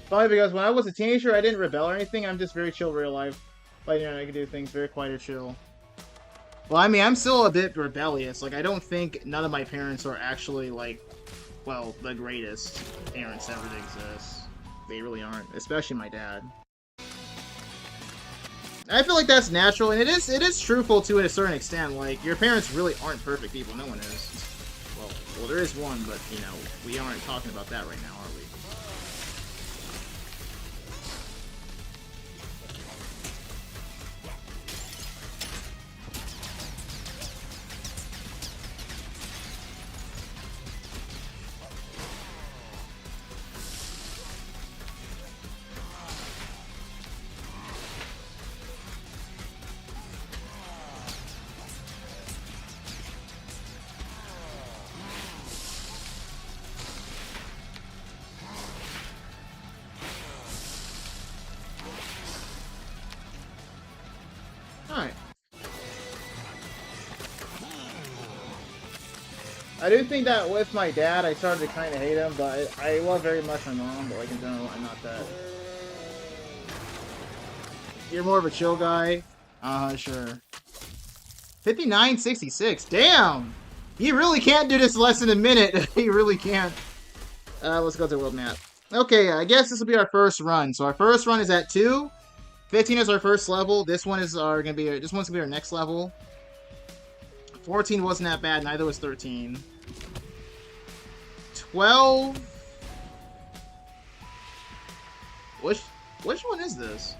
Probably because when I was a teenager, I didn't rebel or anything. I'm just very chill real life. Like, you know, I can do things very quiet or chill. Well, I mean, I'm still a bit rebellious. Like, I don't think none of my parents are actually, like, well, the greatest parents ever to exist. They really aren't. Especially my dad. I feel like that's natural, and it is truthful to a certain extent. Like, your parents really aren't perfect people. No one is. Well, there is one, but, you know, we aren't talking about that right now, are we? Alright. I do think that with my dad, I started to kind of hate him, but I love very much my mom, but like in general, I'm not that. You're more of a chill guy? Sure. 59.66. Damn! You really can't do this in less than a minute. You really can't. Let's go to the world map. Okay, I guess this will be our first run. So our first run is at 2. 15 is our first level. This one is this one's gonna be our next level. 14 wasn't that bad, neither was 13. 12. Which one is this?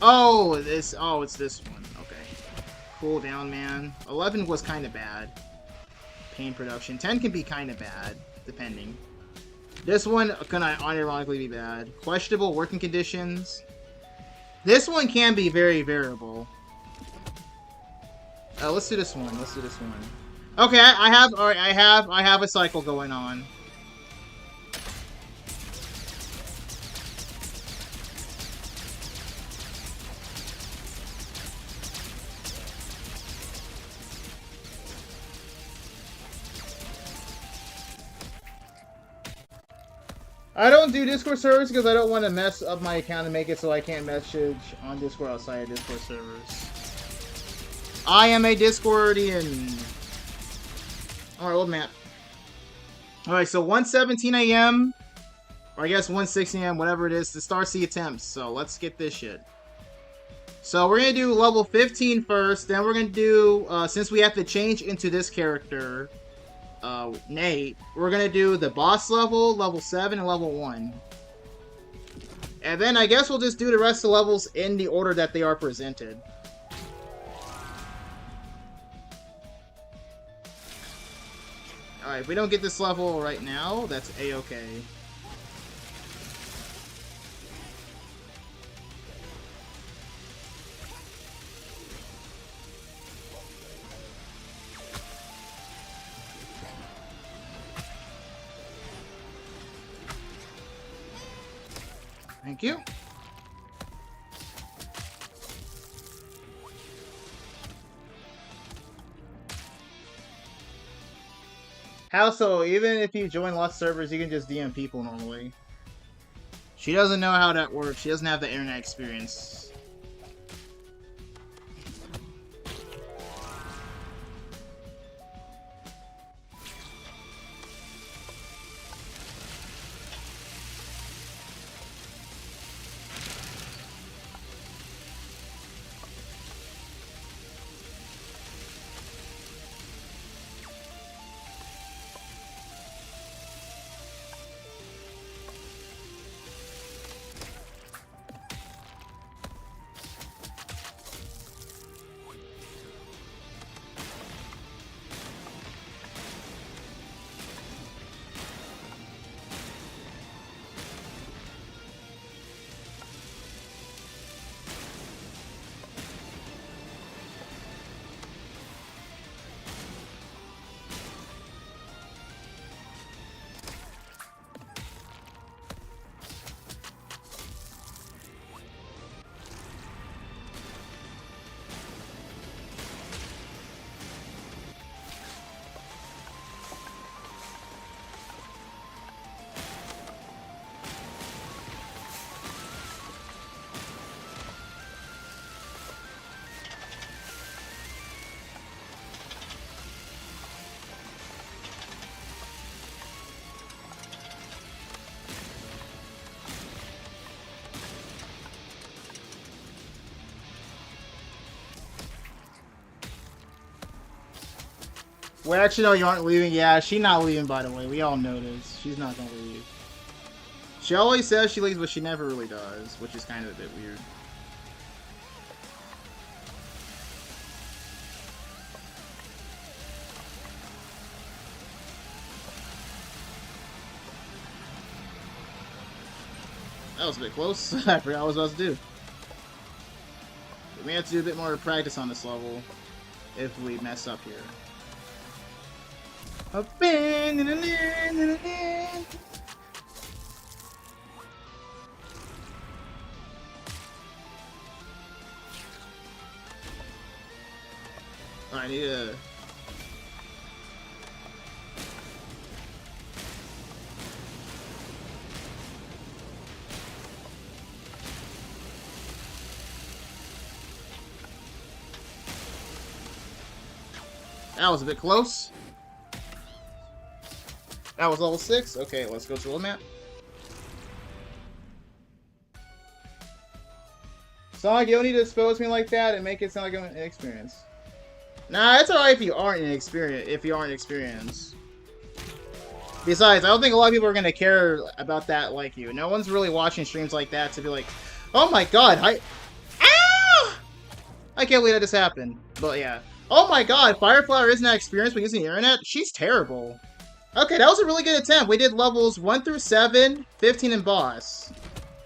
Oh, it's this one. Okay. Cool down, man. 11 was kind of bad. Pain production. 10 can be kind of bad, depending. This one can unironically be bad. Questionable working conditions. This one can be very variable. Let's do this one. Let's do this one. Okay, I have a cycle going on. I don't do Discord servers because I don't want to mess up my account and make it so I can't message on Discord outside of Discord servers. I am a Discordian. Alright, old map. Alright, so 1:17 a.m. Or I guess 1:16 a.m., whatever it is, to start the attempts. So let's get this shit. So we're going to do level 15 first. Then we're going to do, since we have to change into this character, Nate, we're going to do the boss level, level 7, and level 1. And then I guess we'll just do the rest of the levels in the order that they are presented. Alright, if we don't get this level right now, that's A-okay. Thank you. How so? Even if you join lost servers, you can just DM people normally. She doesn't know how that works. She doesn't have the internet experience. Well, actually, no, you aren't leaving. Yeah, she's not leaving, by the way. We all know this. She's not gonna leave. She always says she leaves, but she never really does, which is kind of a bit weird. That was a bit close. I forgot what I was about to do. We may have to do a bit more practice on this level if we mess up here. I need to... That was a bit close. That was level 6. Okay, let's go to the map. Sonic, you don't need to expose me like that and make it sound like I'm inexperienced. Nah, it's alright if you aren't inexperienced. Besides, I don't think a lot of people are gonna care about that like you. No one's really watching streams like that to be like, oh my god, I can't believe that just happened. But yeah. Oh my god, Fireflower isn't that experienced when using the internet? She's terrible. Okay, that was a really good attempt. We did levels 1 through 7, 15 and boss.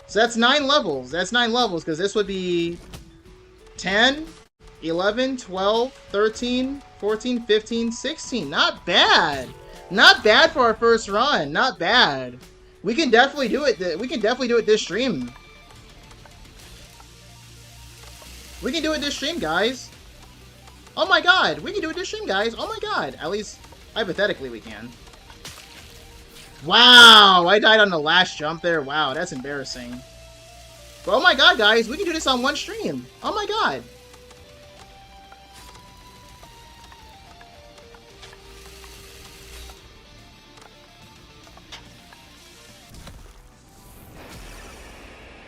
So that's 9 levels. That's 9 levels, because this would be 10, 11, 12, 13, 14, 15, 16. Not bad. Not bad for our first run. Not bad. We can definitely do it. We can definitely do it this stream. We can do it this stream, guys. Oh my god, we can do it this stream, guys. Oh my god. At least, hypothetically, we can. Wow, I died on the last jump there. Wow, that's embarrassing. But oh my god, guys, we can do this on one stream. Oh my god.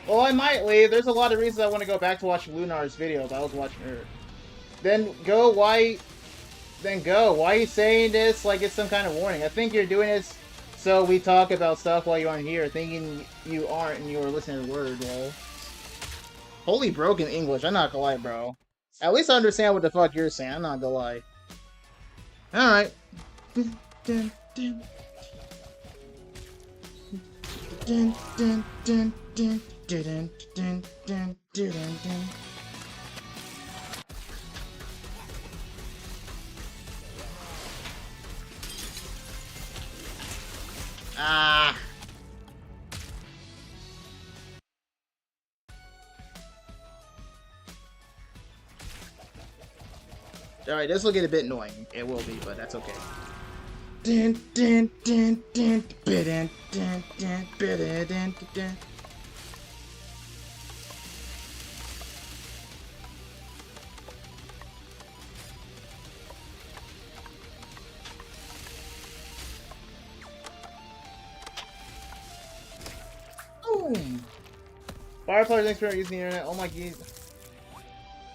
Well, I might leave. There's a lot of reasons I want to go back to watching Lunar's videos. I was watching her. Then go, why? Then go. Why are you saying this like it's some kind of warning? I think you're doing this so we talk about stuff while you aren't here, thinking you aren't and you were listening to the word, bro. Holy broken English. I'm not gonna lie, bro. At least I understand what the fuck you're saying. I'm not gonna lie. Alright. Ah. Alright, this will get a bit annoying. It will be, but that's okay. Firefly's expert using the internet. Oh my god.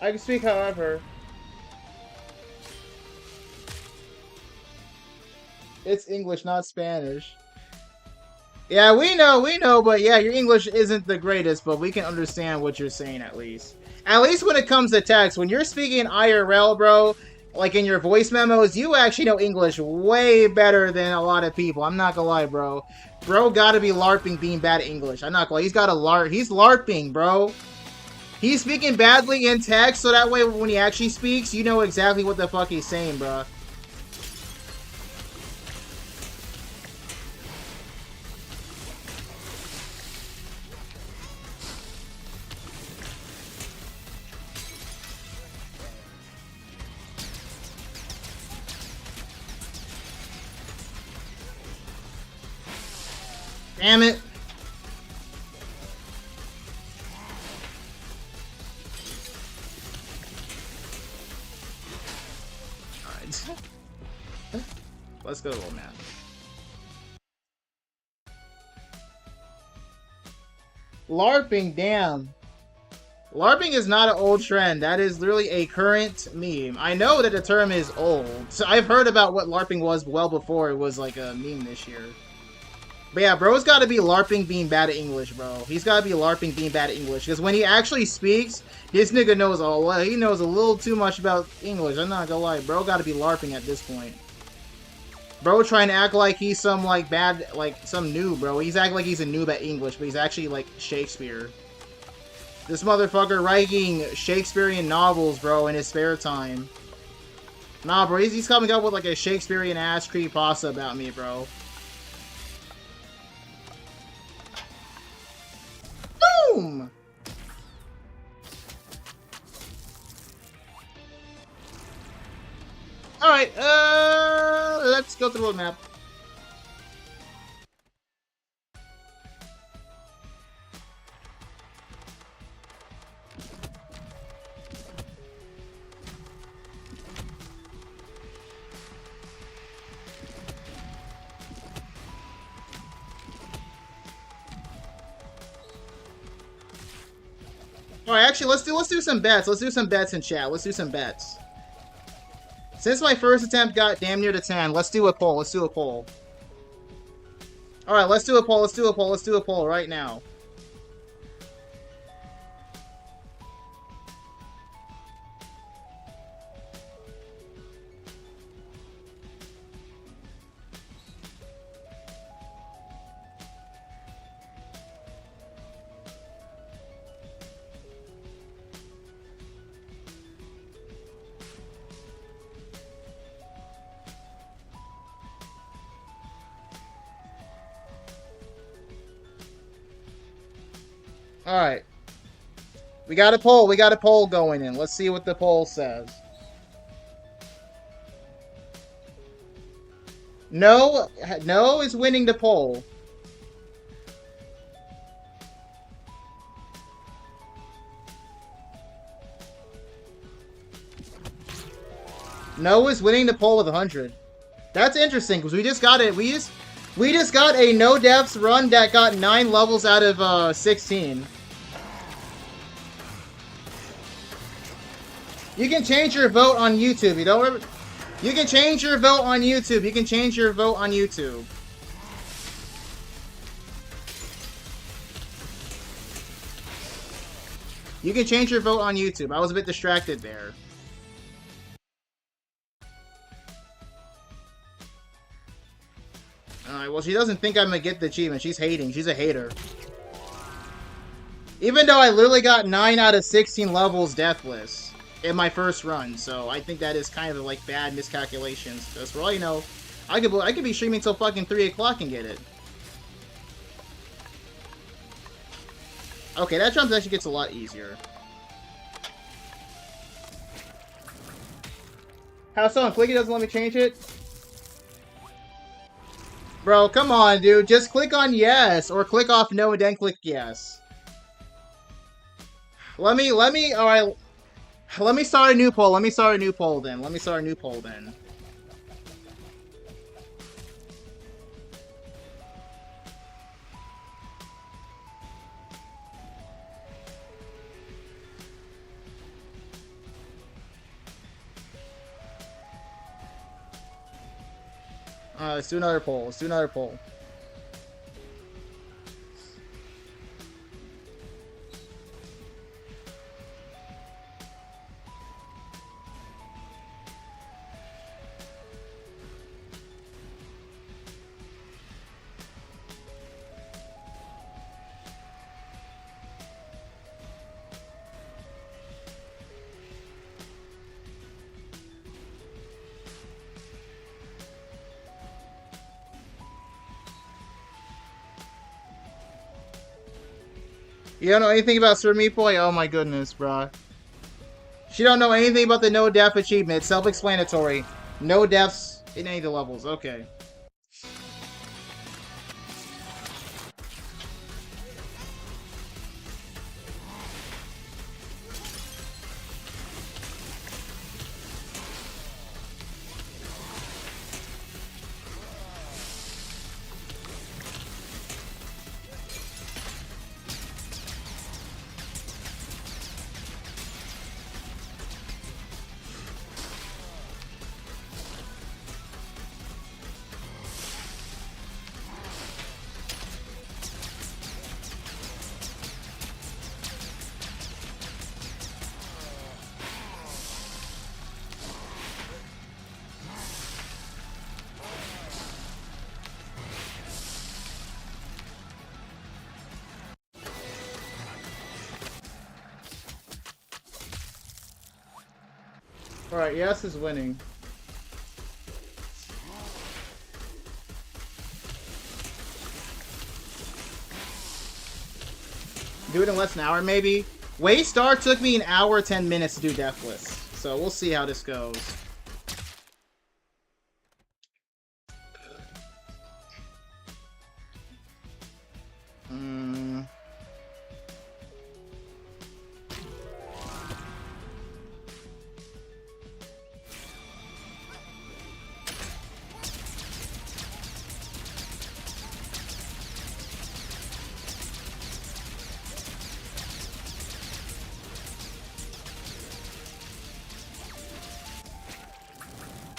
I can speak, however. It's English, not Spanish. Yeah, we know, but yeah, your English isn't the greatest, but we can understand what you're saying at least. At least when it comes to text. When you're speaking IRL, bro, like in your voice memos, you actually know English way better than a lot of people. I'm not gonna lie, bro. Bro gotta be LARPing being bad at English. I'm not gonna lie. He's gotta LARP. He's LARPing, bro. He's speaking badly in text, so that way when he actually speaks, you know exactly what the fuck he's saying, bro. Damn it. Alright. Let's go to the map. LARPing, damn. LARPing is not an old trend. That is literally a current meme. I know that the term is old. So I've heard about what LARPing was well before it was like a meme this year. But yeah, bro's gotta be LARPing being bad at English, bro. He's gotta be LARPing being bad at English. Because when he actually speaks, this nigga knows a lot. He knows a little too much about English. I'm not gonna lie. Bro gotta be LARPing at this point. Bro trying to act like he's some, like, bad, like, some noob, bro. He's acting like he's a noob at English, but he's actually, like, Shakespeare. This motherfucker writing Shakespearean novels, bro, in his spare time. Nah, bro, he's coming up with, like, a Shakespearean-ass creepypasta about me, bro. Boom! Alright, let's go through the map. Alright, actually, let's do some bets. Let's do some bets in chat. Let's do some bets. Since my first attempt got damn near to 10, let's do a poll. Let's do a poll. Alright, let's do a poll. Let's do a poll. Let's do a poll right now. Alright. We got a poll. We got a poll going in. Let's see what the poll says. No is winning the poll. No is winning the poll with 100. That's interesting because we just got it. We just got a no deaths run that got 9 levels out of 16. You can change your vote on YouTube. You don't remember? You can change your vote on YouTube. You can change your vote on YouTube. You can change your vote on YouTube. I was a bit distracted there. Alright, well, she doesn't think I'm gonna get the achievement. She's hating. She's a hater. Even though I literally got 9 out of 16 levels deathless in my first run, so I think that is kind of like bad miscalculations. Because for all you know, I could be streaming till fucking 3 o'clock and get it. Okay, that jump actually gets a lot easier. How so? Clicky doesn't let me change it? Bro, come on, dude. Just click on yes, or click off no and then click yes. Alright. Let me start a new poll. Let me start a new poll then. Let's do another poll. You don't know anything about Sir Meatboy? Oh my goodness, bruh. She don't know anything about the no death achievement. Self-explanatory. No deaths in any of the levels. Okay. Alright, yes is winning. Do it in less than an hour, maybe? Wastes Dark took me an hour, 10 minutes to do Deathless. So we'll see how this goes.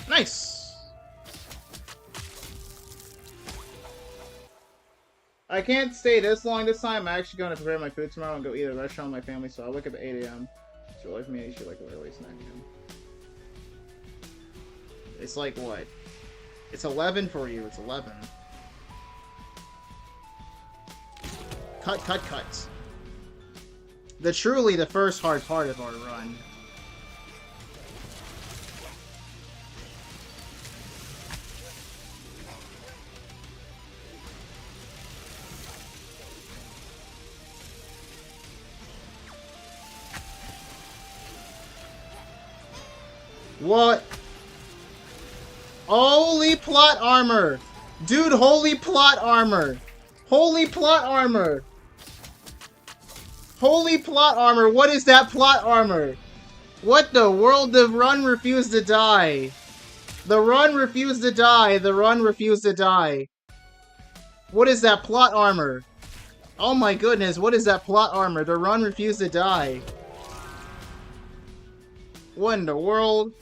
Nice! I can't stay this long this time. I'm actually going to prepare my food tomorrow and go eat at a restaurant with my family, so I'll wake up at 8 a.m. So like me, you should like a early snack. It's like what? It's 11 for you. It's 11. Cut, cut, cut. Truly the first hard part of our run. What? Holy plot armor! Dude, holy plot armor! Holy plot armor! Holy plot armor! What is that plot armor? What the world? The run refused to die. The run refused to die. The run refused to die. What is that plot armor? Oh my goodness, what is that plot armor? The run refused to die. What in the world?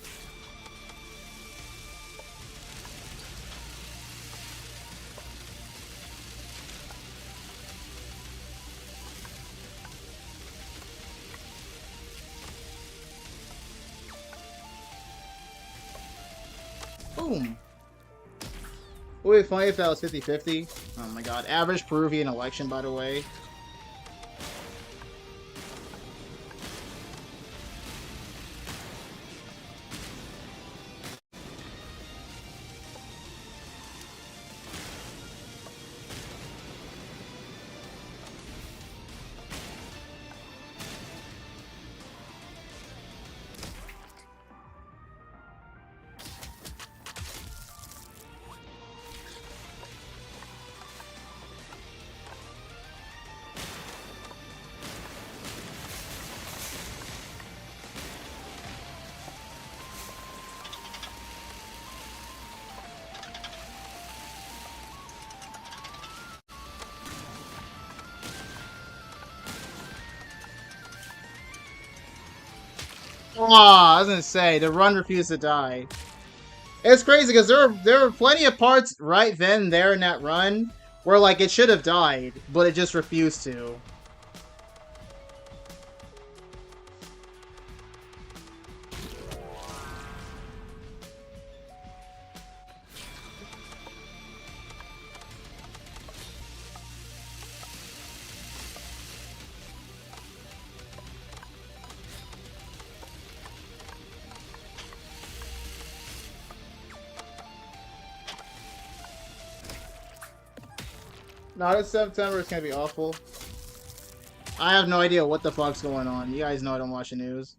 Boom. Would it be funny if that was 50-50? Oh my god. Average Peruvian election, by the way. Oh, I was gonna say, the run refused to die. It's crazy because there were plenty of parts right then and there in that run where like it should have died, but it just refused to. No, this September is gonna be awful. I have no idea what the fuck's going on. You guys know I don't watch the news.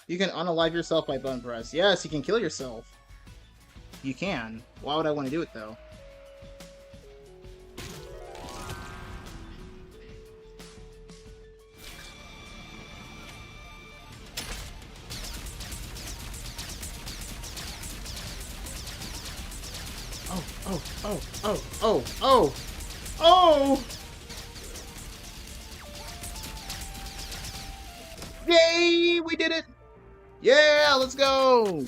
You can unalive yourself by button press. Yes, you can kill yourself. You can. Why would I want to do it, though? Oh! Yay! We did it! Yeah, let's go!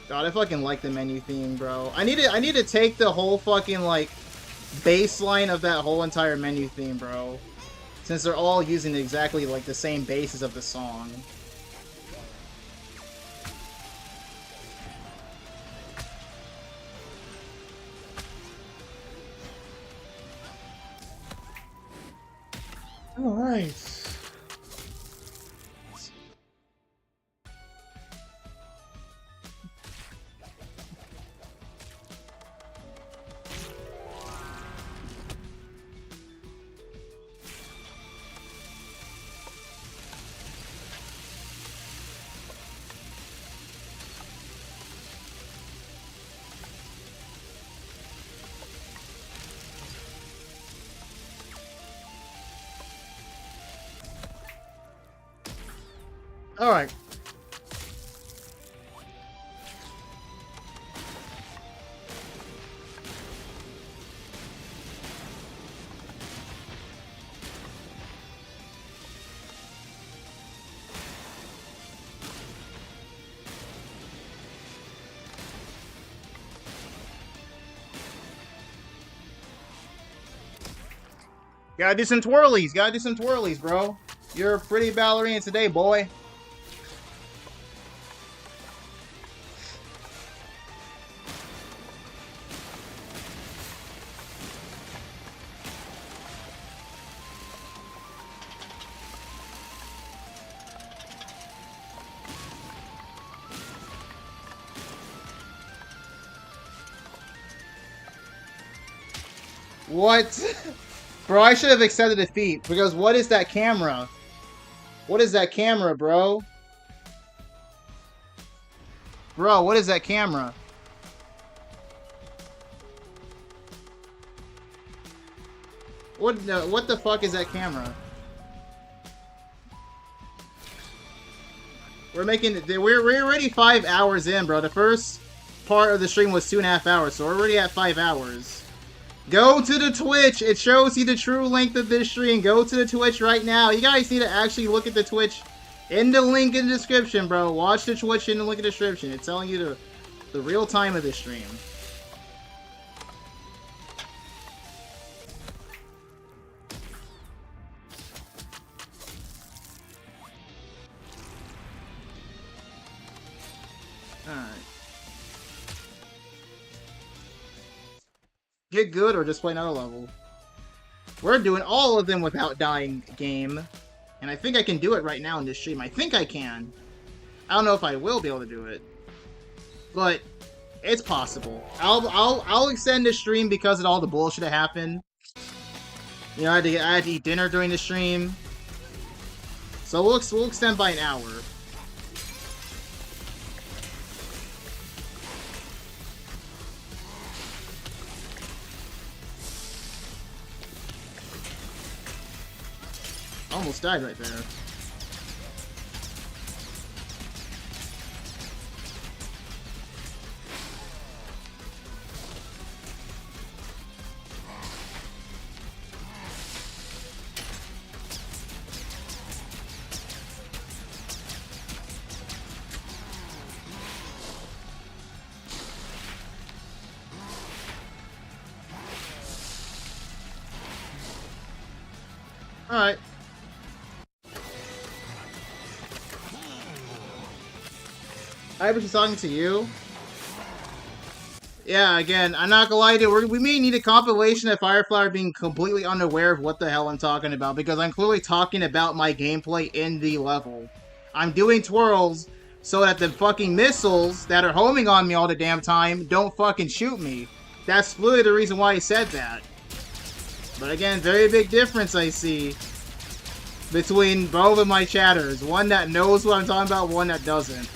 God, I fucking like the menu theme, bro. I need to take the whole fucking, like, baseline of that whole entire menu theme, bro. Since they're all using exactly, like, the same basis of the song. Alright. Alright. Gotta do some twirlies. Gotta do some twirlies, bro. You're a pretty ballerina today, boy. What? Bro, I should have accepted defeat, because what is that camera? What is that camera, bro? Bro, what is that camera? What the fuck is that camera? We're already 5 hours in, bro. The first part of the stream was 2.5 hours, so we're already at 5 hours. Go to the Twitch. It shows you the true length of this stream. Go to the Twitch right now. You guys need to actually look at the Twitch in the link in the description, bro. Watch the Twitch in the link in the description. It's telling you the real time of this stream. Alright. Get good or just play another level. We're doing all of them without dying game. And I think I can do it right now in this stream. I think I can. I don't know if I will be able to do it. But it's possible. I'll extend the stream because of all the bullshit that happened. You know, I had to eat dinner during the stream. So we'll extend by an hour. Almost died right there. Alright. I was just talking to you. Yeah, again, I'm not gonna lie to you, we may need a compilation of Fireflower being completely unaware of what the hell I'm talking about, because I'm clearly talking about my gameplay in the level. I'm doing twirls so that the fucking missiles that are homing on me all the damn time don't fucking shoot me. That's literally the reason why I said that. But again, very big difference I see between both of my chatters. One that knows what I'm talking about, one that doesn't.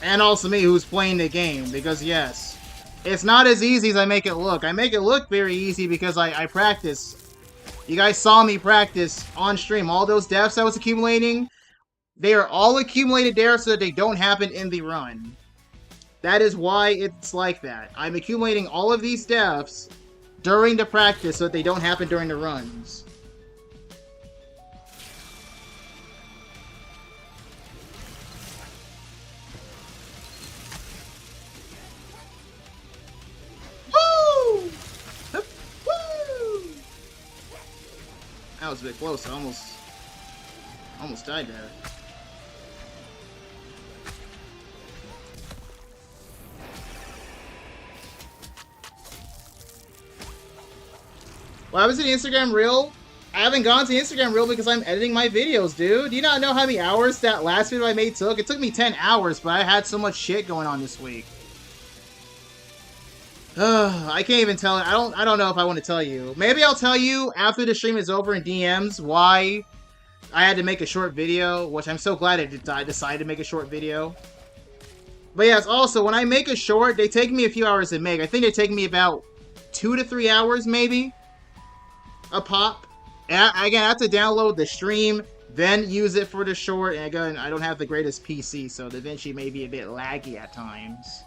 And also me, who's playing the game, because yes, it's not as easy as I make it look. I make it look very easy because I practice. You guys saw me practice on stream. All those deaths I was accumulating, they are all accumulated there so that they don't happen in the run. That is why it's like that. I'm accumulating all of these deaths during the practice so that they don't happen during the runs. Woo! Woo! That was a bit close. I almost died there. Well, I was in Instagram Reel. I haven't gone to Instagram Reel because I'm editing my videos, dude. Do you not know how many hours that last video I made took? It took me 10 hours, but I had so much shit going on this week. I can't even tell. I don't know if I want to tell you. Maybe I'll tell you after the stream is over in DMs why I had to make a short video, which I'm so glad I decided to make a short video. But yes, also, when I make a short, they take me a few hours to make. I think they take me about 2 to 3 hours, maybe, a pop. And again, I have to download the stream, then use it for the short. And again, I don't have the greatest PC, so the DaVinci may be a bit laggy at times.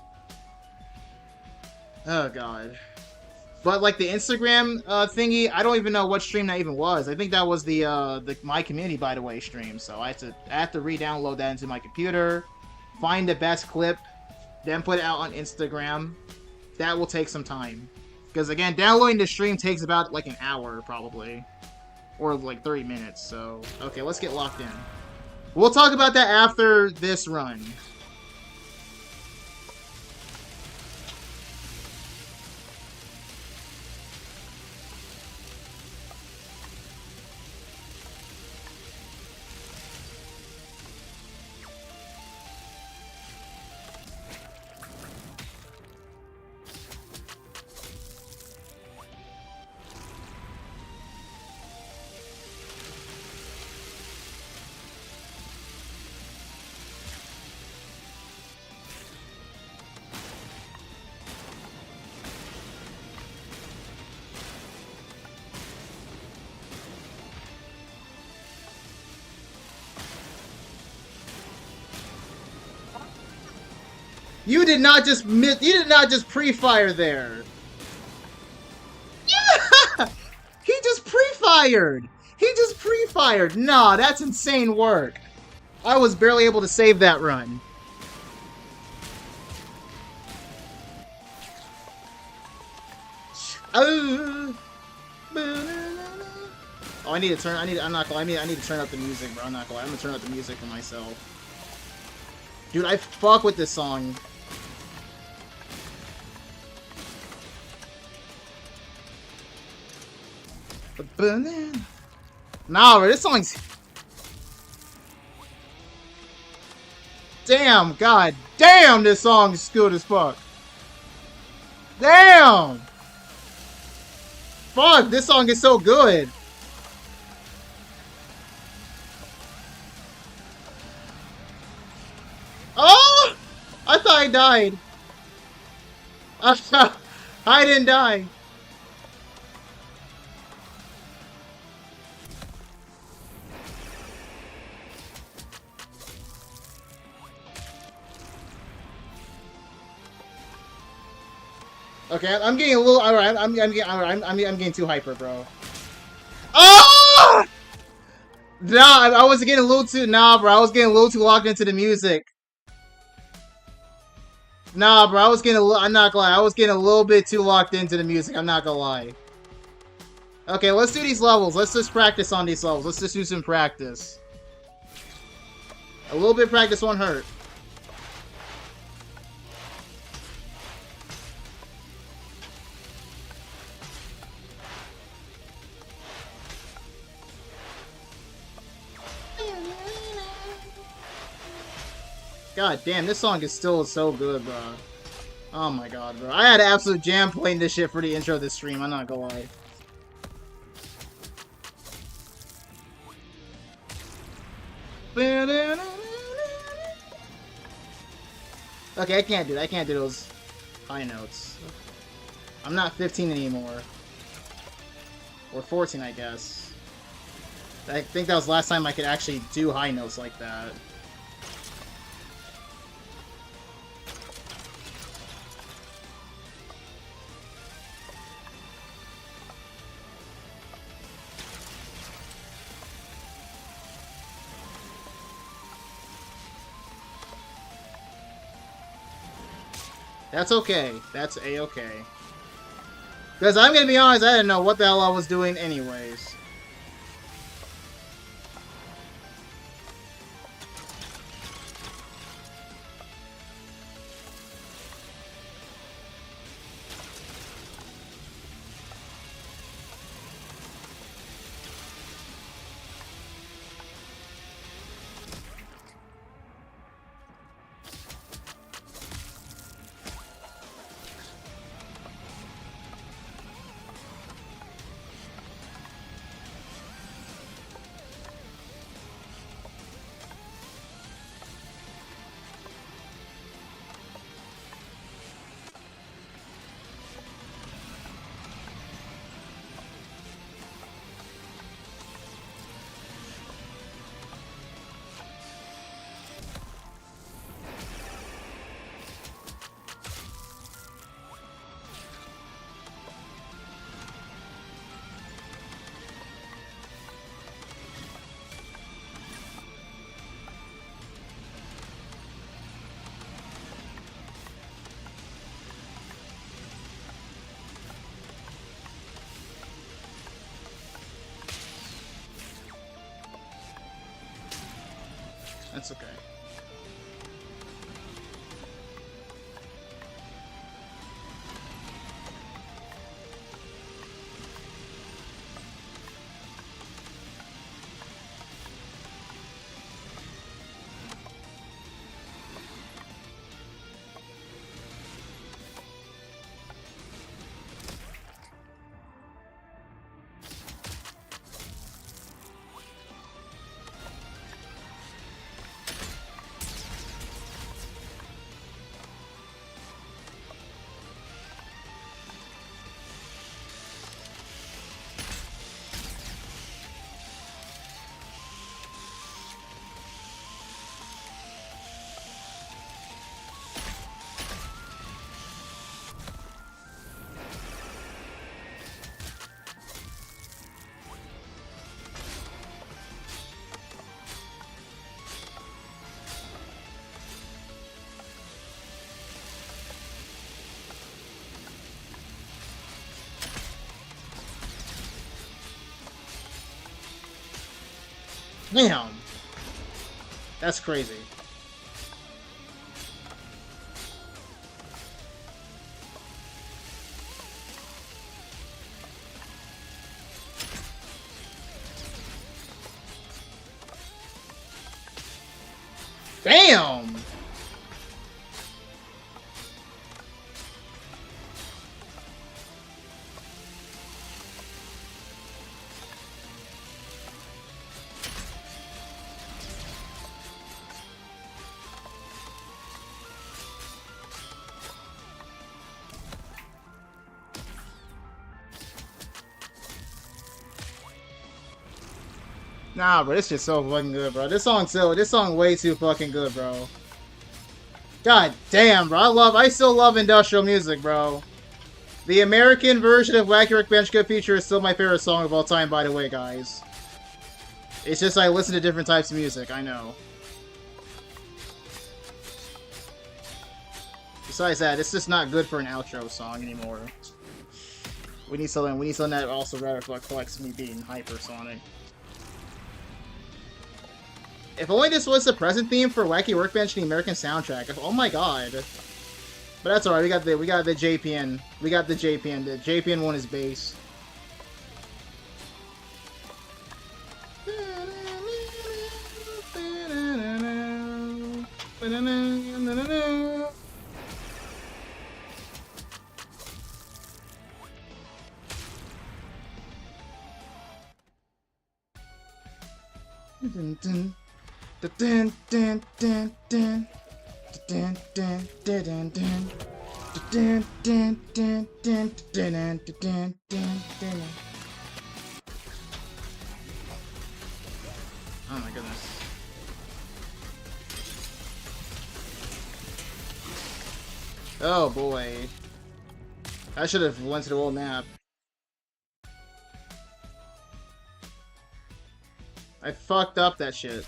Oh, God. But, like, the Instagram thingy, I don't even know what stream that even was. I think that was the My Community, by the way, stream. So I have to re-download that into my computer, find the best clip, then put it out on Instagram. That will take some time. Because, again, downloading the stream takes about, like, an hour, probably. Or, like, 30 minutes, so... Okay, let's get locked in. We'll talk about that after this run. You did not just pre-fire there. Yeah! He just pre-fired! He just pre-fired! Nah, that's insane work. I was barely able to save that run. Oh, I need to turn. I'm not gonna lie. I need to turn up the music, bro. I'm not gonna lie. I'm gonna turn up the music for myself. Dude, I fuck with this song. Nah, bro, this song's... Damn, god damn, this song is good as fuck. Damn! Fuck, this song is so good. Oh! I thought I died. I didn't die. Okay, I'm getting a little. Alright, I'm getting too hyper, bro. Oh! Nah, I was getting a little too. Nah, bro, I was getting a little too locked into the music. Nah, bro, I was getting a little. I'm not gonna lie, I was getting a little bit too locked into the music. I'm not gonna lie. Okay, let's do these levels. Let's just practice on these levels. Let's just do some practice. A little bit of practice won't hurt. God damn, this song is still so good, bro. Oh my god, bro. I had absolute jam playing this shit for the intro of this stream, I'm not gonna lie. Okay, I can't do that. I can't do those high notes. I'm not 15 anymore. Or 14, I guess. I think that was the last time I could actually do high notes like that. That's okay. That's a-okay. Because I'm gonna be honest, I didn't know what the hell I was doing anyways. That's okay. Damn! That's crazy. Damn! Nah, bro, this shit's so fucking good, bro. This song way too fucking good, bro. God damn, bro. I still love industrial music, bro. The American version of Wacky Rick Bench Good Feature is still my favorite song of all time, by the way, guys. It's just I listen to different types of music, I know. Besides that, it's just not good for an outro song anymore. We need something that also reflects me being hypersonic. If only this was the present theme for Wacky Workbench and the American soundtrack. Oh my god. But that's alright, we got the JPN. We got the JPN. The JPN one is bass. Oh my goodness. Oh boy. I should have went to the old map. I fucked up that shit.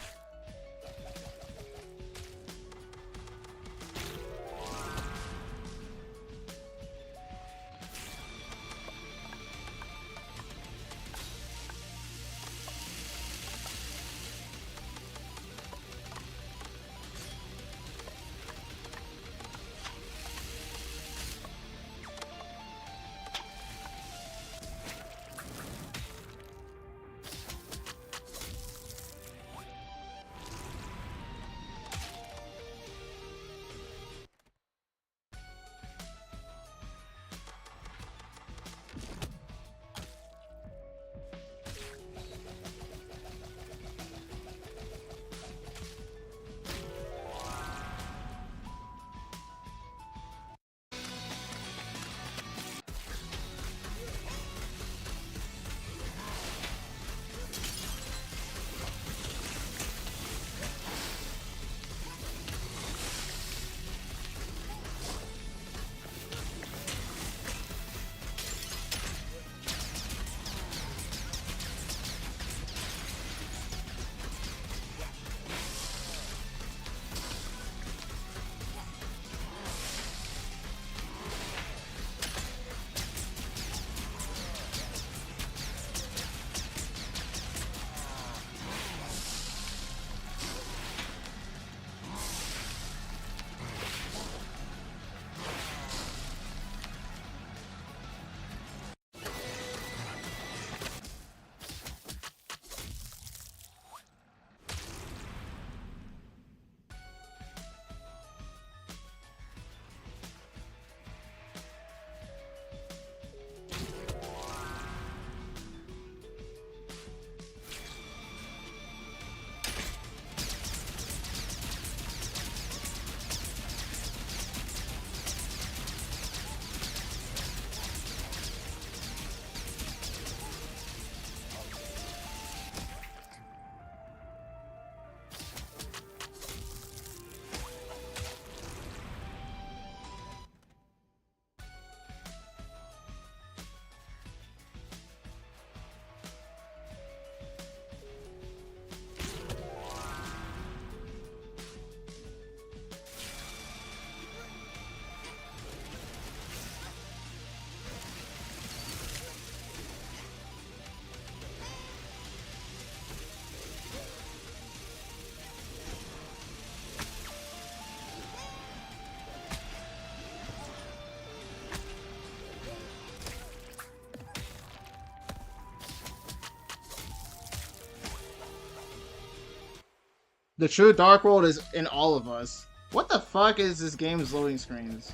The true Dark World is in all of us. What the fuck is this game's loading screens?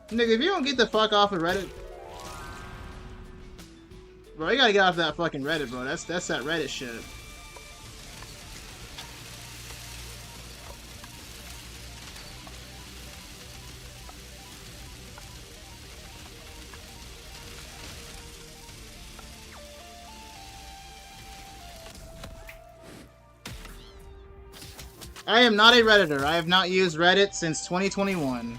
Nigga, if you don't get the fuck off of Reddit... Bro, you gotta get off that fucking Reddit, bro. That's that Reddit shit. I am not a Redditor. I have not used Reddit since 2021.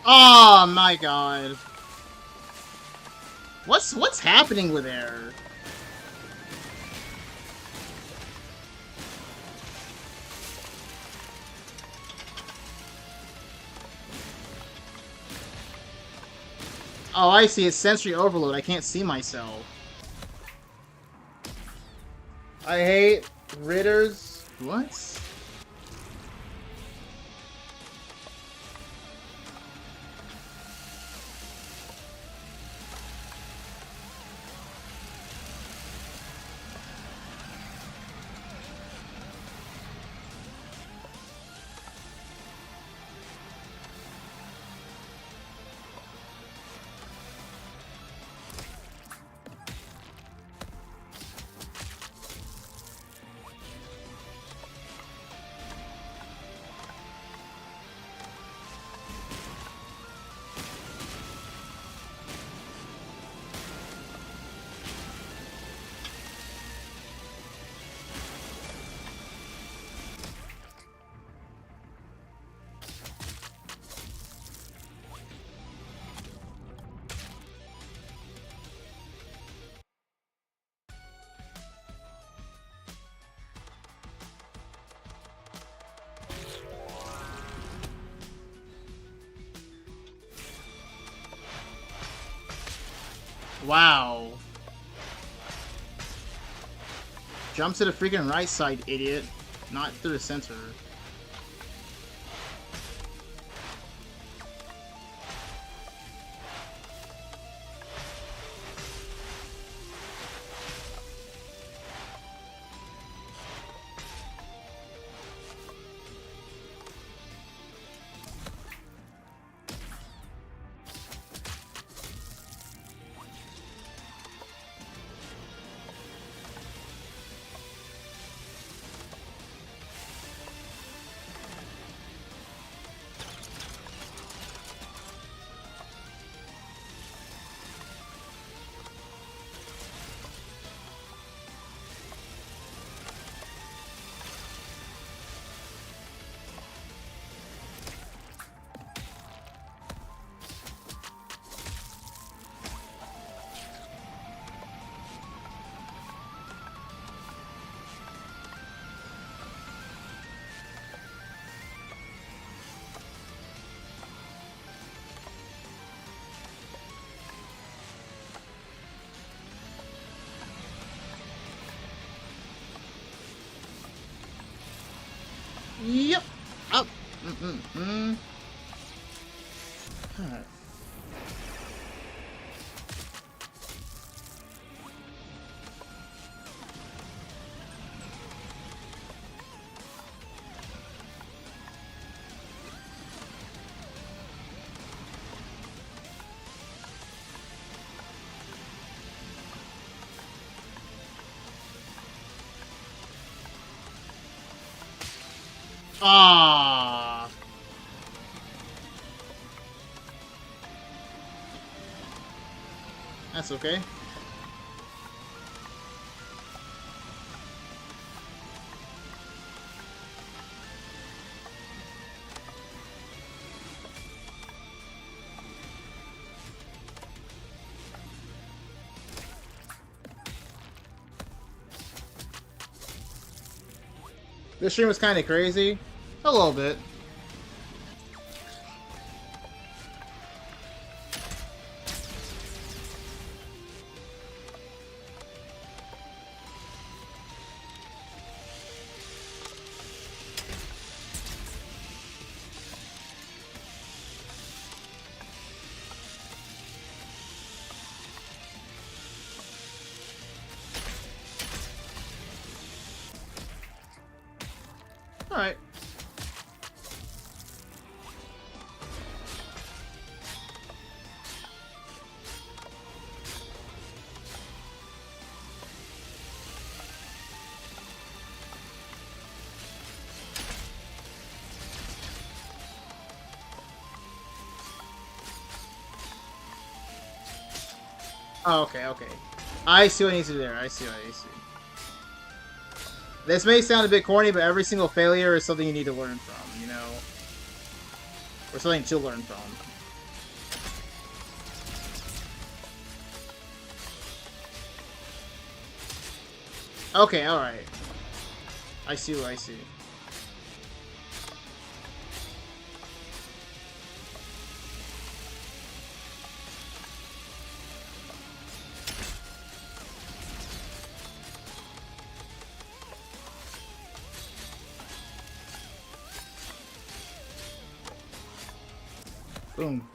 Oh my god. What's happening with air? Oh, I see. It's sensory overload. I can't see myself. I hate Ritters. What? Wow. Jump to the freaking right side, idiot. Not through the center. Yep. Up. Huh. Ah. That's okay. This stream was kind of crazy. A little bit. Alright. Oh, okay, okay. I see what I need to do there. I see what I need to do. This may sound a bit corny, but every single failure is something you need to learn from, you know? Or something to learn from. Okay, alright. I see what I see. Boom.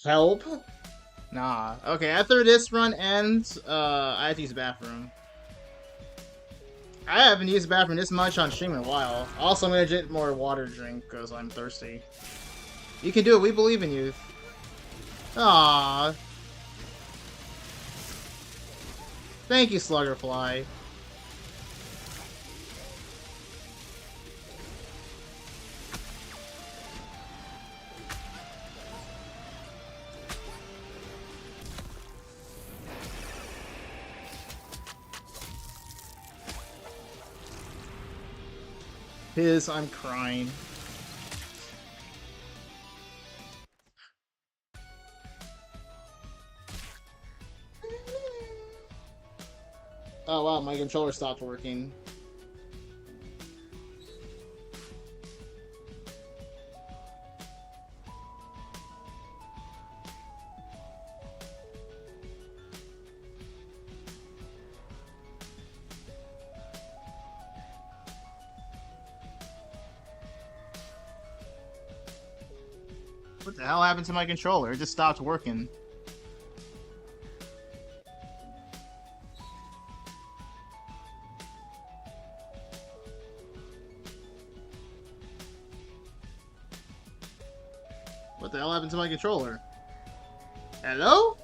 Help? Nah. Okay, after this run ends, I have to use the bathroom. I haven't used the bathroom this much on stream in a while. Also, I'm gonna get more water to drink because I'm thirsty. You can do it. We believe in you. Aww. Thank you, Sluggerfly. I'm crying. Oh wow, my controller stopped working. What the hell happened to my controller? It just stopped working. What the hell happened to my controller? Hello?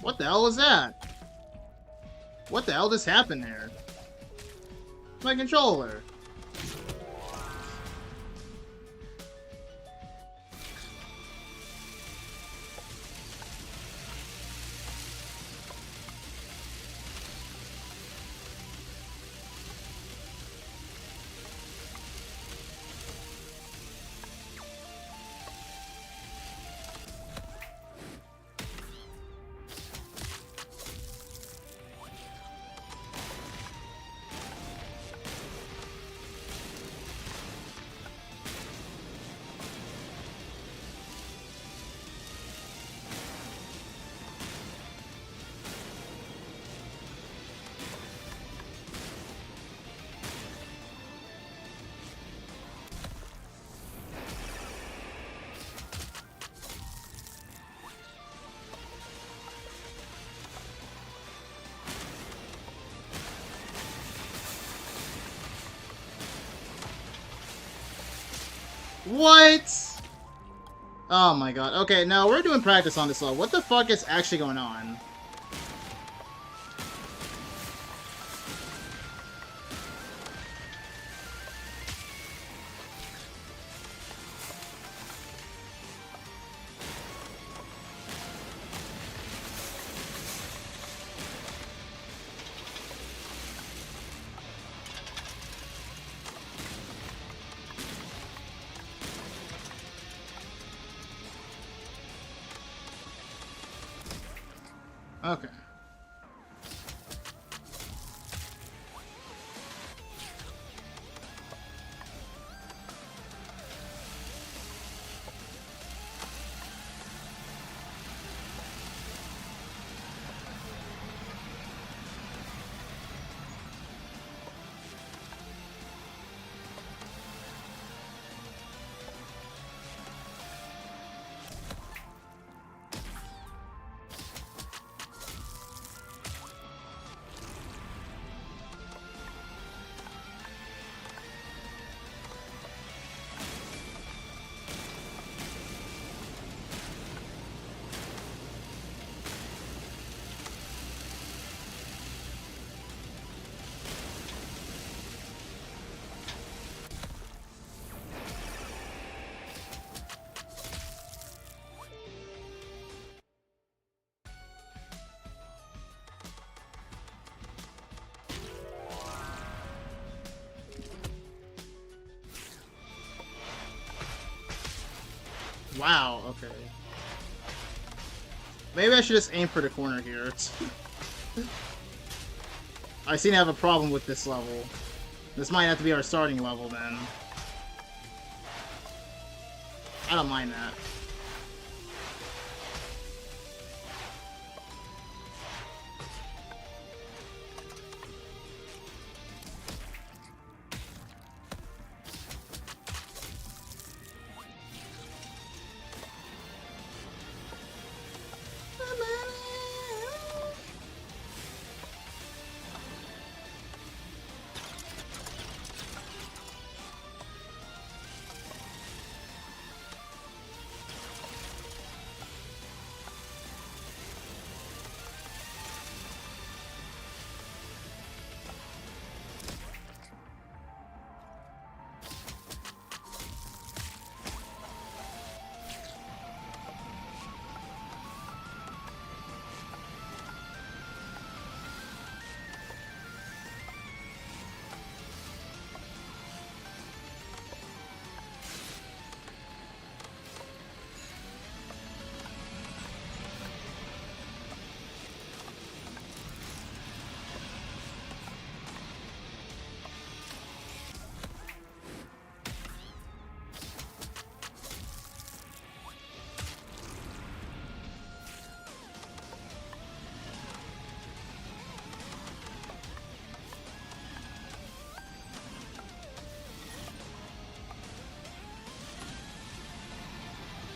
What the hell was that? What the hell just happened there? My controller. What? Oh my god. Okay, now we're doing practice on this level. What the fuck is actually going on? Okay. Wow, okay. Maybe I should just aim for the corner here. I seem to have a problem with this level. This might have to be our starting level then. I don't mind that.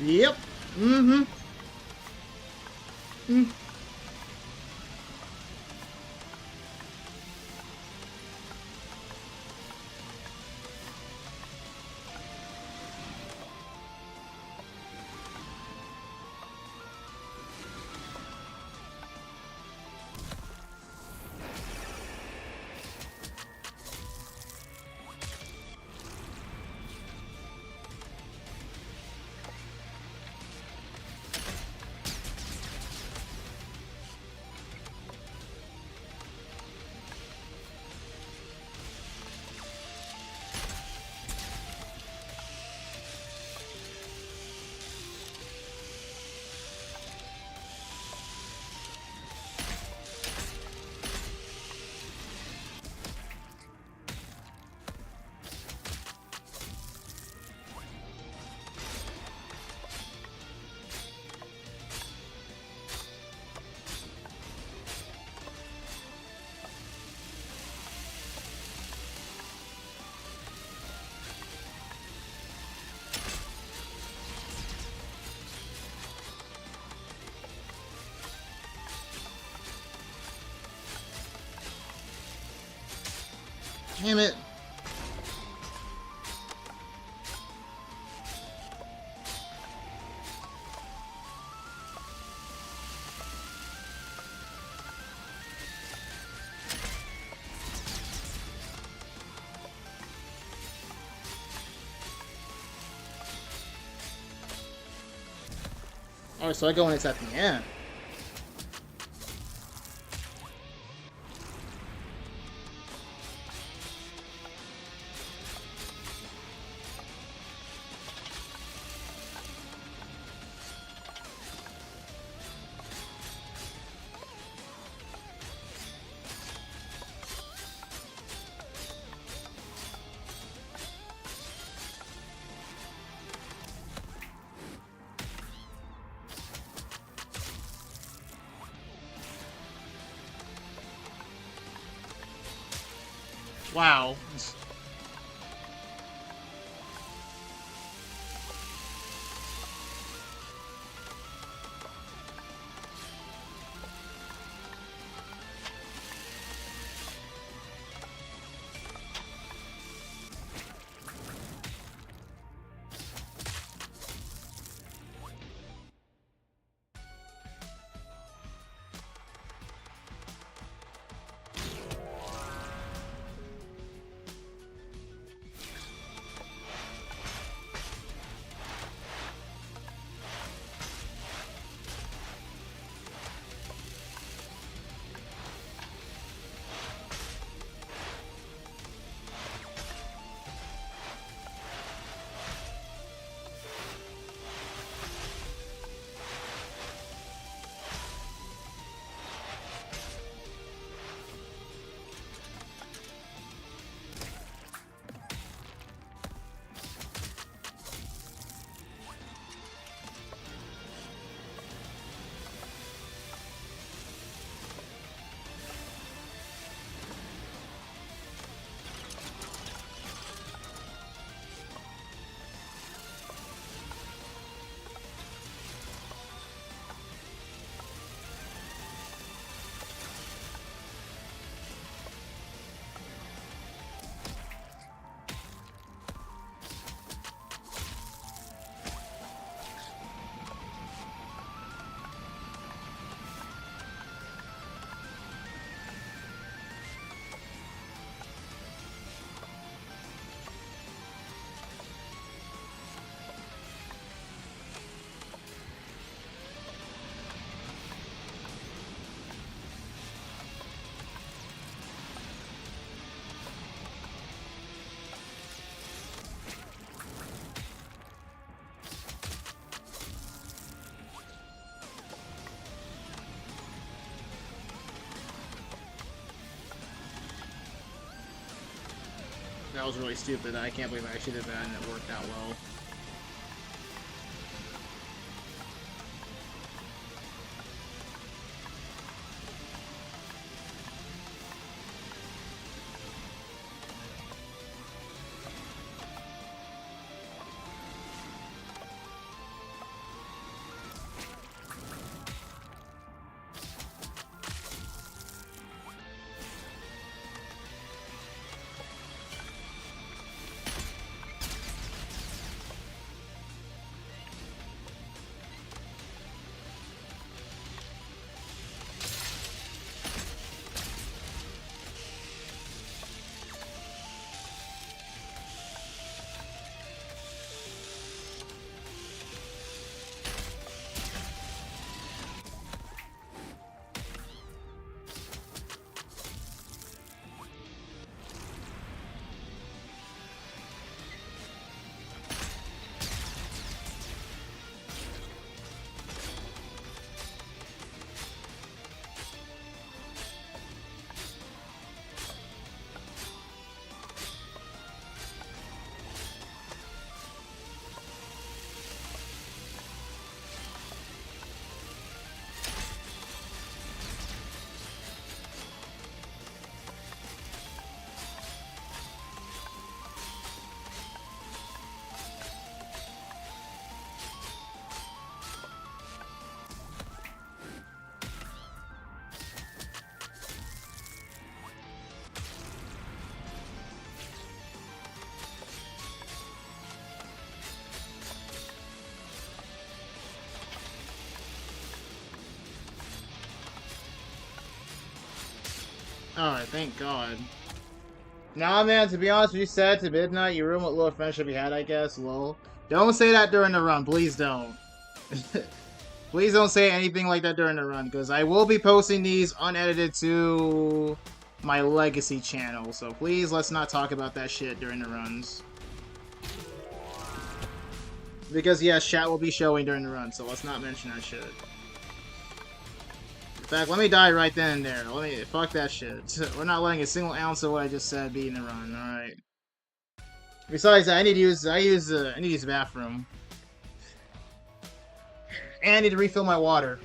Yep. Mm-hmm. Mm. Damn it. Oh, so I go when it's at the end. Wow. That was really stupid. I can't believe I actually did that and it worked out well. Alright, thank God. Nah, man, to be honest, you said to midnight, you ruined what little friendship we had, I guess. Lol. Don't say that during the run, please don't. Please don't say anything like that during the run, because I will be posting these unedited to my Legacy channel, so please let's not talk about that shit during the runs. Because, yes, chat will be showing during the run, so let's not mention that shit. In fact, let me die right then and there. Fuck that shit. We're not letting a single ounce of what I just said be in the run, alright. Besides, I need to use the bathroom. And I need to refill my water.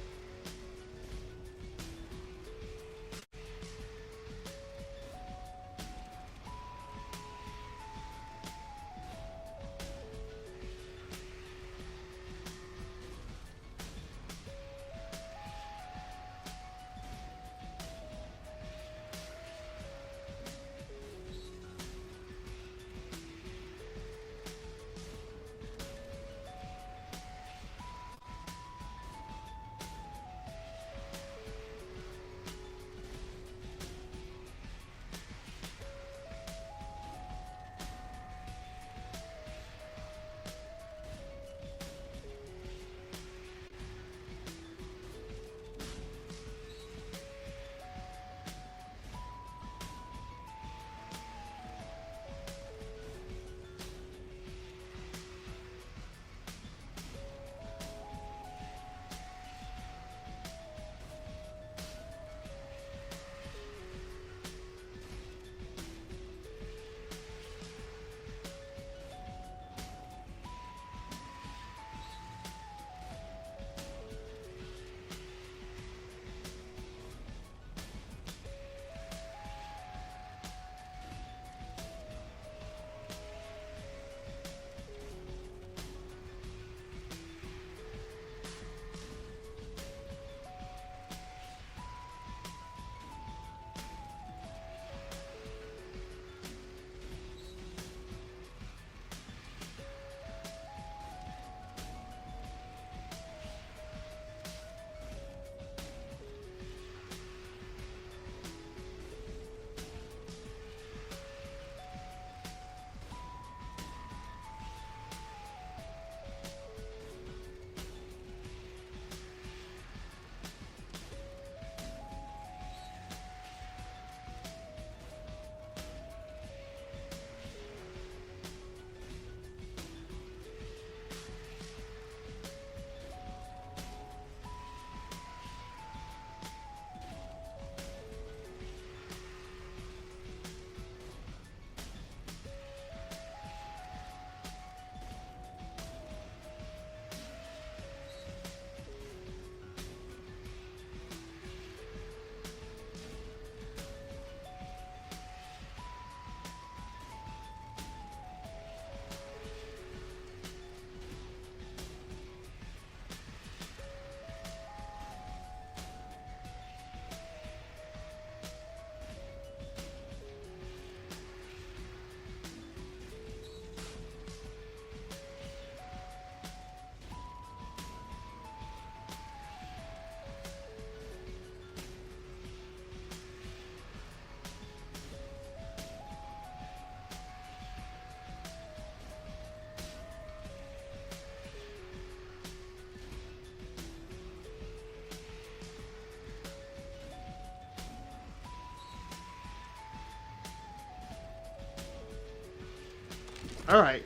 Alright.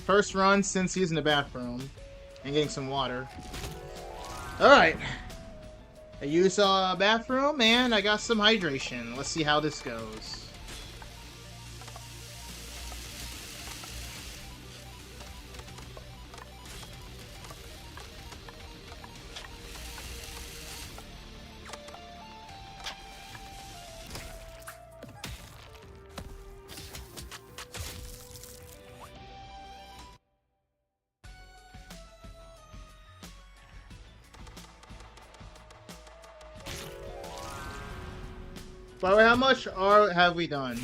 First run since using the bathroom and getting some water. Alright. I used a bathroom and I got some hydration. Let's see how this goes. By the way, how much have we done?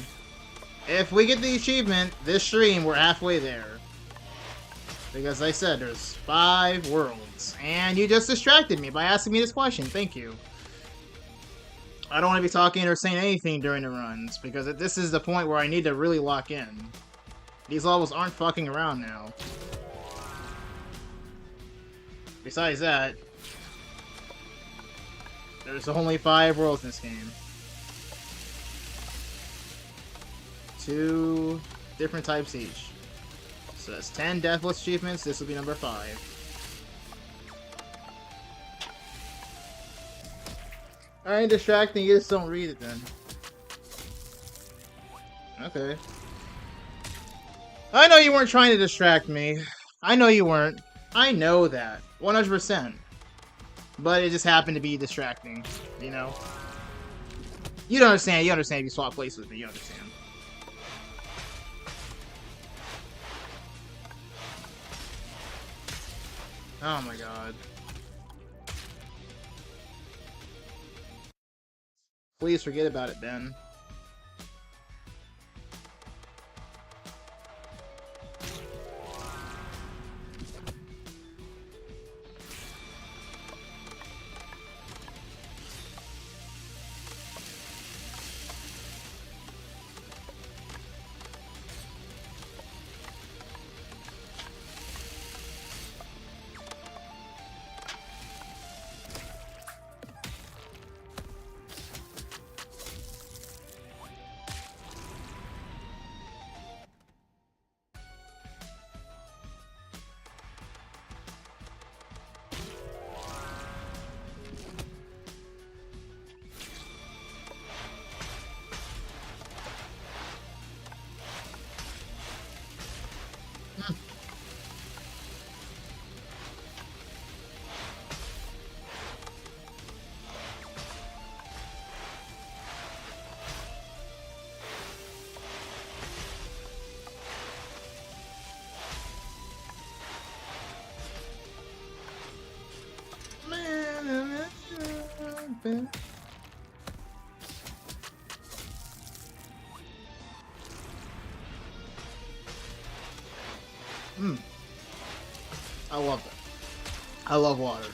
If we get the achievement this stream, we're halfway there. Because I said there's 5 worlds. And you just distracted me by asking me this question. Thank you. I don't want to be talking or saying anything during the runs, because this is the point where I need to really lock in. These levels aren't fucking around now. Besides that, there's only 5 worlds in this game. 2 different types each. So that's 10 Deathless achievements, this will be number 5. I ain't distracting, you just don't read it then. Okay. I know you weren't trying to distract me. I know you weren't. I know that. 100%. But it just happened to be distracting, you know? You don't understand. You understand if you swap places with me. You understand. Oh my god. Please forget about it, Ben. I love that. I love water.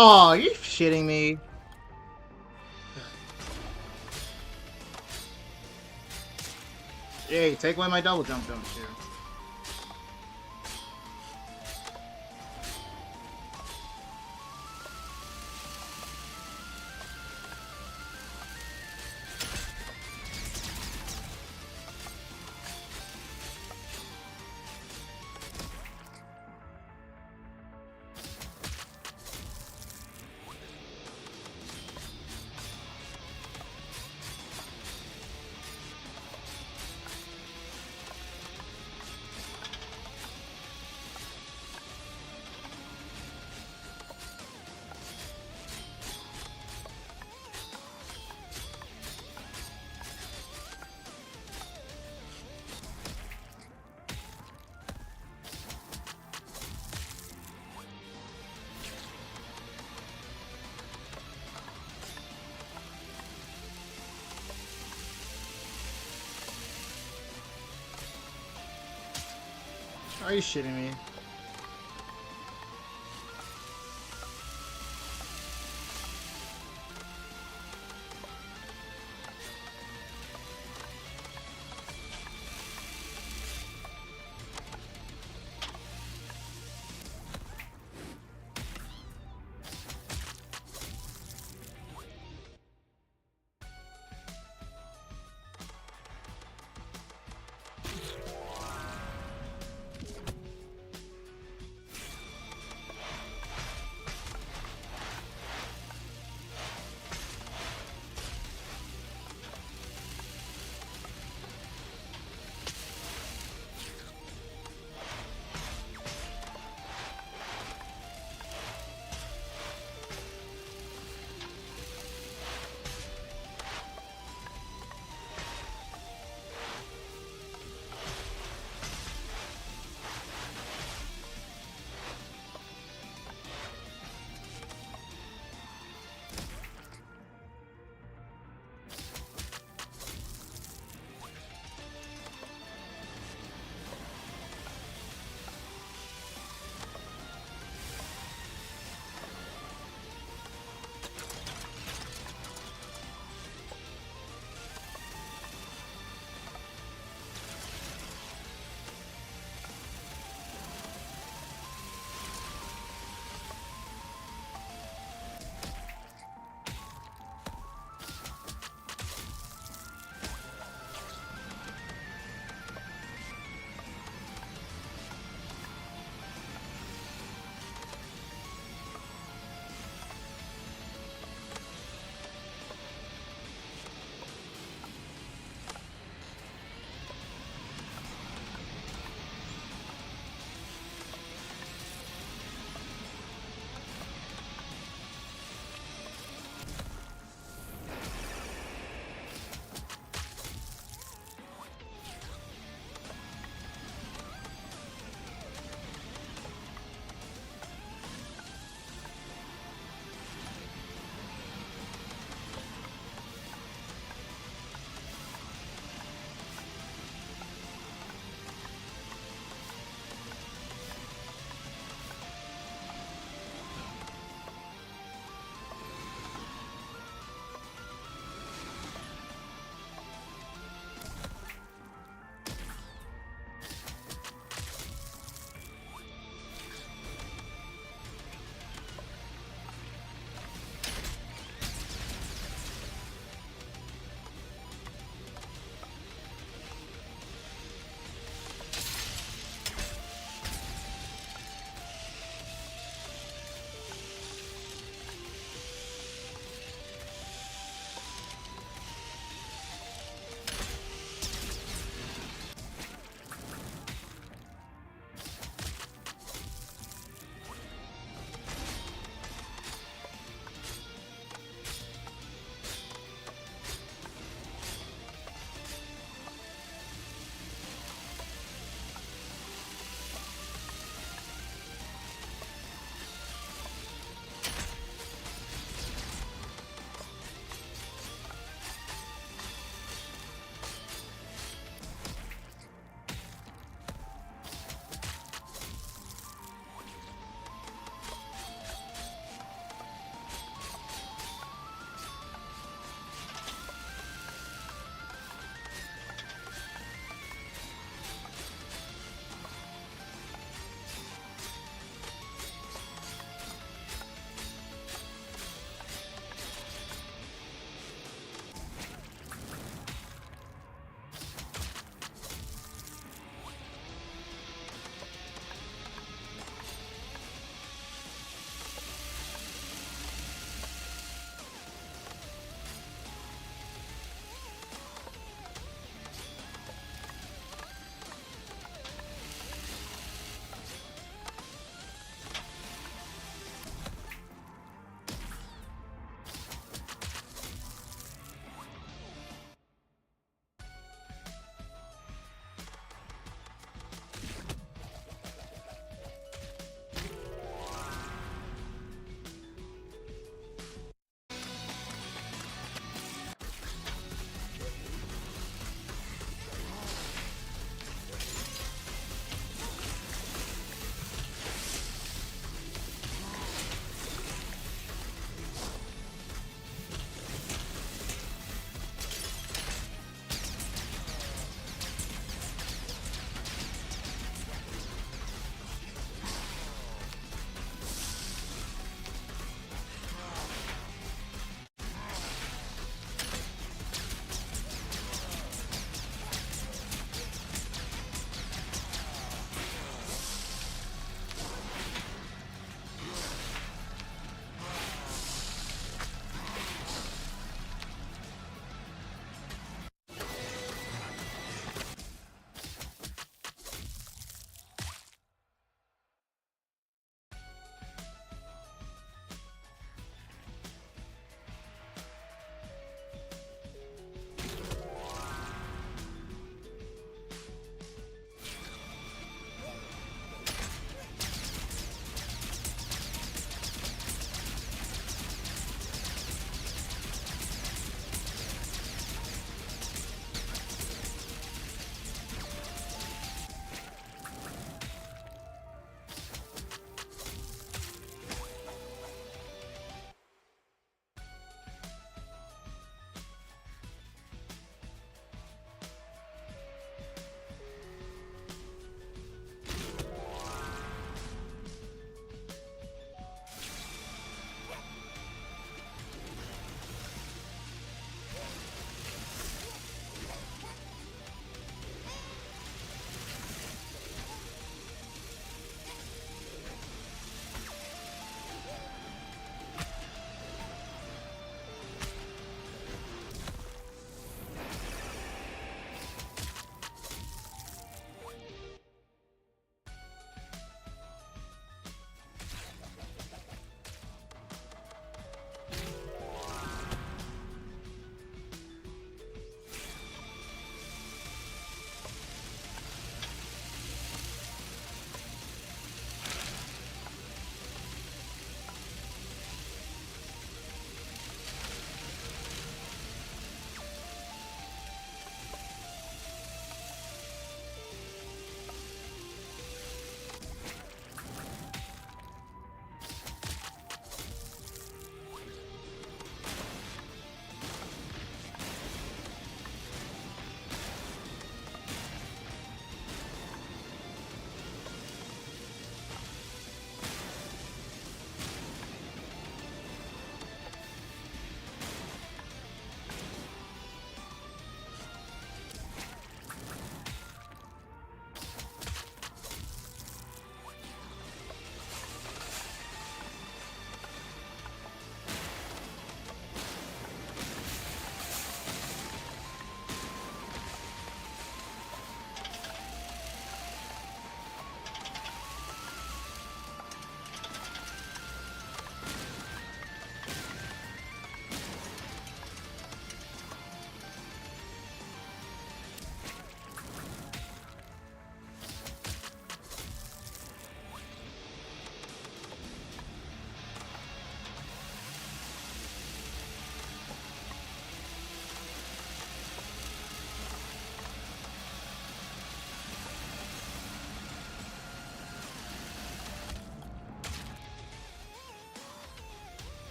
Oh, you're shitting me. Hey, take away my double jump, don't you? Are you shitting me?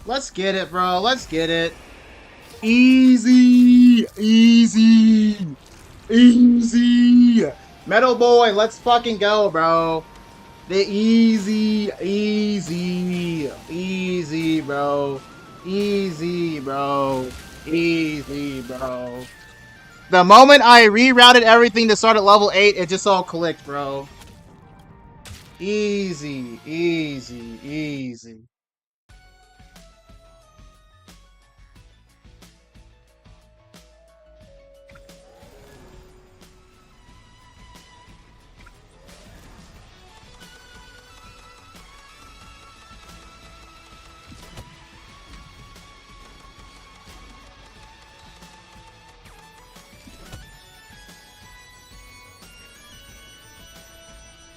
Let's get it, bro. Let's get it. Easy, easy, easy. Metal Boy, let's fucking go, bro. The easy, bro. Easy, bro. Easy, bro. The moment I rerouted everything to start at level 8, it just all clicked, bro. Easy, easy, easy.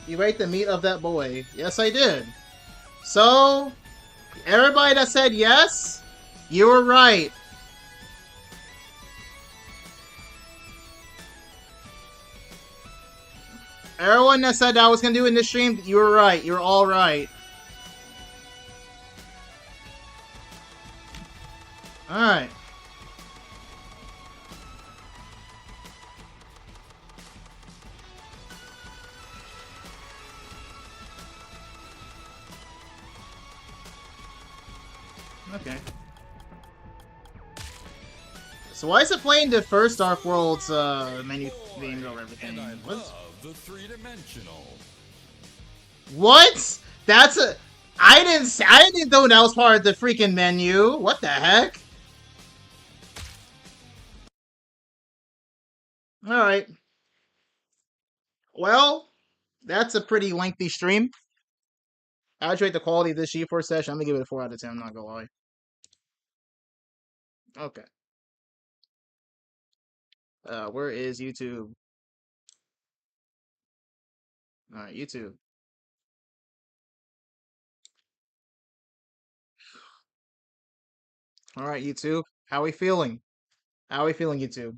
You ate the meat of that boy. Yes, I did. So, everybody that said yes, you were right. Everyone that said I was gonna do it in this stream, you were right. You're all right. Alright. Okay. So why is it playing the first Dark World's menu theme over everything? What? The three-dimensional. What? That's a. I didn't know that was part of the freaking menu. What the heck? All right. Well, that's a pretty lengthy stream. I rate the quality of this GeForce session. I'm gonna give it a 4 out of 10. I'm not gonna lie. Okay. Where is YouTube? All right, YouTube. All right, YouTube. How we feeling? How we feeling, YouTube?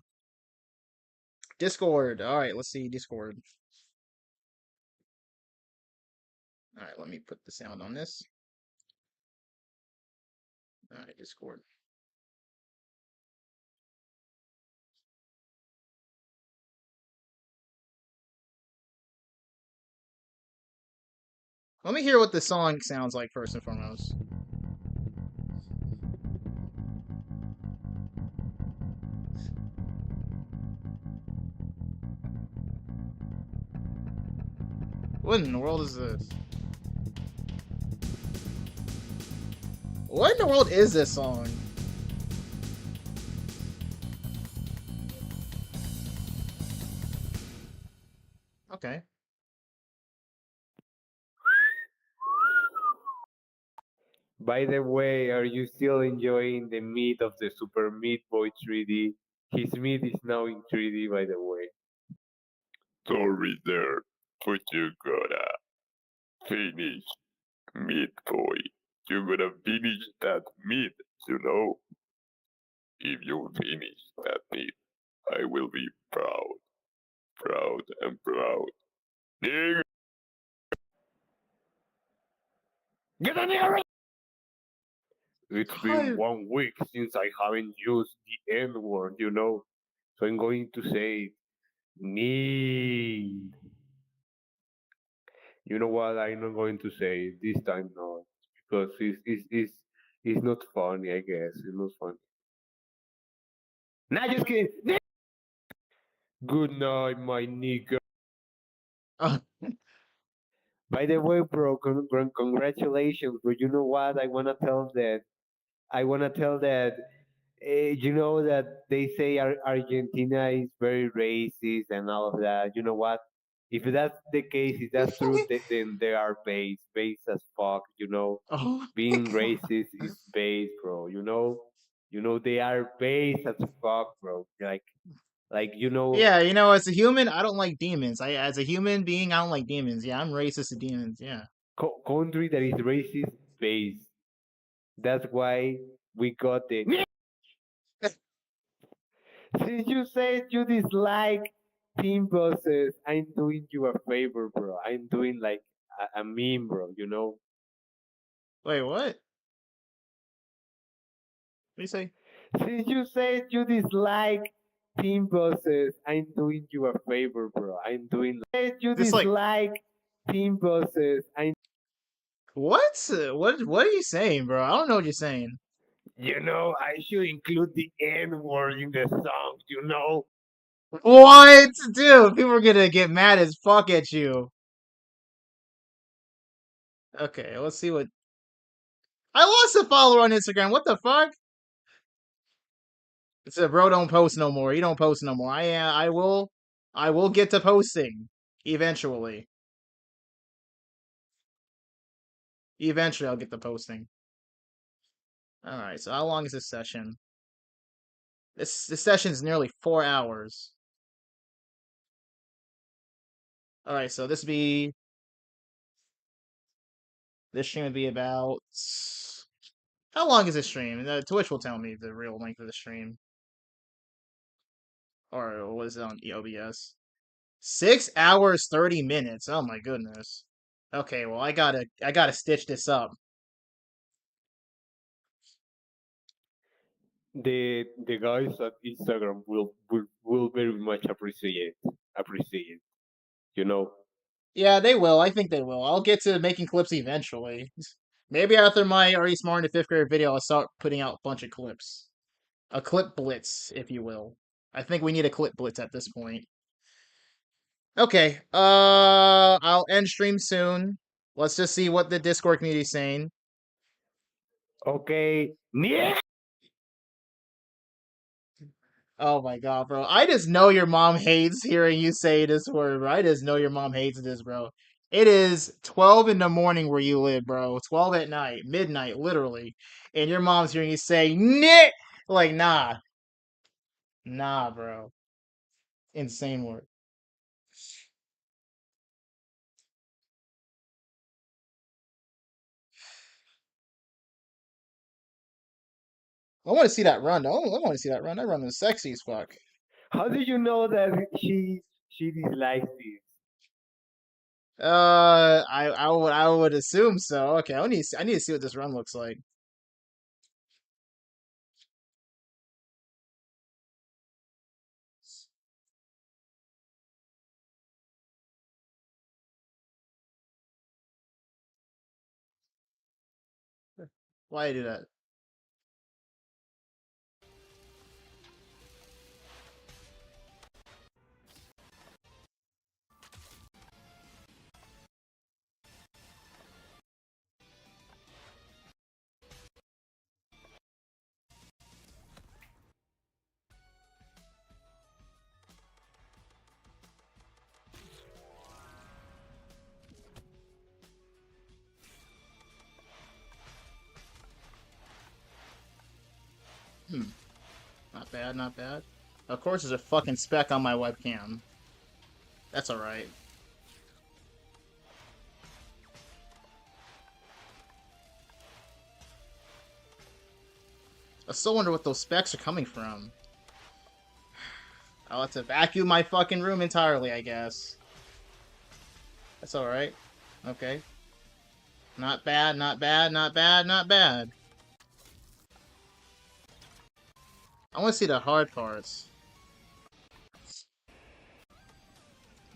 Discord. All right, let's see Discord. All right, let me put the sound on this. All right, Discord. Let me hear what the song sounds like first and foremost. What in the world is this? What in the world is this song? Okay. By the way, are you still enjoying the meat of the Super Meat Boy 3D? His meat is now in 3D, by the way. Sorry there, but you gotta finish, meat boy. You gotta finish that meat, you know? If you finish that meat, I will be proud, proud and proud. Nigga! Get on here! It's been Hi. 1 week since I haven't used the N word, you know? So I'm going to say need. You know what? I'm not going to say this time, not because it's not funny. I guess it's not funny. Nah, just kidding. Good night, my nigga. Oh, By the way, bro, congratulations, bro. You know what? I wanna tell that. You know that they say Argentina is very racist and all of that. You know what? If that's the case, if that's true, then they are base as fuck. You know, oh my being god. racist is base, bro. You know they are base as fuck, bro. Like you know, Yeah, as a human, I don't like demons. As a human being, I don't like demons. Yeah, I'm racist to demons. Yeah. country that is racist base. That's why we got the. Since you said you dislike team bosses, I'm doing you a favor, bro. I'm doing like a meme, bro. You know, Wait, what? do you say? Since you said you dislike team bosses, I'm doing you a favor, bro. I'm doing. Said you This like dislike team bosses. I. what? What are you saying, bro? I don't know what you're saying. You know, I should include the N word in the song. You know. What, dude? People are gonna get mad as fuck at you. Okay, let's see what. I lost a follower on Instagram. What the fuck? It said, "Bro, don't post no more. You don't post no more." I will get to posting eventually. Eventually, I'll get to posting. All right. So, how long is this session? This session's nearly 4 hours. All right. So this stream would be about. How long is this stream? Twitch will tell me the real length of the stream, or was it on OBS? 6 hours 30 minutes. Oh my goodness. Okay, well I gotta stitch this up. The guys at Instagram will very much appreciate. You know. Yeah, they will. I think they will. I'll get to making clips eventually. Maybe after my Are You Smart in the Fifth Grade video, I'll start putting out a bunch of clips. A clip blitz, if you will. I think we need a clip blitz at this point. Okay, I'll end stream soon. Let's just see what the Discord community is saying. Okay. Yeah. Oh my god, bro. I just know your mom hates hearing you say this word, bro. I just know your mom hates this, bro. It is 12 in the morning where you live, bro. 12 at night, midnight, literally. And your mom's hearing you say, "Nit!" Like, nah. Nah, bro. Insane word. I want to see that run, though. I want to see that run. That run is sexy as fuck. How do you know that she dislikes this? I would assume so. Okay, I need to see what this run looks like. Why do you do that? Hmm. Not bad, not bad. Of course, there's a fucking speck on my webcam. That's alright. I still wonder what those specs are coming from. I'll have to vacuum my fucking room entirely, I guess. That's alright. Okay. Not bad, not bad, not bad, not bad. I want to see the hard parts.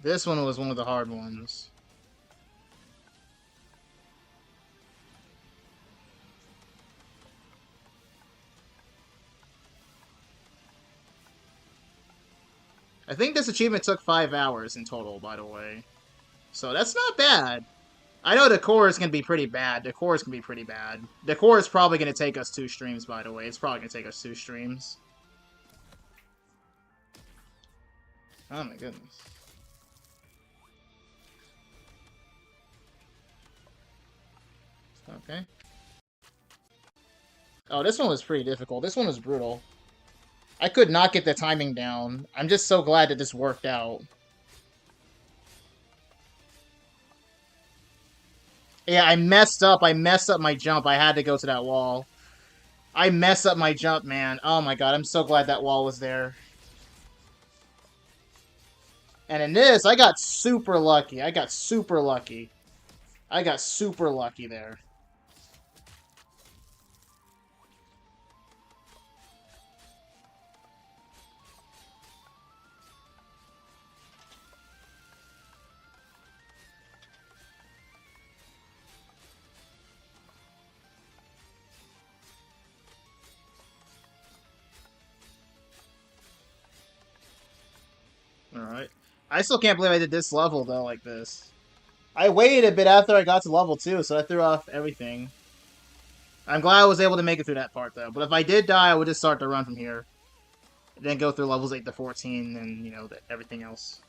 This one was one of the hard ones. I think this achievement took 5 hours in total, by the way. So that's not bad. I know the core is going to be pretty bad. The core is going to be pretty bad. The core is probably going to take us 2 streams, by the way. It's probably going to take us 2 streams. Oh my goodness. Okay. Oh, this one was pretty difficult. This one was brutal. I could not get the timing down. I'm just so glad that this worked out. Yeah, I messed up. I messed up my jump. I had to go to that wall. I messed up my jump, man. Oh my god, I'm so glad that wall was there. And in this, I got super lucky. I got super lucky. I got super lucky there. I still can't believe I did this level, though, like this. I waited a bit after I got to level 2, so I threw off everything. I'm glad I was able to make it through that part, though. But if I did die, I would just start to run from here. Then go through levels 8 to 14, and, you know, everything else.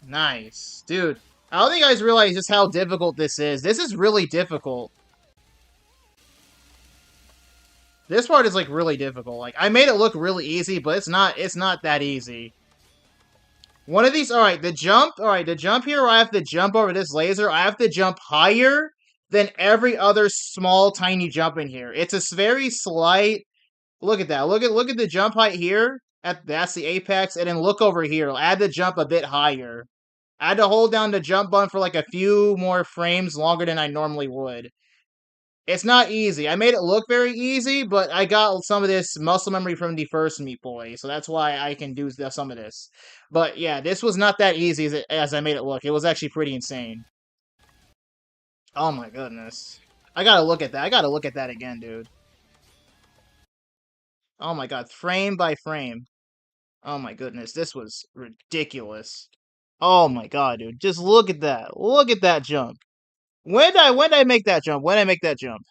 Nice. Dude, I don't think you guys realize just how difficult this is. This is really difficult. This part is, like, really difficult. Like, I made it look really easy, but it's not that easy. One of these, alright, the jump here where I have to jump over this laser, I have to jump higher than every other small, tiny jump in here. It's a very slight, look at that, look at the jump height here, that's the apex, and then look over here, I had to jump a bit higher. I had to hold down the jump button for like a few more frames longer than I normally would. It's not easy. I made it look very easy, but I got some of this muscle memory from the first Meat Boy, so that's why I can do some of this. But yeah, this was not that easy as I made it look. It was actually pretty insane. Oh my goodness. I gotta look at that. I gotta look at that again, dude. Oh my god, frame by frame. Oh my goodness, this was ridiculous. Oh my god, dude. Just look at that. Look at that jump. When did I make that jump? When did I make that jump?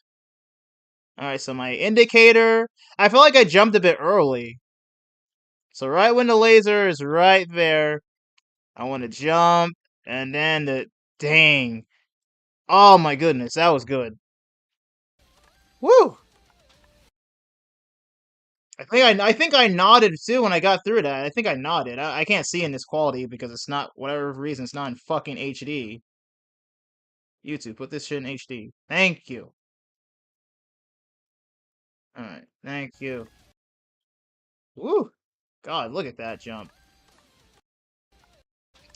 Alright, so my indicator... I feel like I jumped a bit early. So right when the laser is right there, I want to jump, and then the... Dang. Oh my goodness, that was good. Woo! I think I nodded too when I got through that. I think I nodded. I can't see in this quality because it's not, whatever reason, it's not in fucking HD. YouTube, put this shit in HD. Thank you. Alright, thank you. Woo! God, look at that jump.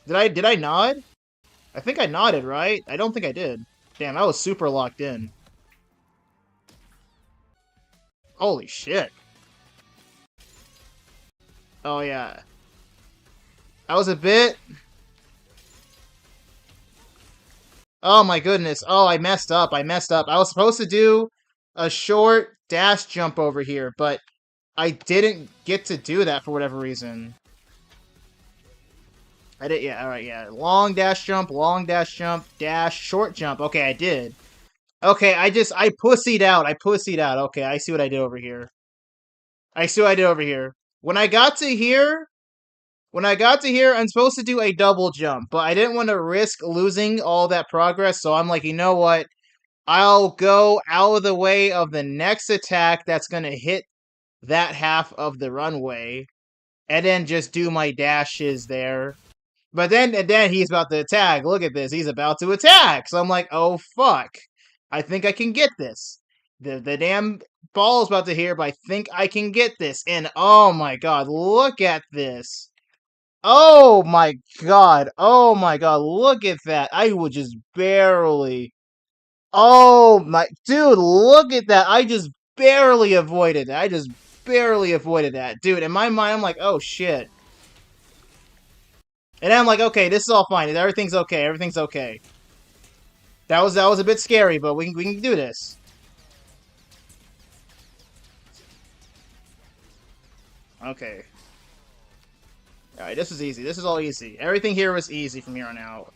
Did I nod? I think I nodded, right? I don't think I did. Damn, I was super locked in. Holy shit. Oh yeah. I was a bit... Oh my goodness. Oh, I messed up. I messed up. I was supposed to do a short dash jump over here, but I didn't get to do that for whatever reason. I did, yeah, alright, yeah. Long dash, dash, short jump. Okay, I did. Okay, I pussied out. I pussied out. Okay, I see what I did over here. I see what I did over here. When I got to here, I'm supposed to do a double jump, but I didn't want to risk losing all that progress, so I'm like, you know what? I'll go out of the way of the next attack that's going to hit that half of the runway, and then just do my dashes there. But then he's about to attack. Look at this. He's about to attack. So I'm like, oh, fuck. I think I can get this. The damn ball is about to hit, but I think I can get this. And oh my god, look at this. Oh my god. Oh my god, look at that. I would just barely... Oh my... Dude, look at that. I just barely avoided that. I just barely avoided that. Dude, in my mind, I'm like, oh shit. And then I'm like, okay, this is all fine. Everything's okay. Everything's okay. That was a bit scary, but we can do this. Okay. Alright, this is easy. This is all easy. Everything here was easy from here on out.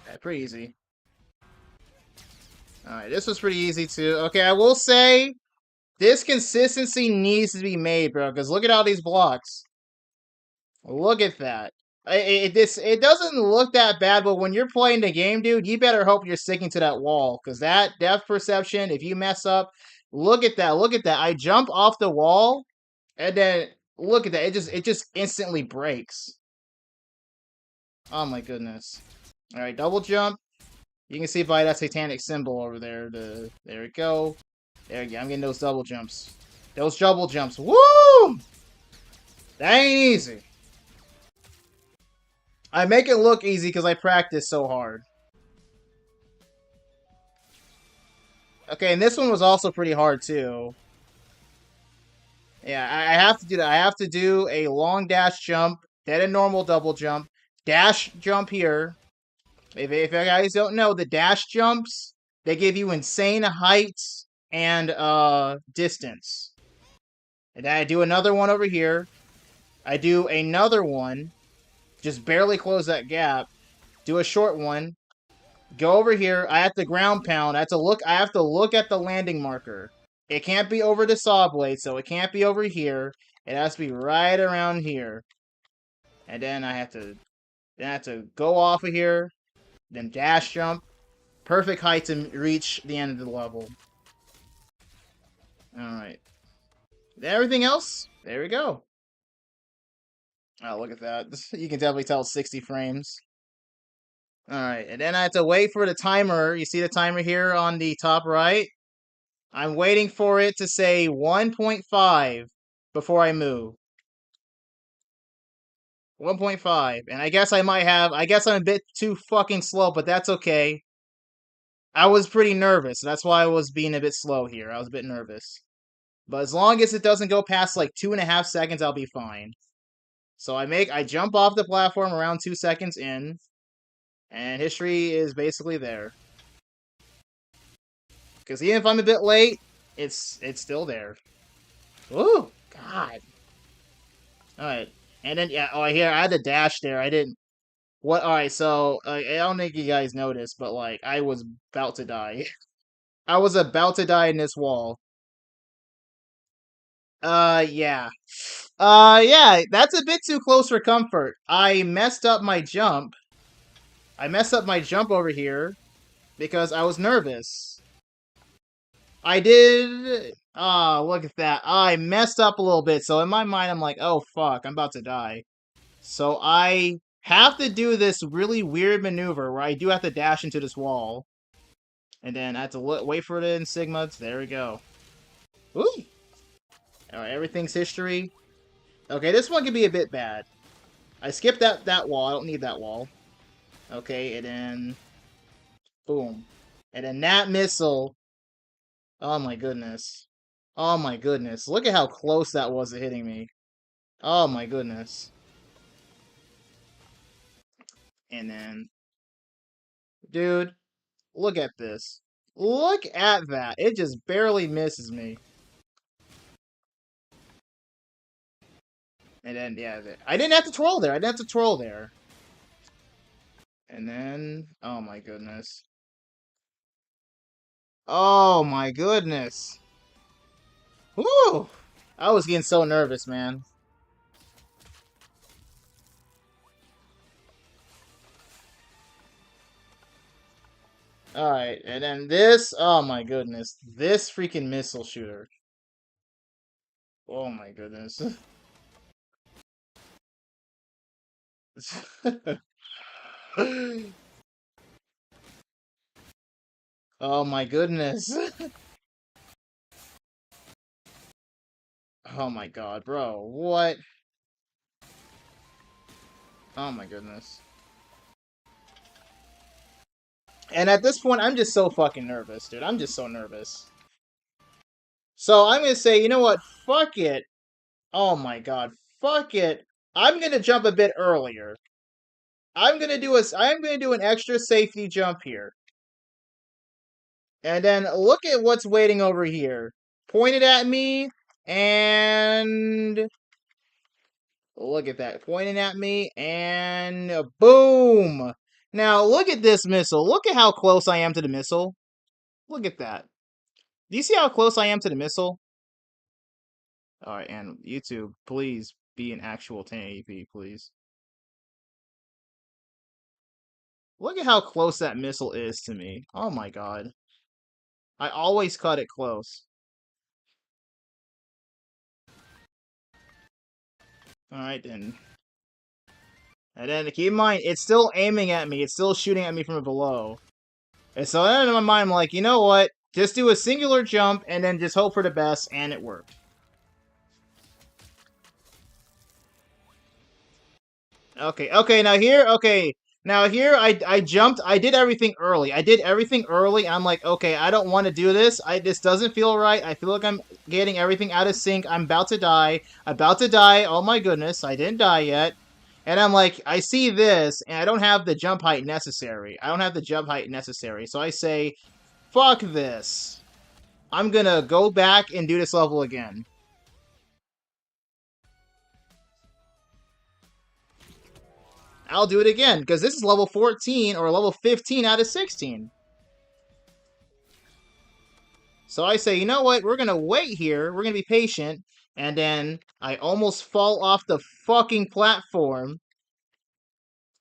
Yeah, pretty easy. Alright, this was pretty easy too. Okay, I will say, this consistency needs to be made, bro, because look at all these blocks. Look at that. It doesn't look that bad, but when you're playing the game, dude, you better hope you're sticking to that wall, because that depth perception, if you mess up, look at that, look at that. I jump off the wall, and then, look at that, it just instantly breaks. Oh my goodness. Alright, double jump. You can see by that satanic symbol over there, there we go. There we go, I'm getting those double jumps. Those double jumps, woo! That ain't easy. I make it look easy because I practice so hard. Okay, and this one was also pretty hard too. Yeah, I have to do that. I have to do a long dash jump, then a normal double jump, dash jump here. If you guys don't know, the dash jumps, they give you insane heights and distance. And then I do another one over here. I do another one, just barely close that gap. Do a short one. Go over here. I have to ground pound. I have to look at the landing marker. It can't be over the saw blade, so it can't be over here. It has to be right around here. And then I have to go off of here, then dash jump. Perfect height to reach the end of the level. Alright. Everything else, there we go. Oh, look at that. You can definitely tell it's 60 frames. Alright, and then I have to wait for the timer. You see the timer here on the top right? I'm waiting for it to say 1.5 before I move. 1.5. And I guess I'm a bit too fucking slow, but that's okay. I was pretty nervous. That's why I was being a bit slow here. I was a bit nervous. But as long as it doesn't go past like 2.5 seconds, I'll be fine. So I jump off the platform around 2 seconds in, and history is basically there. Because even if I'm a bit late, it's still there. Ooh, God. Alright. And then, yeah, I had a dash there. I didn't. What? Alright, so, I don't think you guys noticed, but, like, I was about to die. I was about to die in this wall. Yeah. Yeah, that's a bit too close for comfort. I messed up my jump. I messed up my jump over here because I was nervous. I did. Ah, look at that. I messed up a little bit, so in my mind, I'm like, oh fuck, I'm about to die. So I have to do this really weird maneuver where I do have to dash into this wall. And then I have to wait for it in Sigma. There we go. Ooh! Alright, everything's history. Okay, this one could be a bit bad. I skipped that wall. I don't need that wall. Okay, and then... Boom. And then that missile... Oh my goodness. Oh my goodness. Look at how close that was to hitting me. Oh my goodness. And then... Dude, look at this. Look at that. It just barely misses me. And then, yeah, I didn't have to troll there. I didn't have to troll there. And then... Oh my goodness. Oh my goodness. Woo! I was getting so nervous, man. Alright, and then this, oh my goodness. This freaking missile shooter. Oh my goodness. Oh my goodness. Oh my god, bro. What? Oh my goodness. And at this point, I'm just so fucking nervous, dude. I'm just so nervous. So I'm gonna say, you know what? Fuck it. Oh my god. Fuck it. I'm gonna jump a bit earlier. I'm gonna do an extra safety jump here. And then look at what's waiting over here. Pointed at me, and look at that. Pointing at me, and boom! Now, look at this missile. Look at how close I am to the missile. Look at that. Do you see how close I am to the missile? Alright, and YouTube, please be an actual 1080p, please. Look at how close that missile is to me. Oh my god. I always cut it close. Alright then. And then keep in mind, it's still aiming at me. It's still shooting at me from below. And so then in my mind, I'm like, you know what? Just do a singular jump and then just hope for the best, and it worked. Okay, now here, okay. Now here I jumped. I did everything early. I did everything early. And I'm like, okay, I don't want to do this. This doesn't feel right. I feel like I'm getting everything out of sync. I'm about to die. About to die. Oh my goodness, I didn't die yet. And I'm like, I see this, and I don't have the jump height necessary. I don't have the jump height necessary. So I say, fuck this. I'm gonna go back and do this level again. I'll do it again, because this is level 14 or level 15 out of 16. So I say, you know what? We're gonna wait here. We're gonna be patient. And then I almost fall off the fucking platform.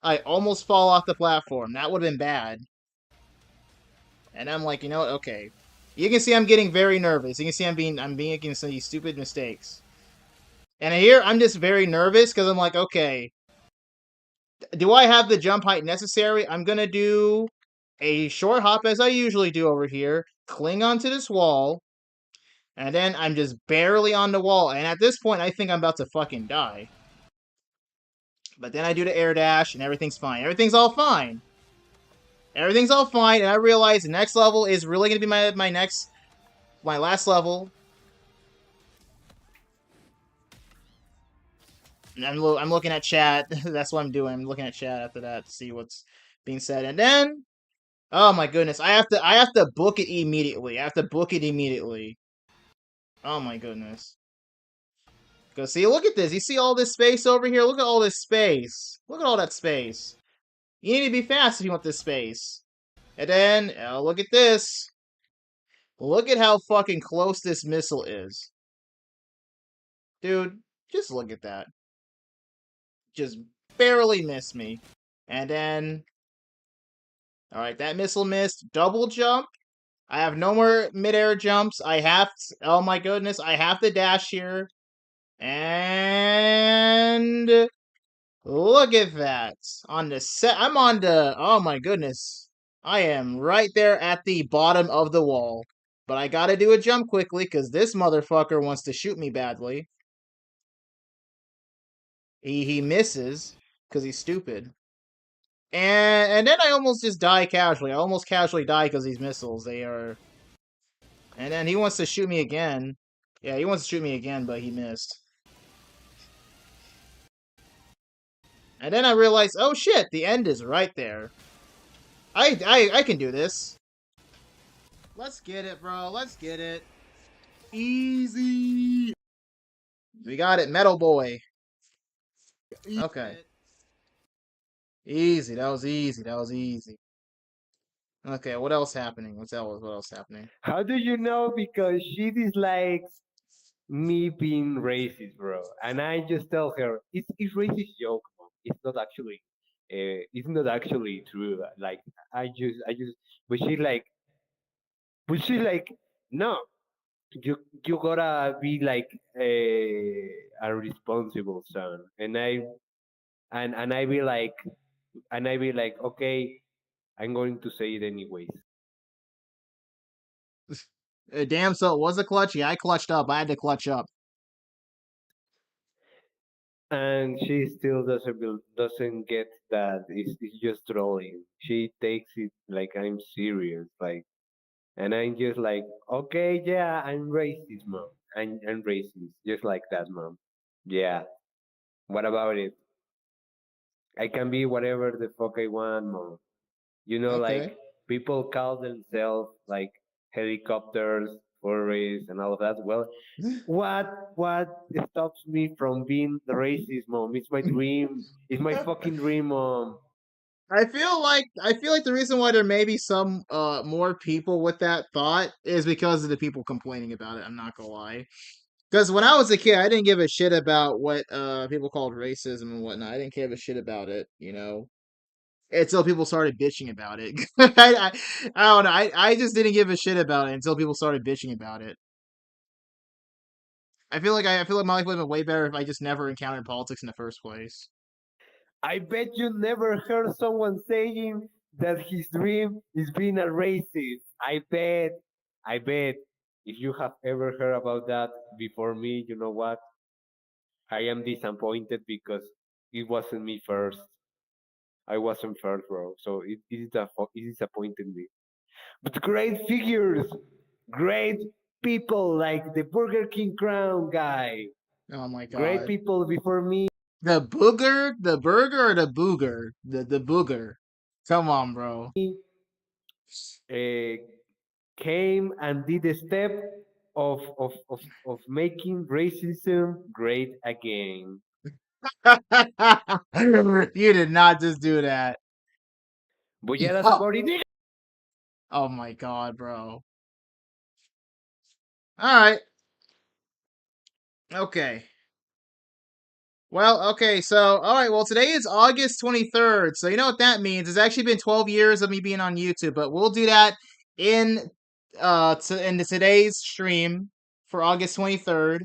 I almost fall off the platform. That would have been bad. And I'm like, you know what? Okay. You can see I'm getting very nervous. You can see I'm making some of these stupid mistakes. And here I'm just very nervous because I'm like, okay, do I have the jump height necessary? I'm gonna do a short hop as I usually do over here, cling onto this wall, and then I'm just barely on the wall. And at this point, I think I'm about to fucking die. But then I do the air dash, and everything's fine. Everything's all fine. Everything's all fine, and I realize the next level is really gonna be my last level. And I'm looking at chat. That's what I'm doing. I'm looking at chat after that to see what's being said, and then oh my goodness, I have to book it immediately. I have to book it immediately. Oh my goodness. Go see, look at this. You see all this space over here? Look at all this space. Look at all that space. You need to be fast if you want this space. And then, oh, look at this. Look at how fucking close this missile is. Dude, just look at that. Just barely missed me. And then, alright, that missile missed. Double jump. I have no more midair jumps. Oh my goodness, I have to dash here. And look at that. I'm on the, oh my goodness. I am right there at the bottom of the wall. But I gotta do a jump quickly, because this motherfucker wants to shoot me badly. He misses, because he's stupid. And then I almost just die casually. I almost casually die because these missiles, they are... And then he wants to shoot me again. Yeah, he wants to shoot me again, but he missed. And then I realized, oh shit, the end is right there. I can do this. Let's get it, bro. Let's get it. Easy. We got it, Metal Boy. Okay. Easy. That was easy. That was easy. Okay, what else happening? What else happening? How do you know? Because she dislikes me being racist, bro. And I just tell her it's racist joke, mom. It's not actually true. Like I just, but but she's like, no, you you gotta be like a responsible son. And I be like, okay, I'm going to say it anyways. Damn, so it was a clutch? Yeah, I clutched up. I had to clutch up. And she still doesn't get that it's just trolling. She takes it like I'm serious, like, and I'm just like, okay, yeah, I'm racist, mom. I'm racist, just like that, mom. Yeah. What about it? I can be whatever the fuck I want, mom. Okay. Like people call themselves like helicopters, furries, and all of that. Well, what stops me from being the racist, mom? It's my dream. It's my fucking dream, mom. I feel like the reason why there may be some more people with that thought is because of the people complaining about it. I'm not gonna lie. Because when I was a kid, I didn't give a shit about what people called racism and whatnot. I didn't give a shit about it, you know. Until people started bitching about it. I don't know. I just didn't give a shit about it until people started bitching about it. I feel like my life would have been way better if I just never encountered politics in the first place. I bet you never heard someone saying that his dream is being a racist. I bet. If you have ever heard about that before me, you know what? I am disappointed because it wasn't me first. I wasn't first, bro. So it disappointed me. But great figures, great people like the Burger King crown guy. Oh my Great god. people before me The booger, the burger, or the booger? The booger. Come on, bro. uh, came and did the step of making racism great again. You did not just do that. But yeah, that's Yo. about it. Oh my god, bro. Alright. Okay. Well, okay, so alright, well today is August 23rd. So you know what that means. It's actually been 12 years of me being on YouTube, but we'll do that in in today's stream for August 23rd.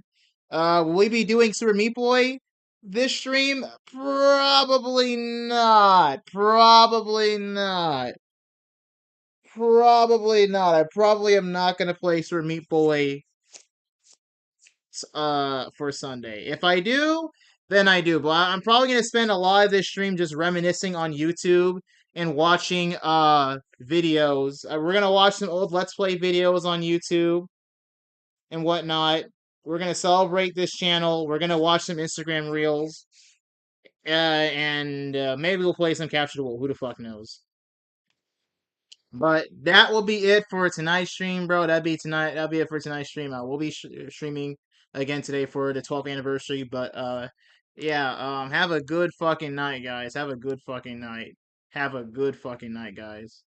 Will we be doing Super Meat Boy this stream? Probably not. Probably not. Probably not. I probably am not gonna play Super Meat Boy for Sunday. If I do, then I do. But I'm probably gonna spend a lot of this stream just reminiscing on YouTube and watching videos. We're gonna watch some old Let's Play videos on YouTube and whatnot. We're gonna celebrate this channel. We're gonna watch some Instagram reels. And maybe we'll play some Capture the Wolf. Who the fuck knows? But that will be it for tonight's stream, bro. That'd be tonight. That'll be it for tonight's stream. We'll be streaming again today for the 12th anniversary. But yeah. Have a good fucking night, guys. Have a good fucking night. Have a good fucking night, guys.